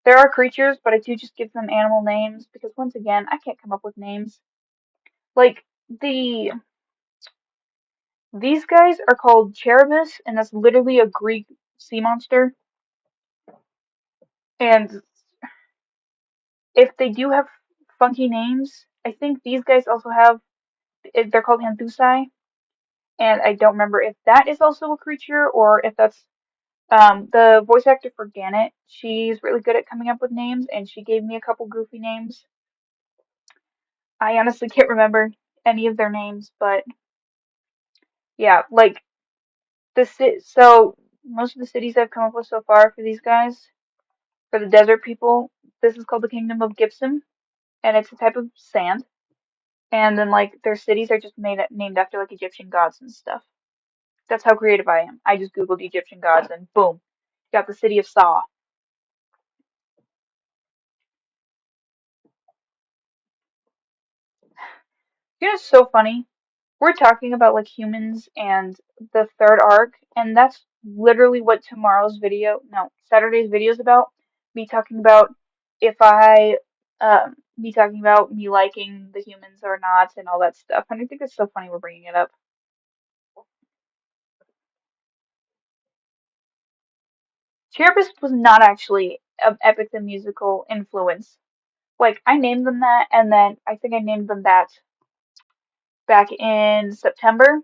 There are creatures, but I do just give them animal names because once again, I can't come up with names. Like these guys are called Cherubus, and that's literally a Greek sea monster. And if they do have funky names, I think these guys also have. They're called Anthusi, and I don't remember if that is also a creature or if that's the voice actor for Gannett. She's really good at coming up with names, and she gave me a couple goofy names. I honestly can't remember any of their names, but yeah, like so most of the cities I've come up with so far for these guys, for the desert people, this is called the Kingdom of Gypsum, and it's a type of sand. And then like their cities are just named after like Egyptian gods and stuff. That's how creative I am. I just googled Egyptian gods and boom, got the city of Saw. You know, it's so funny. We're talking about like humans and the third arc, and that's literally what tomorrow's video, no, Saturday's video is about. Me talking about if I, me talking about me liking the humans or not and all that stuff. And I think it's so funny we're bringing it up. Cherubus was not actually an Epic the Musical influence. Like, I named them that, and then I think I named them that back in September.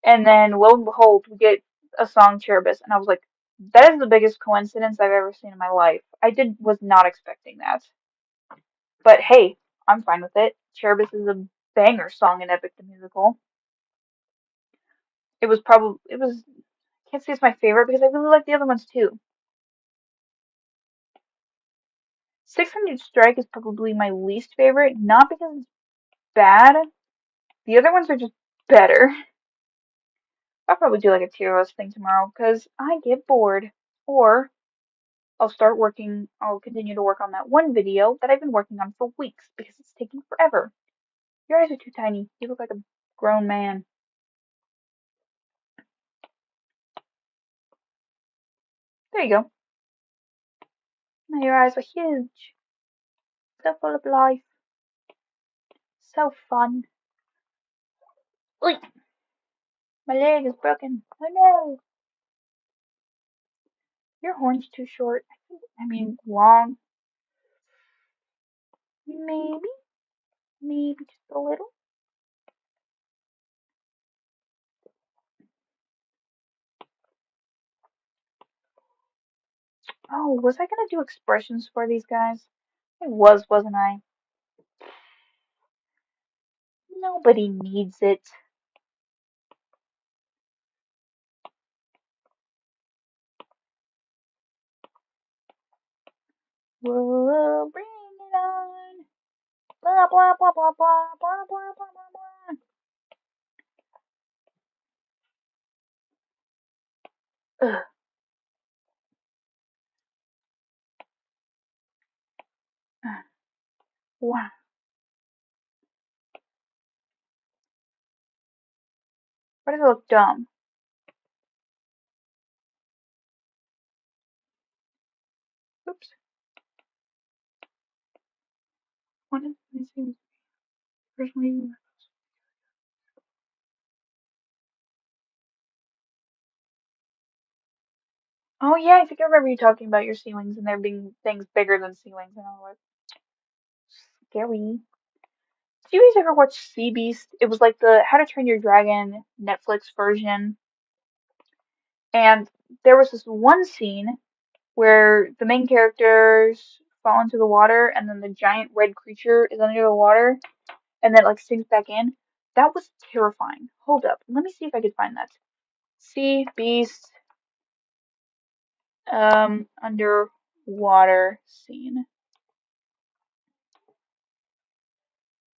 And then lo and behold, we get a song Cherubus, and I was like, that is the biggest coincidence I've ever seen in my life. Was not expecting that. But hey, I'm fine with it. Cherubus is a banger song in Epic the Musical. I can't say it's my favorite because I really like the other ones too. 600 Strike is probably my least favorite, not because it's bad. The other ones are just better. I'll probably do like a tier list thing tomorrow because I get bored. Or I'll continue to work on that one video that I've been working on for weeks because it's taking forever. Your eyes are too tiny. You look like a grown man. There you go. Now your eyes are huge. So full of life. So fun. Oi! My leg is broken. Oh no! Your horn's too short. I mean, long. Maybe. Maybe just a little. Oh, was I gonna do expressions for these guys? I was, wasn't I? Nobody needs it. Whoa, bring it on. Blah, blah, blah, blah, blah, blah, blah, blah, blah, blah. Ugh. Wow. Why does it look dumb? Oops. What is missing? Personally. Oh yeah, I think I remember you talking about your ceilings and there being things bigger than ceilings, and I was like, scary. Did you guys ever watch Sea Beast? It was like the How to Train Your Dragon Netflix version, and there was this one scene where the main characters fall into the water, and then the giant red creature is under the water, and then like sinks back in. That was terrifying. Hold up, let me see if I can find that. Sea Beast, underwater scene.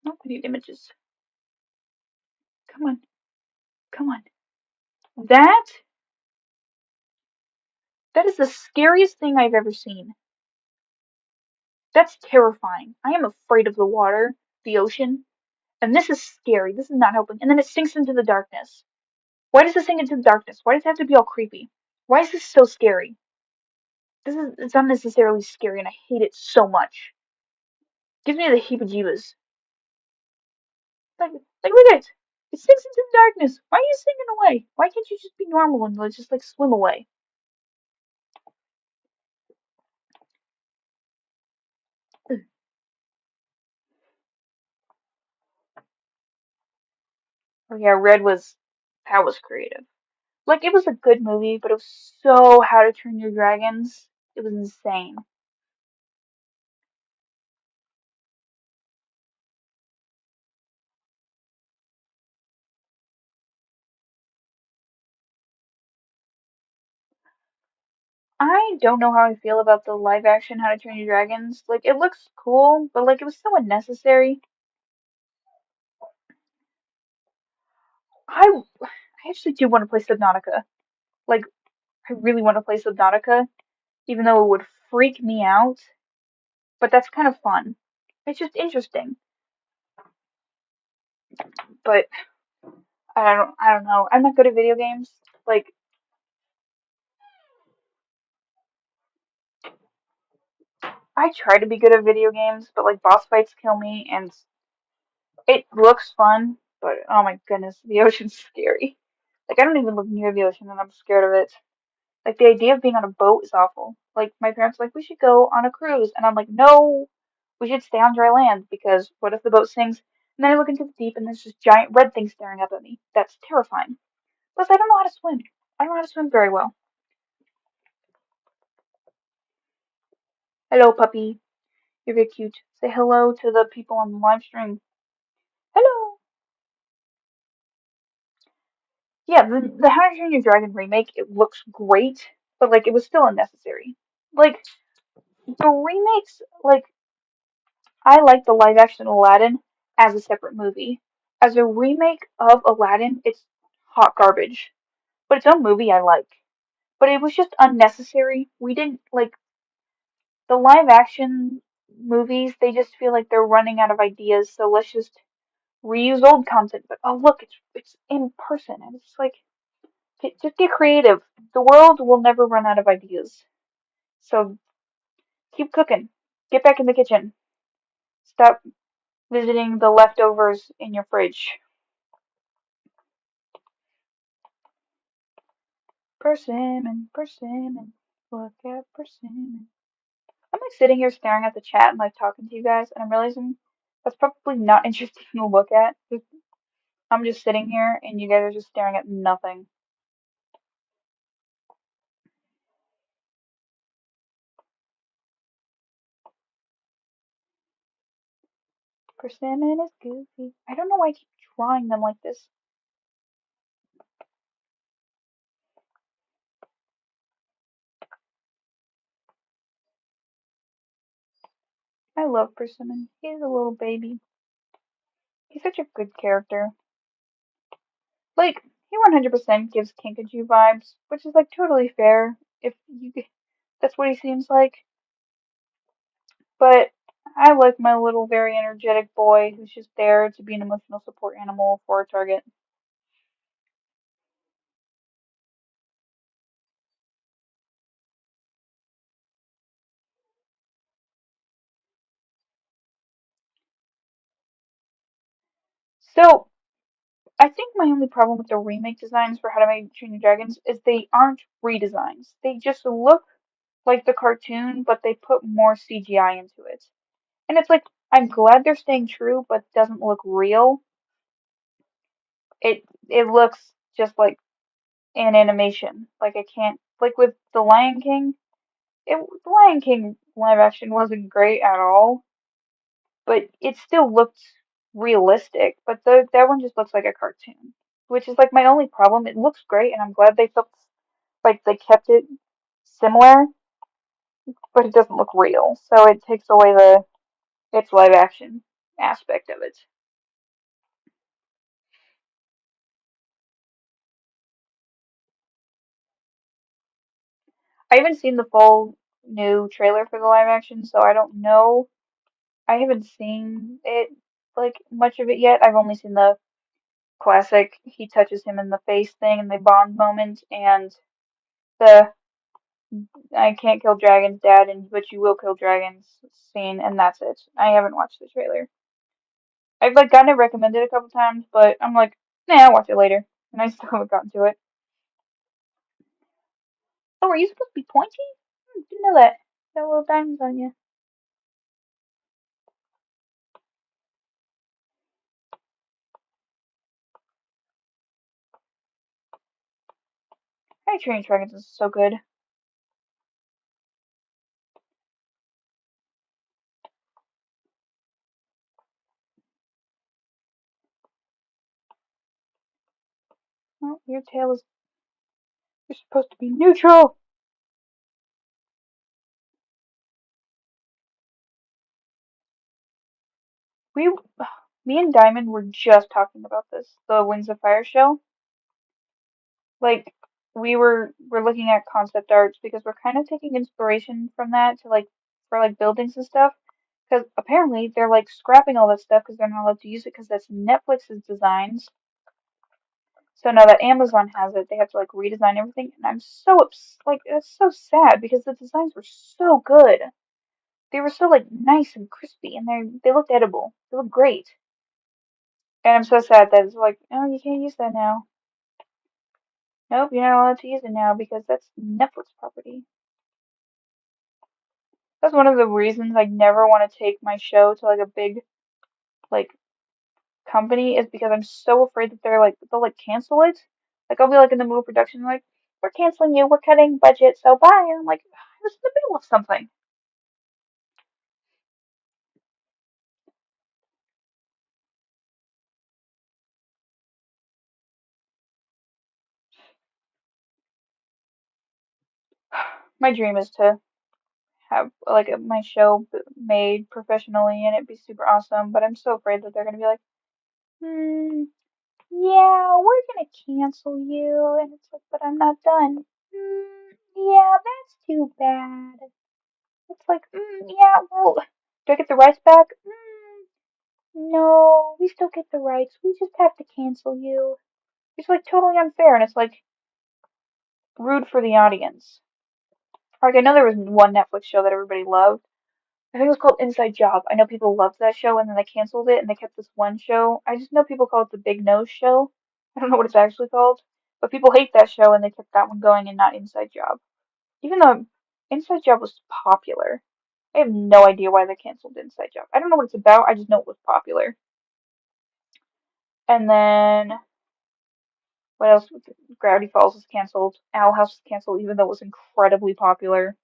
Oh, I need images. Come on, come on. That that is the scariest thing I've ever seen. That's terrifying. I am afraid of the water. the ocean, and this is scary. This is not helping. And then it sinks into the darkness. Why does it sink into the darkness? Why does it have to be all creepy? Why is this so scary? It's unnecessarily scary, and I hate it so much. Gives me the heebie-jeebies. Look at it. It sinks into the darkness. Why are you sinking away? Why can't you just be normal and just like swim away? Oh yeah, Red was that was creative. Like it was a good movie, but it was so How to Train Your Dragons. It was insane. I don't know how I feel about the live action How to Train Your Dragons. Like it looks cool, but like it was so unnecessary. I actually do want to play Subnautica. Like I really want to play Subnautica, even though it would freak me out. But that's kind of fun. It's just interesting. But I don't know. I'm not good at video games. Like I try to be good at video games, but like boss fights kill me and it looks fun, but oh my goodness, the ocean's scary. Like I don't even live near the ocean and I'm scared of it. Like the idea of being on a boat is awful. Like my parents are like we should go on a cruise and I'm like no, we should stay on dry land because what if the boat sinks? And then I look into the deep and there's this giant red thing staring up at me. That's terrifying. Plus I don't know how to swim. I don't know how to swim very well. Hello puppy. You're very cute. Say hello to the people on the live stream. Hello. Yeah, the How to Train Your Dragon remake, it looks great, but like it was still unnecessary. Like the remakes, like I like the live action Aladdin as a separate movie. As a remake of Aladdin, it's hot garbage. But its own movie I like. But it was just unnecessary. We didn't like the live action movies, they just feel like they're running out of ideas, so let's just reuse old content. But oh look, it's in person and it's like just get creative. The world will never run out of ideas. So keep cooking. Get back in the kitchen. Stop visiting the leftovers in your fridge. Persimmon, persimmon, look at persimmon. I'm like sitting here staring at the chat and like talking to you guys, and I'm realizing that's probably not interesting to look at. I'm just sitting here and you guys are just staring at nothing. Persimmon is goofy. I don't know why I keep drawing them like this. I love Persimmon. He's a little baby. He's such a good character. Like, he 100% gives Kinkajou vibes, which is like totally fair if you that's what he seems like. But I like my little very energetic boy who's just there to be an emotional support animal for a target. So, I think my only problem with the remake designs for How to Train Your Dragons is they aren't redesigns. They just look like the cartoon, but they put more CGI into it. And it's like, I'm glad they're staying true, but it doesn't look real. It looks just like an animation. Like I can't like with the Lion King. The Lion King live action wasn't great at all, but it still looked realistic. But that one just looks like a cartoon, which is like my only problem. It looks great, and I'm glad they took like they kept it similar, but it doesn't look real. So it takes away the its live action aspect of it. I haven't seen the full new trailer for the live action, so I don't know. I haven't seen it like much of it yet. I've only seen the classic he touches him in the face thing and they bond moment and the I can't kill dragons, Dad, and but you will kill dragons scene, and that's it. I haven't watched the trailer. I've like gotten it recommended a couple times, but I'm like, nah, I'll watch it later, and I still haven't gotten to it. Oh, are you supposed to be pointy? Didn't know that. Got little diamonds on you. Hey, Training Dragons is so good. Oh, your tail is. You're supposed to be neutral. We, me and Diamond were just talking about this. The Wings of Fire show. Like, we're looking at concept arts because we're kind of taking inspiration from that to like for like buildings and stuff. Because apparently they're like scrapping all that stuff because they're not allowed to use it because that's Netflix's designs. So now that Amazon has it, they have to like redesign everything, and I'm so like it's so sad because the designs were so good. They were so like nice and crispy, and they looked edible. They looked great. And I'm so sad that it's like, oh, you can't use that now. Nope, you're not allowed to use it now because that's Netflix property. That's one of the reasons I never want to take my show to like a big like company is because I'm so afraid that they'll like cancel it. Like I'll be like in the middle of production like we're canceling you, we're cutting budget, so bye. And I'm like I was in the middle of something. My dream is to have like my show made professionally and it be super awesome, but I'm so afraid that they're gonna be like, hmm, yeah, we're gonna cancel you, and it's like, but I'm not done. Yeah, that's too bad. It's like, yeah, well, do I get the rights back? No, we still get the rights. We just have to cancel you. It's like totally unfair, and it's like rude for the audience. Like I know there was one Netflix show that everybody loved. I think it was called Inside Job. I know people loved that show, and then they canceled it, and they kept this one show. I just know people call it the Big Nose Show. I don't know what it's actually called, but people hate that show, and they kept that one going, and not Inside Job. Even though Inside Job was popular. I have no idea why they canceled Inside Job. I don't know what it's about. I just know it was popular. And then what else? Gravity Falls was canceled. Owl House was canceled, even though it was incredibly popular.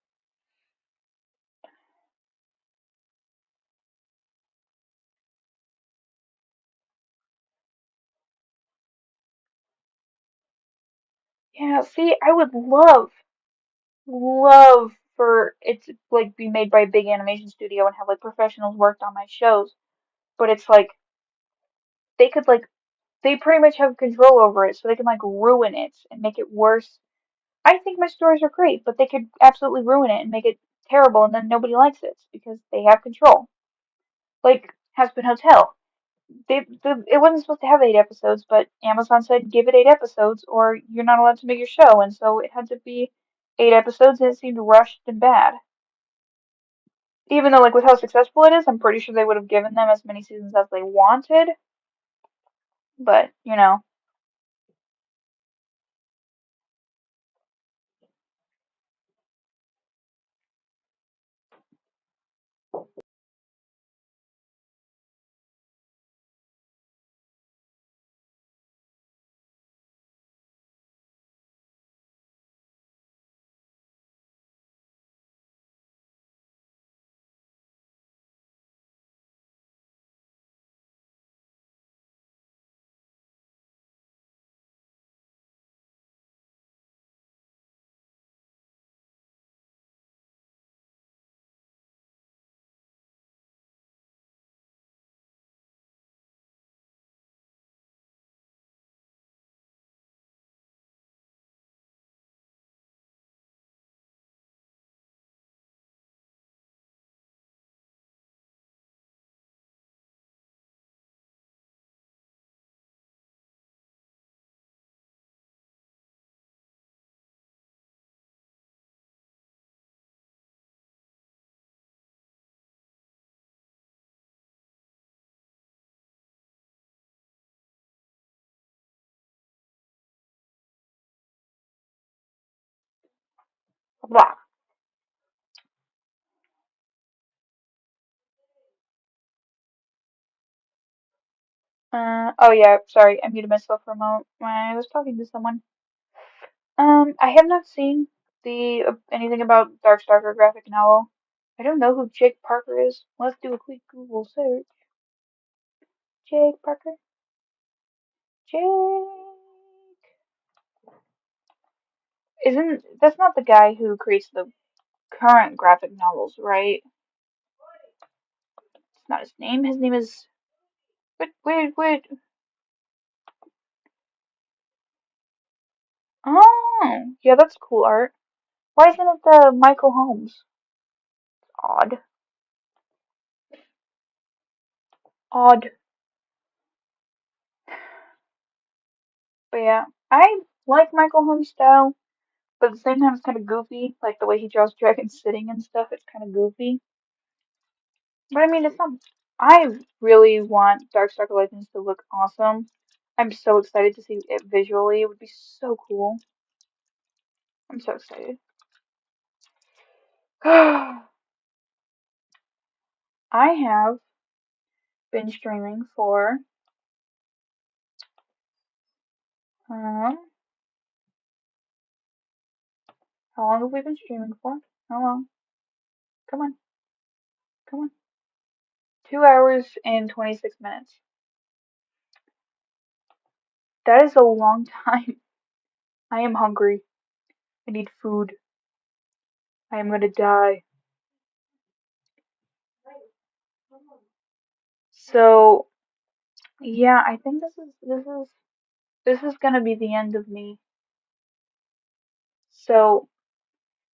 Yeah, see, I would love for it to like be made by a big animation studio and have like professionals worked on my shows. But it's like they could like they pretty much have control over it, so they can like ruin it and make it worse. I think my stories are great, but they could absolutely ruin it and make it terrible, and then nobody likes it because they have control. Like Hazbin Hotel. It wasn't supposed to have 8 episodes, but Amazon said give it 8 episodes or you're not allowed to make your show, and so it had to be 8 episodes, and it seemed rushed and bad. Even though, like, with how successful it is, I'm pretty sure they would have given them as many seasons as they wanted, but, you know. Blah. Oh yeah, sorry, I muted myself for a moment when I was talking to someone. I have not seen the anything about Darkstalker graphic novel. I don't know who Jake Parker is. Let's do a quick Google search. Jake Parker. Jake. Isn't that's not the guy who creates the current graphic novels, right? It's not his name. His name is. Wait. Oh, yeah, that's cool art. Why isn't it the Michael Holmes? Odd. Odd. But yeah, I like Michael Holmes' style, but at the same time, it's kind of goofy. Like the way he draws dragons sitting and stuff, it's kind of goofy. But I mean, it's not. I really want Darkstalker Legends to look awesome. I'm so excited to see it visually. It would be so cool. I'm so excited. I have been streaming for um how long have we been streaming for? How long? Come on, come on. 2 hours and 26 minutes. That is a long time. I am hungry. I need food. I am gonna die. So yeah, I think this is gonna be the end of me. So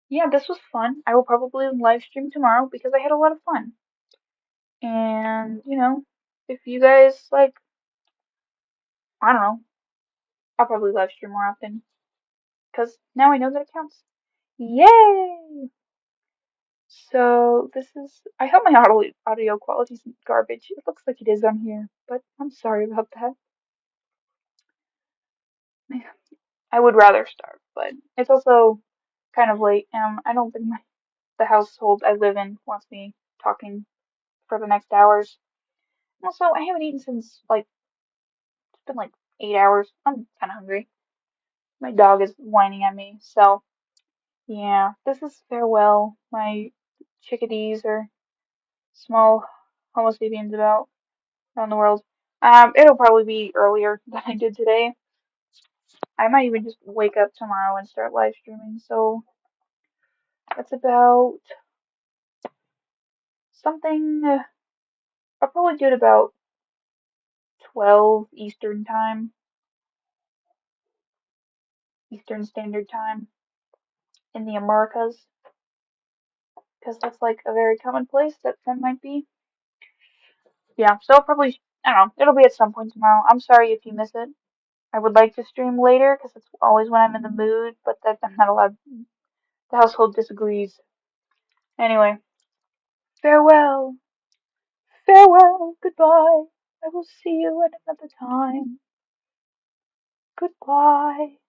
yeah, this was fun. I will probably live stream tomorrow because I had a lot of fun. And if you guys like, I don't know, I'll probably live stream more often because now I know that it counts. Yay! So this is. I hope my audio quality isn't garbage. It looks like it is on here, but I'm sorry about that. I would rather starve, but it's also kind of late. I don't think the household I live in wants me talking for the next hours. Also, I haven't eaten since like it's been like 8 hours. I'm kind of hungry. My dog is whining at me, so yeah. This is farewell. My chickadees are small Homo sapiens about around the world. It'll probably be earlier than I did today. I might even just wake up tomorrow and start live streaming. So that's about something. I'll probably do it about 12 Eastern time, Eastern Standard Time in the Americas, because that's like a very common place that might be. Yeah, so I'll probably, I don't know, it'll be at some point tomorrow. I'm sorry if you miss it. I would like to stream later because it's always when I'm in the mood, but that I'm not allowed. The household disagrees. Anyway, farewell, farewell, goodbye. I will see you at another time. Goodbye.